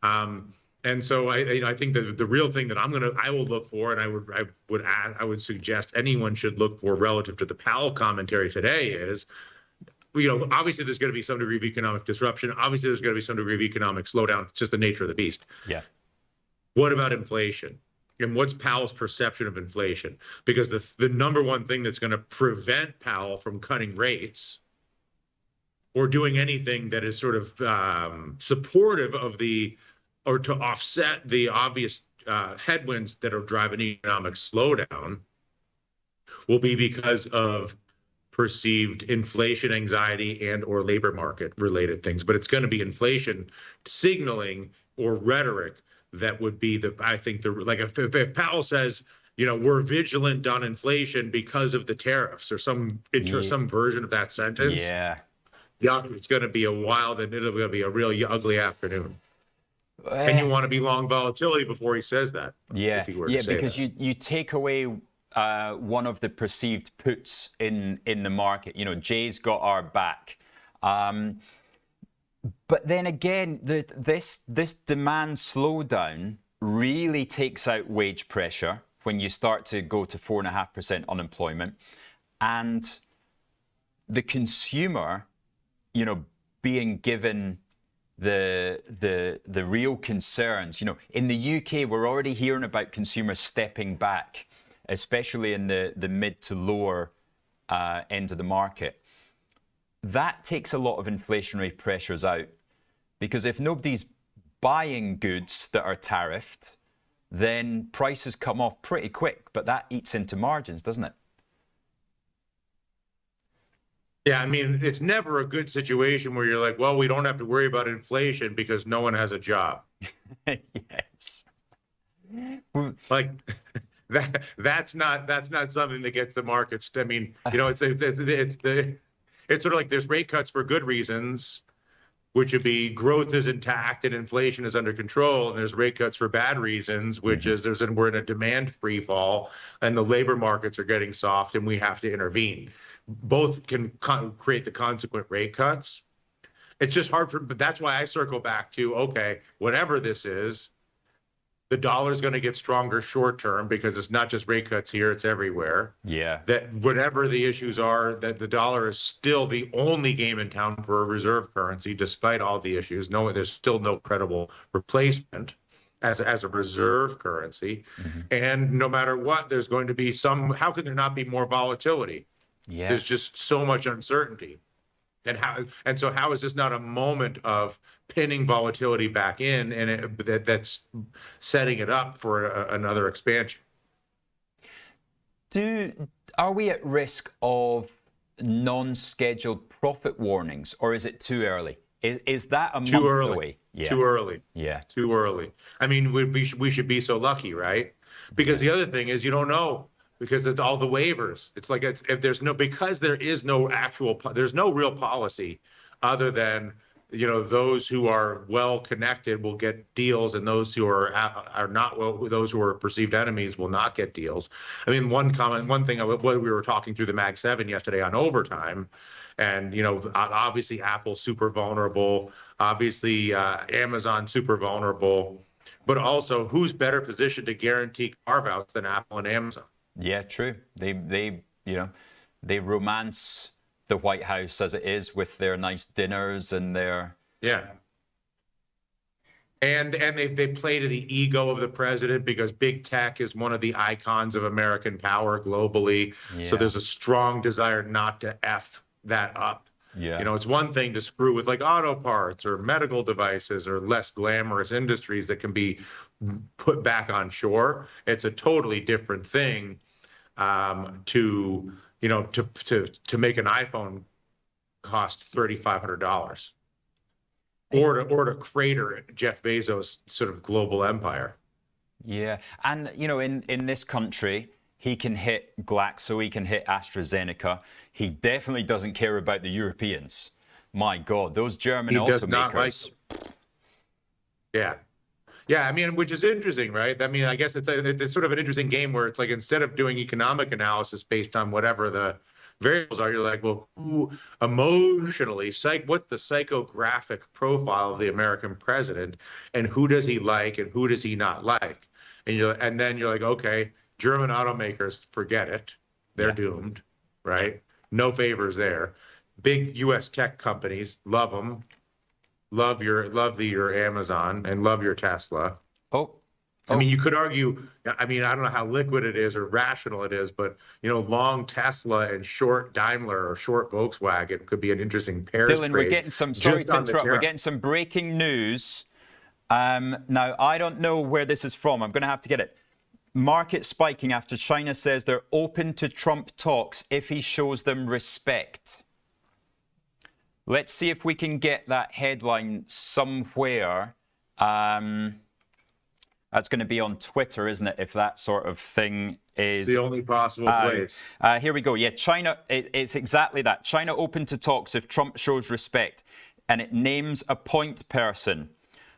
And so I think that the real thing that I will look for, and I would suggest anyone should look for relative to the Powell commentary today is, obviously there's going to be some degree of economic disruption. Obviously there's going to be some degree of economic slowdown. It's just the nature of the beast. Yeah. What about inflation? And what's Powell's perception of inflation? Because the number one thing that's going to prevent Powell from cutting rates or doing anything that is sort of supportive of or to offset the obvious headwinds that are driving economic slowdown will be because of perceived inflation anxiety and or labor market related things. But it's going to be inflation signaling or rhetoric that would be if Powell says, we're vigilant on inflation because of the tariffs or some version of that sentence. Yeah, it's going to be a wild, and it'll be a real ugly afternoon. And you want to be long volatility before he says that. Yeah, because that. you take away one of the perceived puts in the market. Jay's got our back. But then again, this demand slowdown really takes out wage pressure when you start to go to 4.5% unemployment, and the consumer, being given the real concerns. In the UK, we're already hearing about consumers stepping back, especially in the mid to lower end of the market. That takes a lot of inflationary pressures out, because if nobody's buying goods that are tariffed, then prices come off pretty quick, but that eats into margins, doesn't it? Yeah, I mean, it's never a good situation where you're like, well, we don't have to worry about inflation because no one has a job. Yes. Like that's not something that gets the markets. I mean, it's sort of like there's rate cuts for good reasons, which would be growth is intact and inflation is under control, and there's rate cuts for bad reasons, which is we're in a demand free fall and the labor markets are getting soft and we have to intervene. Both can create the consequent rate cuts. It's just hard but that's why I circle back to, okay, whatever this is, the dollar is going to get stronger short term because it's not just rate cuts here, it's everywhere. Yeah. That whatever the issues are, that the dollar is still the only game in town for a reserve currency, despite all the issues. No, there's still no credible replacement as a reserve currency. And no matter what, there's going to be how could there not be more volatility? Yeah. There's just so much uncertainty. And so how is this not a moment of pinning volatility back in, and that's setting it up for another expansion? Are we at risk of non-scheduled profit warnings, or is it too early? Is that a month away? Yeah. Too early. Yeah. Too early. I mean, we should be so lucky, right? Because the other thing is you don't know. because it's all the waivers. It's like if there's no, because there is no there's no real policy other than, you know, those who are well connected will get deals, and those who are not well, those who are perceived enemies will not get deals. I mean, one thing, what we were talking through the Mag 7 yesterday on overtime, and, you know, obviously Apple's super vulnerable, obviously Amazon super vulnerable, but also who's better positioned to guarantee carve-outs than Apple and Amazon? Yeah, true. They you know, they romance the White House as it is with their nice dinners and their and they play to the ego of the president, because big tech is one of the icons of American power globally. So there's a strong desire not to F that up. Yeah. You know, it's one thing to screw with like auto parts or medical devices or less glamorous industries that can be put back on shore. It's a totally different thing to, you know, to make an iPhone cost $3,500, or to crater Jeff Bezos' sort of global empire. Yeah, and you know, in this country, he can hit Glaxo, he can hit AstraZeneca. He definitely doesn't care about the Europeans. My God, those German automakers. Does not like them. Yeah, I mean, which is interesting, right? I mean, I guess it's sort of an interesting game where it's like, instead of doing economic analysis based on whatever the variables are, you're like, well, who emotionally, what's the psychographic profile of the American president, and who does he like and who does he not like? And then you're like, okay, German automakers, forget it. They're doomed, right? No favors there. Big U.S. tech companies, love them. Love your Amazon and love your Tesla. I mean, you could argue, I mean, I don't know how liquid it is or rational it is, but, you know, long Tesla and short Daimler or short Volkswagen could be an interesting pair. Dylan, we're getting some, sorry to interrupt, we're getting some breaking news. Now, I don't know where this is from. I'm going to have to get it. Market spiking after China says they're open to Trump talks if he shows them respect. Let's see if we can get that headline somewhere. That's going to be on Twitter, isn't it? If that sort of thing is... It's the only possible place. Here we go. Yeah, China, it's exactly that. China open to talks if Trump shows respect. And it names a point person.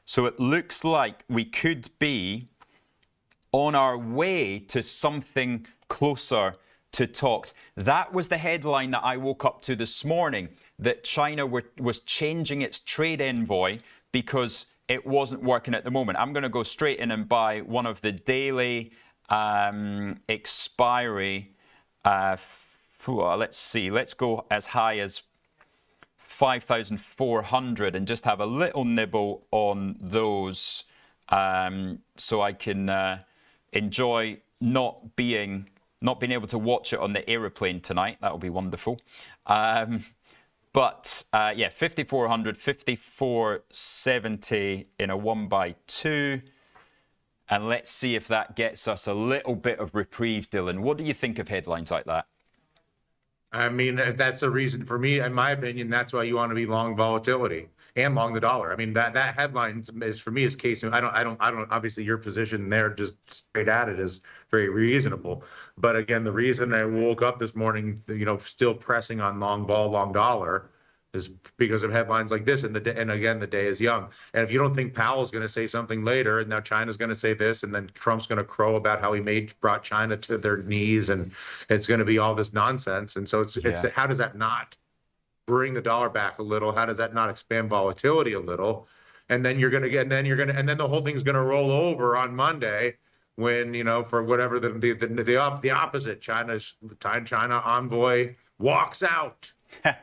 So it looks like we could be on our way to something closer to talks. That was the headline that I woke up to this morning, that China was changing its trade envoy because it wasn't working at the moment. I'm going to go straight in and buy one of the daily expiry. Let's see. Let's go as high as 5,400 and just have a little nibble on those, so I can enjoy not being able to watch it on the aeroplane tonight. That'll be wonderful. But yeah, 5,400, 5,470 in a 1x2. And let's see if that gets us a little bit of reprieve, Dylan. What do you think of headlines like that? I mean, that's a reason for me, in my opinion, that's why you want to be long volatility and long the dollar. I mean, that headline is, for me, is case. I don't, obviously your position there, just straight at it, is very reasonable. But again, the reason I woke up this morning, you know, still pressing on long vol, long dollar, is because of headlines like this. And again, the day is young. And if you don't think Powell's going to say something later, and now China's going to say this, and then Trump's going to crow about how he brought China to their knees, and it's going to be all this nonsense. And so it's how does that not bring the dollar back a little? How does that not expand volatility a little? And then and then the whole thing's going to roll over on Monday, when, you know, for whatever the opposite, China envoy walks out.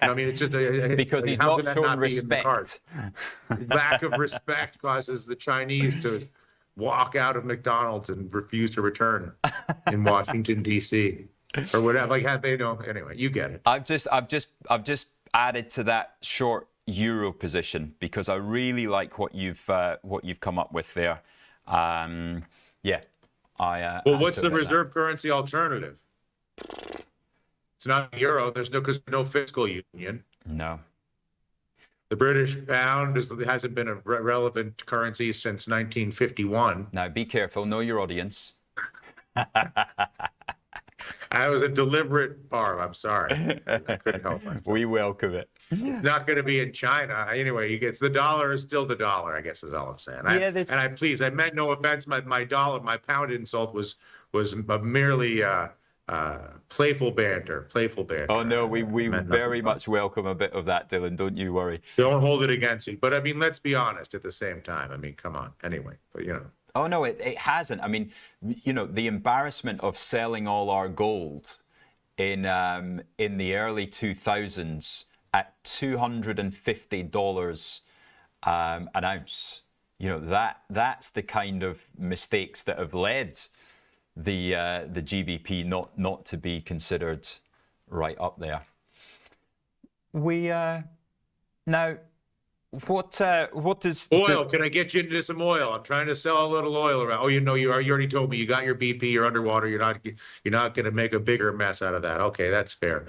I mean, it's just because he's not shown respect. Lack of respect causes the Chinese to walk out of McDonald's and refuse to return in Washington D.C. or whatever. Like, have they know? Anyway, you get it. I've just added to that short euro position because I really like what you've come up with there. Yeah, well, what's the reserve currency alternative? It's not euro. There's no fiscal union. No. The British pound hasn't been a relevant currency since 1951. Now, be careful. Know your audience. I was a deliberate barb. I'm sorry. I couldn't help myself. We welcome it. It's not going to be in China. Anyway, the dollar is still the dollar, I guess is all I'm saying. I meant no offense. My pound insult was merely playful banter. Oh no, we very much welcome a bit of that, Dylan. Don't you worry. Don't hold it against me. But I mean, let's be honest at the same time. I mean, come on. Anyway, but you know. Oh no, it hasn't. I mean, you know, the embarrassment of selling all our gold in the early 2000s at $250 an ounce. You know, that's the kind of mistakes that have led the GBP not to be considered right up there. We now. What does oil? Can I get you into some oil? I'm trying to sell a little oil around. Oh, you already told me you got your BP. You're underwater. You're not going to make a bigger mess out of that. Okay, that's fair.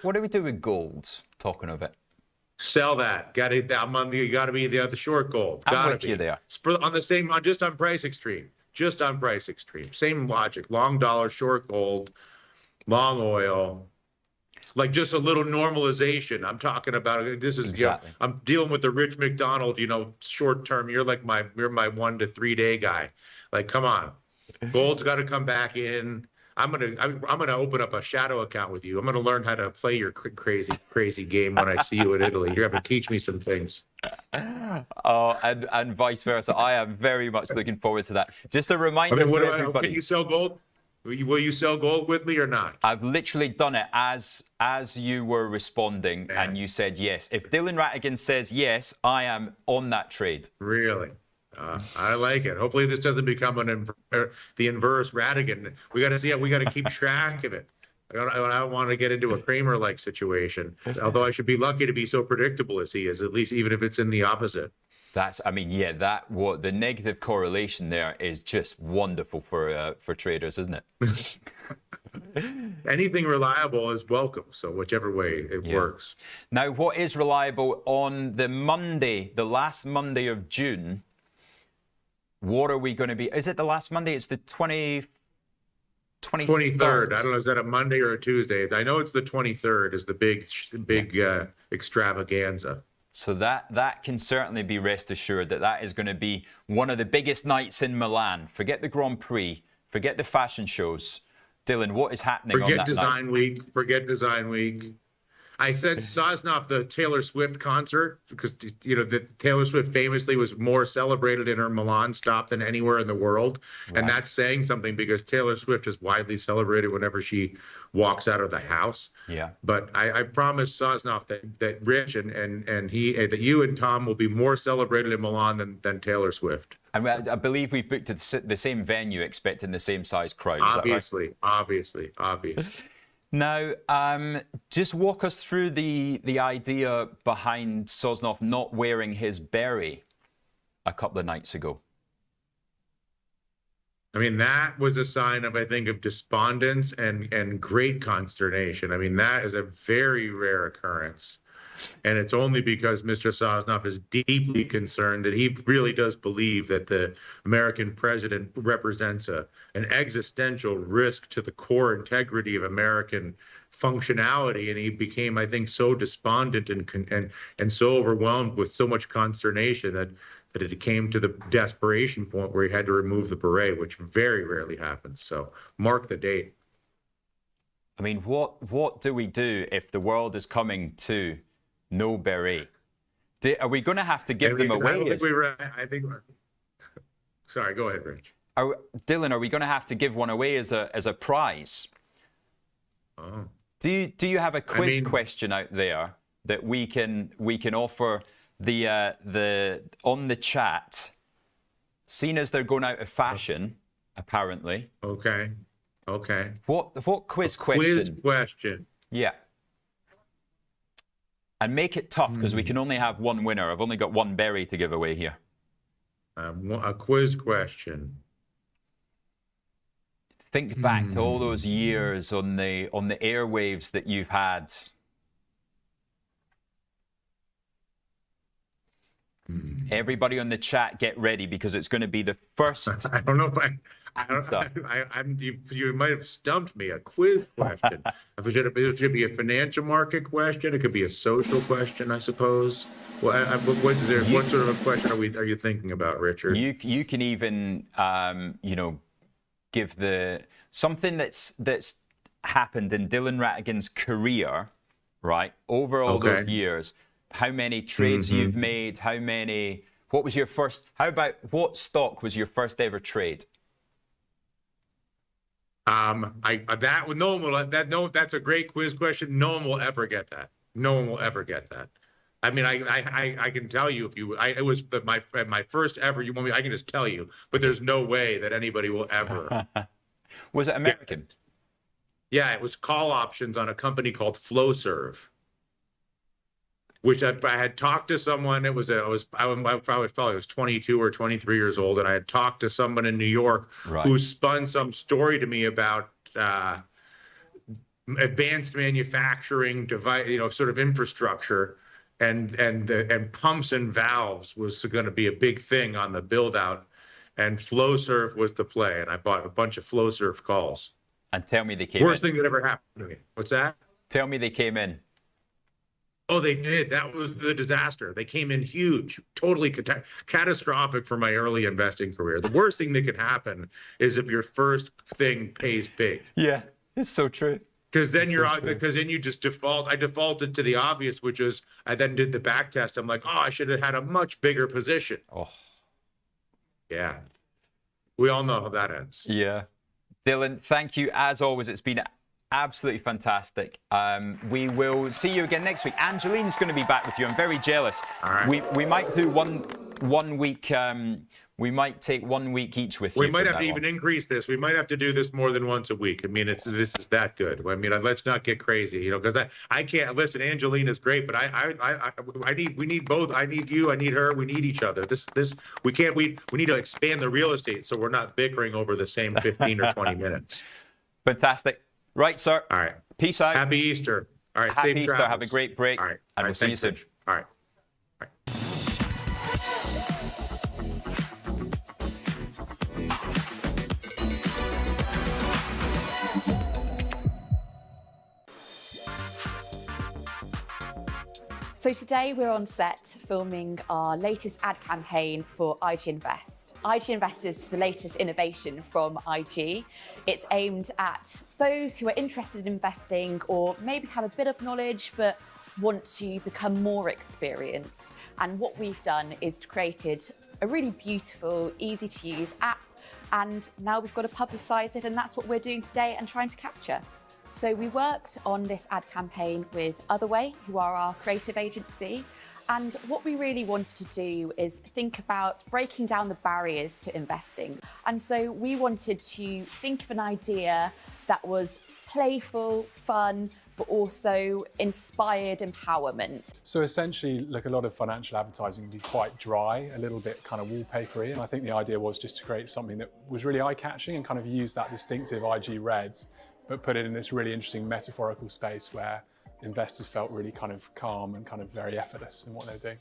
What do we do with gold? Talking of it, sell that. Got it. You got to be the short gold. I'm with you there. Just on price extreme. Just on price extreme. Same logic. Long dollar, short gold, long oil. Like just a little normalization. I'm talking about this is exactly. I'm dealing with the Rich McDonald, short term. You're my 1 to 3 day guy. Like, come on. Gold's got to come back in. I'm gonna open up a shadow account with you. I'm gonna learn how to play your crazy game when I see you in Italy. You're gonna teach me some things. Oh, and vice versa. I am very much looking forward to that. Just a reminder to everybody. Can you sell gold? Will you sell gold with me or not? I've literally done it as you were responding, and you said yes. If Dylan Ratigan says yes, I am on that trade. Really? I like it. Hopefully this doesn't become the inverse Ratigan. We got to see it. We got to keep track of it. I don't want to get into a Kramer-like situation, although I should be lucky to be so predictable as he is, at least even if it's in the opposite. The negative correlation there is just wonderful for traders, isn't it? Anything reliable is welcome, so whichever way it works. Now, what is reliable on the Monday, the last Monday of June? What are we going to be? Is it the last Monday? It's the 23rd. I don't know. Is that a Monday or a Tuesday? I know it's the 23rd is the big extravaganza. So that can certainly be rest assured that is going to be one of the biggest nights in Milan. Forget the Grand Prix, forget the fashion shows. Dylan, what is happening on that night? Forget Design Week. I said Sosnoff, the Taylor Swift concert, because the Taylor Swift famously was more celebrated in her Milan stop than anywhere in the world, and that's saying something because Taylor Swift is widely celebrated whenever she walks out of the house. Yeah. But I promised Sosnoff that Rich and he that you and Tom will be more celebrated in Milan than Taylor Swift. And I believe we booked the same venue, expecting the same size crowd. Obviously. Now, just walk us through the idea behind Sosnoff not wearing his beret a couple of nights ago. I mean, that was a sign of despondence and great consternation. I mean, that is a very rare occurrence. And it's only because Mr. Sosnoff is deeply concerned that he really does believe that the American president represents an existential risk to the core integrity of American functionality. And he became, I think, so despondent and so overwhelmed with so much consternation that it came to the desperation point where he had to remove the beret, which very rarely happens. So mark the date. I mean, what do we do if the world is coming to no beret? Are we going to have to give them away? Sorry, go ahead, Rich. Dylan, are we going to have to give one away as a prize? Oh. Do you have a quiz question out there that we can offer the on the chat? Seeing as they're going out of fashion, apparently. Okay. What quiz question? Quiz question. Yeah. And make it tough because we can only have one winner. I've only got one berry to give away here. A quiz question. Think back to all those years on the airwaves that you've had. Everybody on the chat, get ready because it's going to be the first. I don't know if You might have stumped me. A quiz question. It should be a financial market question. It could be a social question, I suppose. Well, what sort of a question are you thinking about, Richard? You can even give something that's happened in Dylan Ratigan's career, right? Over all those years, how many trades you've made, what was your first, how about what stock was your first ever trade? That's a great quiz question. No one will ever get that. No one will ever get that. I mean, I can tell you it was my first ever. You want me? I can just tell you, but there's no way that anybody will ever. Was it American? Yeah, it was call options on a company called Flowserve, which I had talked to someone. I was probably 22 or 23 years old, and I had talked to someone in New York who spun some story to me about advanced manufacturing device, sort of infrastructure, and pumps and valves was going to be a big thing on the build out, and Flowserve was the play, and I bought a bunch of Flowserve calls. And tell me they came Worst thing that ever happened to me. What's that? Tell me they came in. Oh, they did. That was the disaster. They came in huge, totally catastrophic for my early investing career. The worst thing that could happen is if your first thing pays big. Yeah, it's so true. Because then you just default. I defaulted to the obvious, which was I then did the back test. I'm like, oh, I should have had a much bigger position. Oh, yeah. We all know how that ends. Yeah. Dylan, thank you as always. It's been absolutely fantastic. We will see you again next week. Angeline's going to be back with you. I'm very jealous. All right. We might do one week. We might take 1 week each with you. We might have to even increase this. We might have to do this more than once a week. I mean, this is that good. I mean, let's not get crazy, because I can't listen. Angelina is great, but we need both. I need you. I need her. We need each other. We need to expand the real estate so we're not bickering over the same 15 or 20 minutes. Fantastic. Right, sir. All right. Peace out. Happy Easter. All right. Happy Safe Easter. travels. Have a great break. All right. And we'll see you soon. Rich. All right. So today we're on set filming our latest ad campaign for IG Invest. IG Invest is the latest innovation from IG. It's aimed at those who are interested in investing or maybe have a bit of knowledge but want to become more experienced. And what we've done is created a really beautiful, easy to use app, and now we've got to publicise it, and that's what we're doing today and trying to capture. So we worked on this ad campaign with Otherway, who are our creative agency. And what we really wanted to do is think about breaking down the barriers to investing. And so we wanted to think of an idea that was playful, fun, but also inspired empowerment. So essentially, a lot of financial advertising can be quite dry, a little bit kind of wallpapery. And I think the idea was just to create something that was really eye-catching and kind of use that distinctive IG red, but put it in this really interesting metaphorical space where investors felt really kind of calm and kind of very effortless in what they're doing.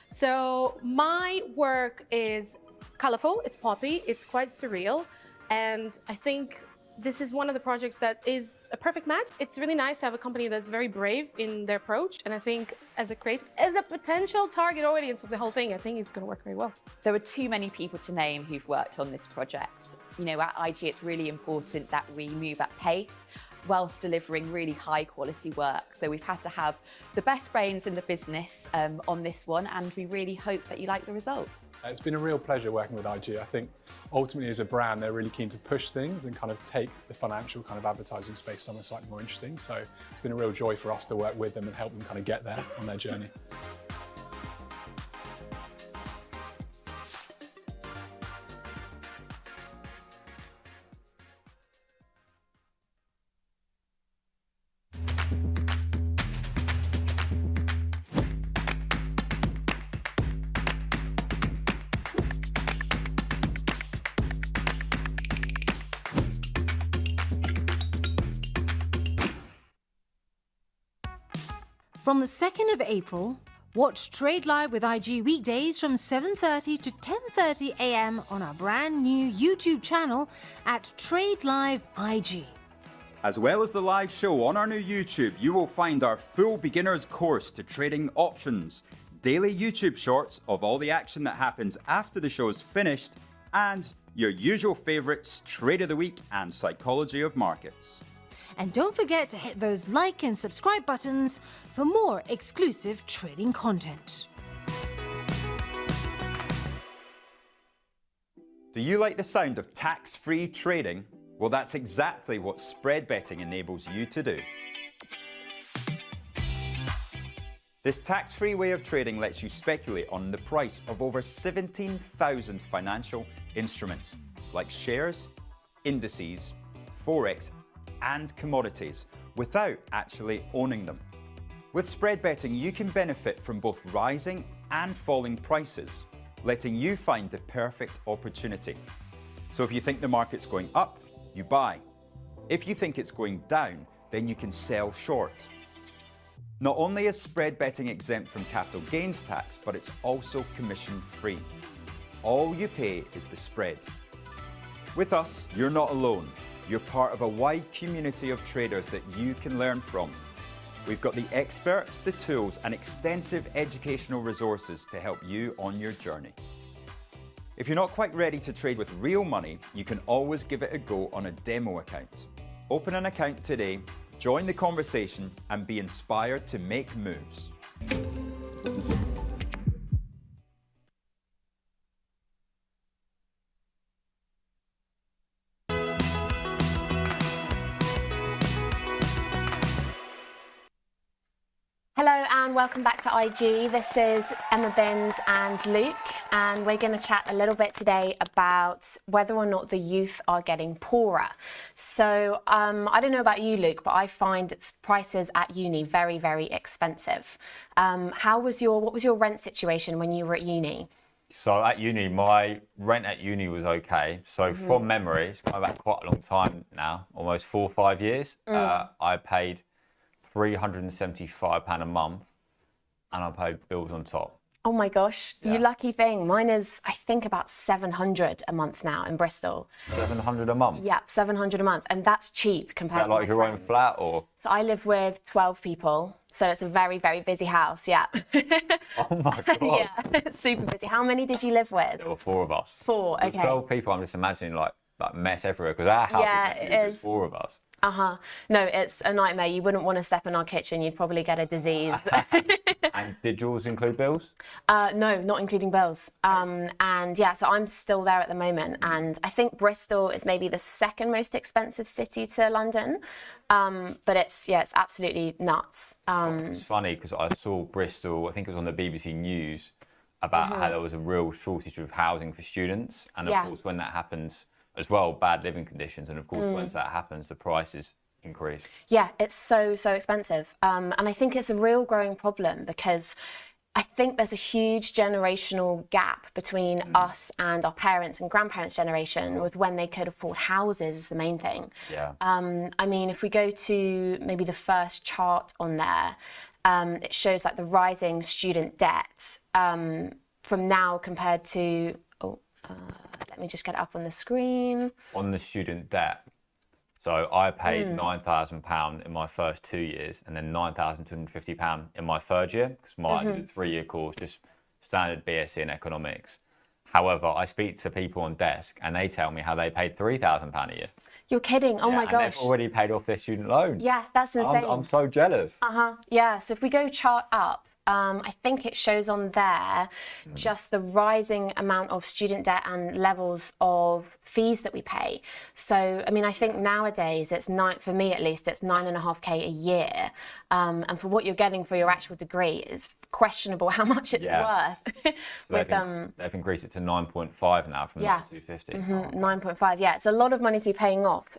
So my work is colorful, it's poppy, it's quite surreal, and I think this is one of the projects that is a perfect match. It's really nice to have a company that's very brave in their approach, and I think as a creative, as a potential target audience of the whole thing, I think it's going to work very well. There were too many people to name who've worked on this project. At IG, it's really important that we move at pace whilst delivering really high quality work. So we've had to have the best brains in the business on this one, and we really hope that you like the result. It's been a real pleasure working with IG. I think ultimately as a brand, they're really keen to push things and kind of take the financial kind of advertising space somewhere slightly more interesting. So it's been a real joy for us to work with them and help them kind of get there on their journey. From the 2nd of April, Watch Trade Live with IG weekdays from 7:30 to 10:30 a.m. on our brand new YouTube channel at Trade Live IG. As well as the live show on our new YouTube, you will find our full beginner's course to trading options, daily YouTube shorts of all the action that happens after the show's finished, and your usual favourites, Trade of the Week and Psychology of Markets. And don't forget to hit those like and subscribe buttons for more exclusive trading content. Do you like the sound of tax-free trading? Well, that's exactly what spread betting enables you to do. This tax-free way of trading lets you speculate on the price of over 17,000 financial instruments, like shares, indices, forex, and commodities, without actually owning them. With spread betting, you can benefit from both rising and falling prices, letting you find the perfect opportunity. So if you think the market's going up, you buy. If you think it's going down, then you can sell short. Not only is spread betting exempt from capital gains tax, but it's also commission free. All you pay is the spread. With us, you're not alone. You're part of a wide community of traders that you can learn from. We've got the experts, the tools, and extensive educational resources to help you on your journey. If you're not quite ready to trade with real money, you can always give it a go on a demo account. Open an account today, join the conversation, and be inspired to make moves. Hello and welcome back to IG. This is Emma Binns and Luke, and we're going to chat a little bit today about whether or not the youth are getting poorer. So I don't know about you, Luke, but I find prices at uni very, very expensive. What was your rent situation when you were at uni? So at uni, my rent at uni was okay. So from memory, it's going back quite a long time now, almost 4 or 5 years. I paid £375 a month, and I paid bills on top. Oh my gosh, Yeah. you lucky thing. Mine is, I think, about 700 a month now in Bristol. 700 a month? Yeah, 700 a month, and that's cheap compared Is that to like my your own friends. flat or? So I live with 12 people, so it's a very, very busy house, yeah. Oh my God. Yeah, it's super busy. How many did you live with? There were 4 of us. 4, With okay. 12 people, I'm just imagining like mess everywhere, because our house Yeah, is it actually is. just 4 of us. Uh-huh. No, it's a nightmare. You wouldn't want to step in our kitchen. You'd probably get a disease. And did yours include bills? No, not including bills. And yeah, so I'm still there at the moment. And I think Bristol is maybe the second most expensive city to London. But it's absolutely nuts. It's funny because I saw Bristol, I think it was on the BBC News, about how there was a real shortage of housing for students. And of course, when that happens as well, bad living conditions. And of course, once that happens, the prices increase. Yeah, it's so expensive. And I think it's a real growing problem because I think there's a huge generational gap between us and our parents' and grandparents' generation with when they could afford houses is the main thing. Yeah. I mean, if we go to maybe the first chart on there, it shows like the rising student debt from now compared to, let me just get it up on the screen. On the student debt. So I paid £9,000 in my first 2 years, and then £9,250 in my third year, because I did a 3-year course, just standard BSc in economics. However, I speak to people on desk, and they tell me how they paid £3,000 a year. You're kidding? Oh my And gosh. they've already paid off their student loan. Yeah, that's insane. I'm so jealous. Yeah, so if we go chart up, I think it shows on there just the rising amount of student debt and levels of fees that we pay. So, I mean, I think nowadays for me at least, it's 9.5K a year. And for what you're getting for your actual degree, it's questionable how much it's worth. They've increased it to 9.5 now from 250. 9.5, yeah, it's a lot of money to be paying off.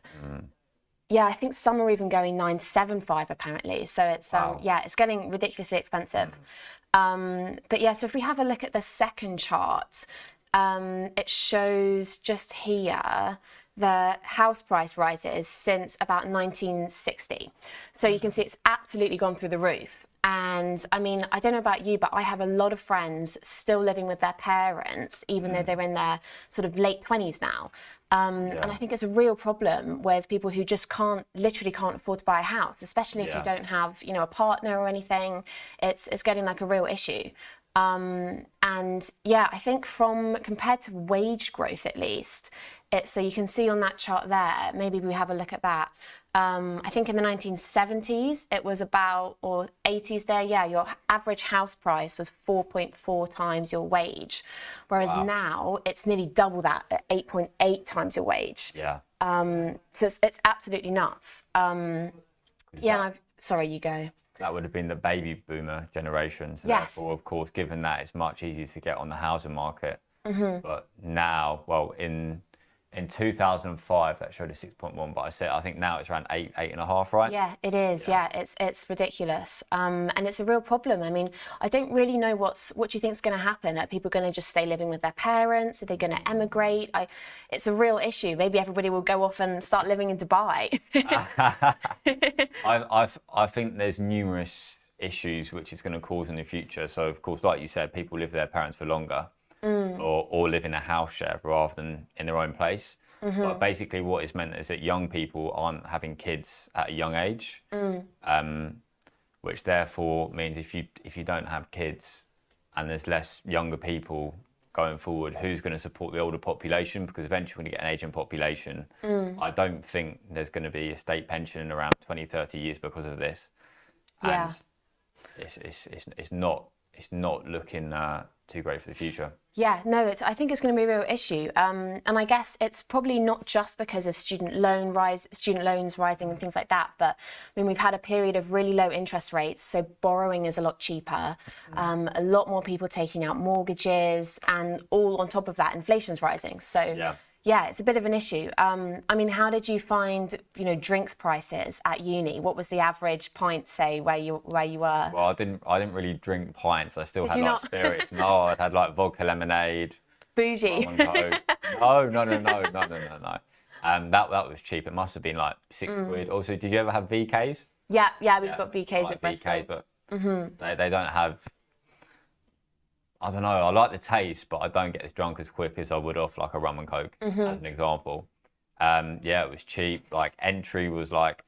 Yeah, I think some are even going 9.75 apparently. So it's it's getting ridiculously expensive. But yeah, so if we have a look at the second chart, it shows just here the house price rises since about 1960. So you can see it's absolutely gone through the roof. And I mean, I don't know about you, but I have a lot of friends still living with their parents, even though they're in their sort of late 20s now. And I think it's a real problem with people who just literally can't afford to buy a house, especially if you don't have, you know, a partner or anything. It's getting like a real issue. And yeah, I think compared to wage growth, at least, so you can see on that chart there, maybe we have a look at that. I think in the 1970s, it was about, or 80s there, your average house price was 4.4 times your wage. Whereas now it's nearly double that at 8.8 times your wage. Yeah. So it's absolutely nuts. Sorry, you go. That would have been the baby boomer generation. So Yes. therefore, of course, given that it's much easier to get on the housing market. But now, well, in 2005, that showed a 6.1, but I think now it's around 8.5, right? Yeah, it is. Yeah, it's ridiculous, and it's a real problem. I mean, I don't really know what do you think is going to happen? Are people going to just stay living with their parents? Are they going to emigrate? It's a real issue. Maybe everybody will go off and start living in Dubai. I think there's numerous issues which it's going to cause in the future. So, of course, like you said, people live with their parents for longer. Or live in a house share rather than in their own place. But basically what it's meant is that young people aren't having kids at a young age, which therefore means if you don't have kids and there's less younger people going forward, who's going to support the older population? Because eventually when you get an aging population, I don't think there's going to be a state pension in around 20, 30 years because of this. And it's not looking too great for the future. Yeah, no, I think it's going to be a real issue, and I guess it's probably not just because of student loans rising and things like that. But I mean, we've had a period of really low interest rates, so borrowing is a lot cheaper. A lot more people taking out mortgages, and all on top of that, inflation's rising. So yeah, it's a bit of an issue. I mean, how did you find, drinks prices at uni? What was the average pint, say, where you were? Well, I didn't really drink pints. I still had like spirits. No, I had like vodka lemonade. Bougie. No. That was cheap. It must have been like £6. Also, did you ever have VKs? Yeah, we've got VKs like at Bristol. VKs, but they don't have. I don't know, I like the taste, but I don't get as drunk as quick as I would off like a rum and coke, as an example. It was cheap. Like entry was like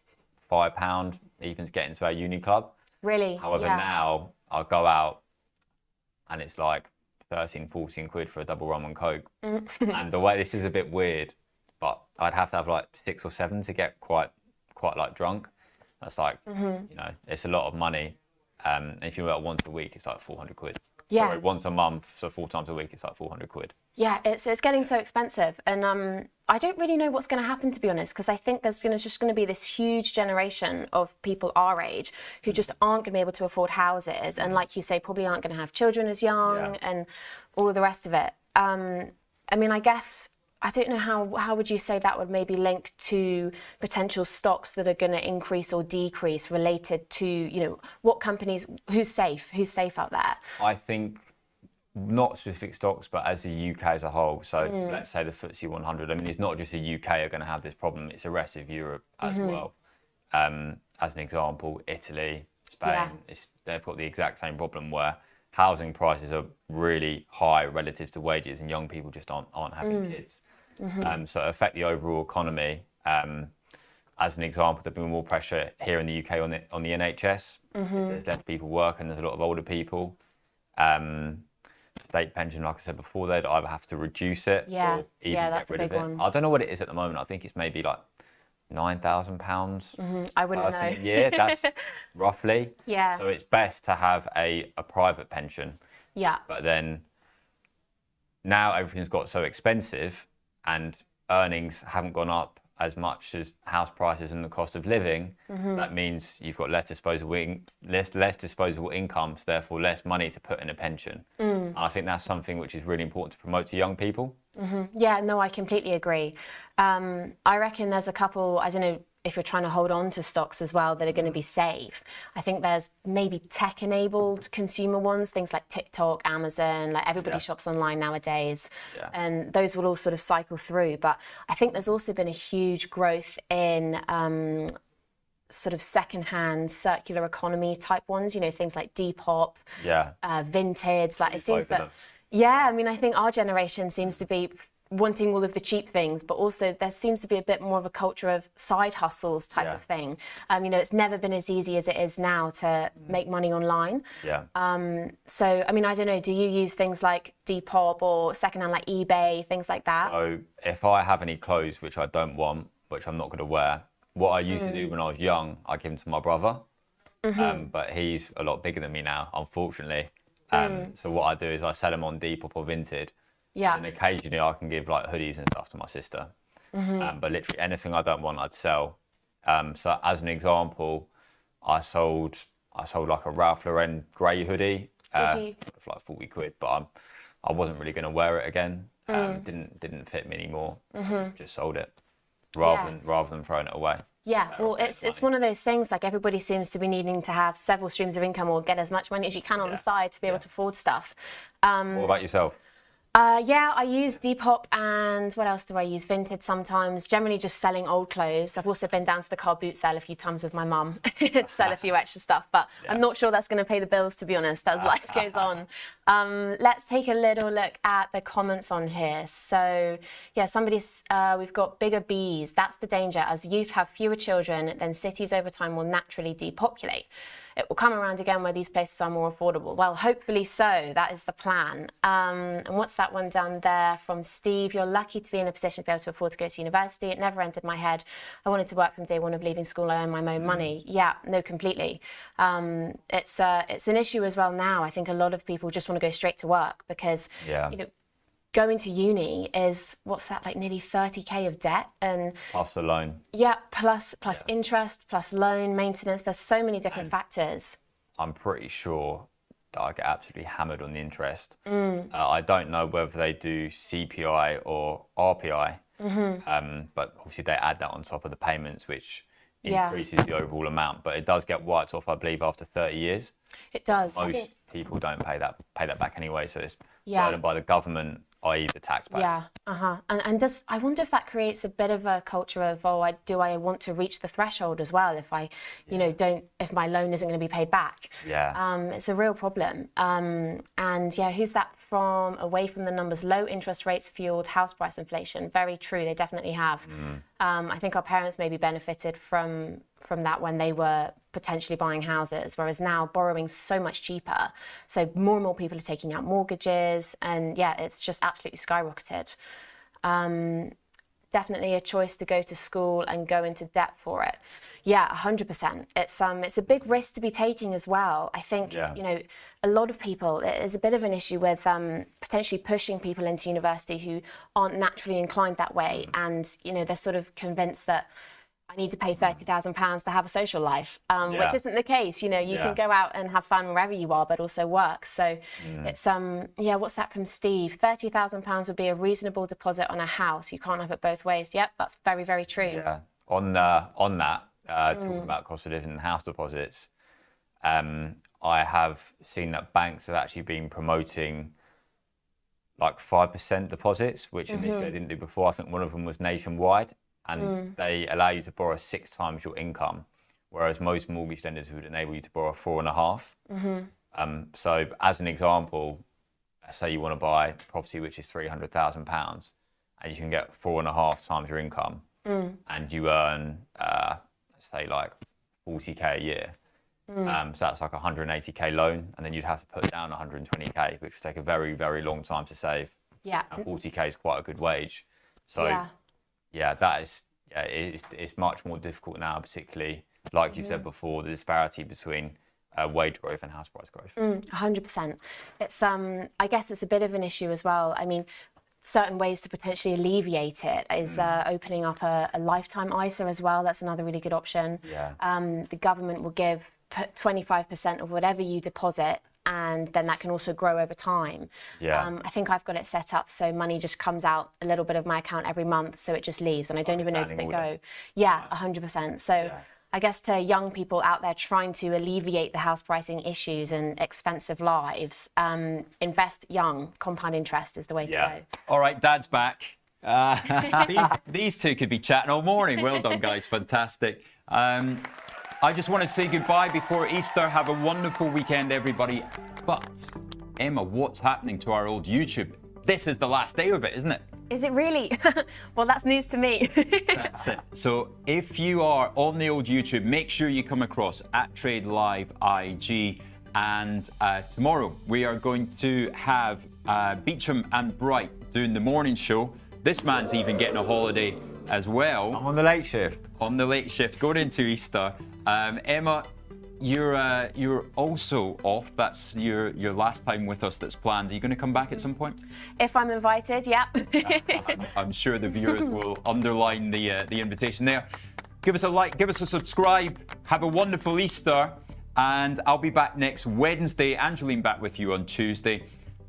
£5, even to get into our uni club. Really? However, now I'll go out and it's like 13, 14 quid for a double rum and coke. And the way, this is a bit weird, but I'd have to have like 6 or 7 to get quite like drunk. That's like, it's a lot of money. And if you were out once a week, it's like 400 quid. Yeah. Sorry, once a month, so 4 times a week, it's like 400 quid. Yeah, it's getting so expensive. And I don't really know what's going to happen, to be honest, because I think there's just going to be this huge generation of people our age who just aren't going to be able to afford houses. And like you say, probably aren't going to have children as young and all of the rest of it. I mean, I guess, I don't know how would you say that would maybe link to potential stocks that are going to increase or decrease related to, what companies, who's safe out there? I think not specific stocks, but as the UK as a whole. So let's say the FTSE 100. I mean, it's not just the UK are going to have this problem. It's the rest of Europe as well. As an example, Italy, Spain, they've got the exact same problem where housing prices are really high relative to wages, and young people just aren't having kids. So it affect the overall economy. As an example, there'll be more pressure here in the UK on the NHS. There's less people working. There's a lot of older people. State pension, like I said before, they'd either have to reduce it or even that's get rid a of big it. one. I don't know what it is at the moment. I think it's maybe like £9,000 I wouldn't know. a year. That's roughly. Yeah. So it's best to have a private pension. Yeah. But then now everything's got so expensive and earnings haven't gone up as much as house prices and the cost of living. That means you've got less disposable income, so therefore less money to put in a pension. And I think that's something which is really important to promote to young people. Yeah, no, I completely agree. I reckon there's a couple, I don't know if you're trying to hold on to stocks as well, that are going to be safe. I think there's maybe tech-enabled consumer ones, things like TikTok, Amazon, like everybody shops online nowadays, and those will all sort of cycle through. But I think there's also been a huge growth in sort of second-hand circular economy type ones, you know, things like Depop, Yeah. Vintage. Like it seems both of that, them. yeah, I mean, I think our generation seems to be wanting all of the cheap things, but also there seems to be a bit more of a culture of side hustles type Yeah. of thing. You know, it's never been as easy as it is now to make money online. Yeah. So, I mean, I don't know, do you use things like Depop or secondhand like eBay, things like that? So if I have any clothes which I don't want, which I'm not going to wear, what I used to do when I was young, I give them to my brother. But he's a lot bigger than me now, unfortunately. So what I do is I sell them on Depop or Vinted. Yeah. And occasionally I can give like hoodies and stuff to my sister. But literally anything I don't want, I'd sell. So as an example, I sold like a Ralph Lauren grey hoodie for like 40 quid, but I wasn't really going to wear it again. Didn't fit me anymore. Just sold it rather than throwing it away. Yeah, well, it's one of those things, like everybody seems to be needing to have several streams of income or get as much money as you can on the side to be able to afford stuff. What about yourself? Yeah, I use Depop, and what else do I use? Vinted sometimes, generally just selling old clothes. I've also been down to the car boot sale a few times with my mum to sell a few extra stuff, but I'm not sure that's going to pay the bills, to be honest, as life goes on. Let's take a little look at the comments on here. So yeah, we've got bigger bees. That's the danger. As youth have fewer children, then cities over time will naturally depopulate. It will come around again where these places are more affordable. Well, hopefully so. That is the plan. And what's that one down there from Steve? You're lucky to be in a position to be able to afford to go to university. It never entered my head. I wanted to work from day one of leaving school. I earn my own money. Yeah, no, completely. It's an issue as well now. I think a lot of people just want to go straight to work because, you know, going to uni is, what's that, like nearly 30k of debt, and Plus the loan. yeah, plus interest, plus loan, maintenance. There's so many different factors. I'm pretty sure that I get absolutely hammered on the interest. I don't know whether they do CPI or RPI, but obviously they add that on top of the payments, which increases the overall amount. But it does get wiped off, I believe, after 30 years. It does. Most people don't pay that back anyway, so it's burdened by the government, i.e. the taxpayer. Yeah, and I wonder if that creates a bit of a culture of, do I want to reach the threshold as well if I, you know, if my loan isn't going to be paid back? Yeah. It's a real problem. And yeah, who's that from? Away from the numbers, low interest rates fueled house price inflation. Very true, they definitely have. I think our parents maybe benefited from that when they were potentially buying houses, whereas now borrowing's so much cheaper. So more and more people are taking out mortgages, and yeah, it's just absolutely skyrocketed. Definitely a choice to go to school and go into debt for it. Yeah, 100%. It's a big risk to be taking as well. I think, you know, a lot of people, there's a bit of an issue with potentially pushing people into university who aren't naturally inclined that way. And, you know, they're sort of convinced that I need to pay £30,000 to have a social life, which isn't the case. You know, you can go out and have fun wherever you are, but also work. So it's, yeah, what's that from Steve? £30,000 would be a reasonable deposit on a house. You can't have it both ways. Yep, that's very, very true. Yeah. On that, talking about cost of living and house deposits, I have seen that banks have actually been promoting like 5% deposits, which initially they didn't do before. I think one of them was nationwide. And they allow you to borrow 6 times your income, whereas most mortgage lenders would enable you to borrow 4.5. So as an example, let's say you want to buy a property which is £300,000 and you can get 4.5 times your income and you earn, let's say like 40k a year. So that's like a 180k loan, and then you'd have to put down 120k, which would take a very, very long time to save. Yeah. And 40k is quite a good wage. So yeah, that is, it's much more difficult now, particularly, like you said before, the disparity between wage growth and house price growth. 100%. It's, I guess it's a bit of an issue as well. I mean, certain ways to potentially alleviate it is opening up a lifetime ISA as well. That's another really good option. Yeah. The government will give 25% of whatever you deposit, and then that can also grow over time. Yeah. I think I've got it set up so money just comes out a little bit of my account every month, so it just leaves, and I don't even notice it go. Yeah, 100%. So I guess to young people out there trying to alleviate the house pricing issues and expensive lives, invest young. Compound interest is the way to go. All right, Dad's back. These two could be chatting all morning. Well done, guys. Fantastic. I just want to say goodbye before Easter. Have a wonderful weekend, everybody. But, Emma, what's happening to our old YouTube? This is the last day of it, isn't it? Is it really? Well, that's news to me. That's it. So if you are on the old YouTube, make sure you come across at Trade Live IG. And tomorrow we are going to have Beecham and Bright doing the morning show. This man's even getting a holiday as well. I'm on the late shift. On the late shift, going into Easter. Emma, you're also off. That's your last time with us that's planned. Are you going to come back at some point? If I'm invited, yeah. I'm sure the viewers will underline the invitation there. Give us a like, give us a subscribe. Have a wonderful Easter. And I'll be back next Wednesday. Angeline back with you on Tuesday.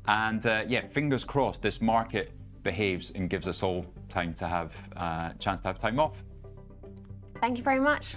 And yeah, fingers crossed this market behaves and gives us all time to have a chance to have time off. Thank you very much.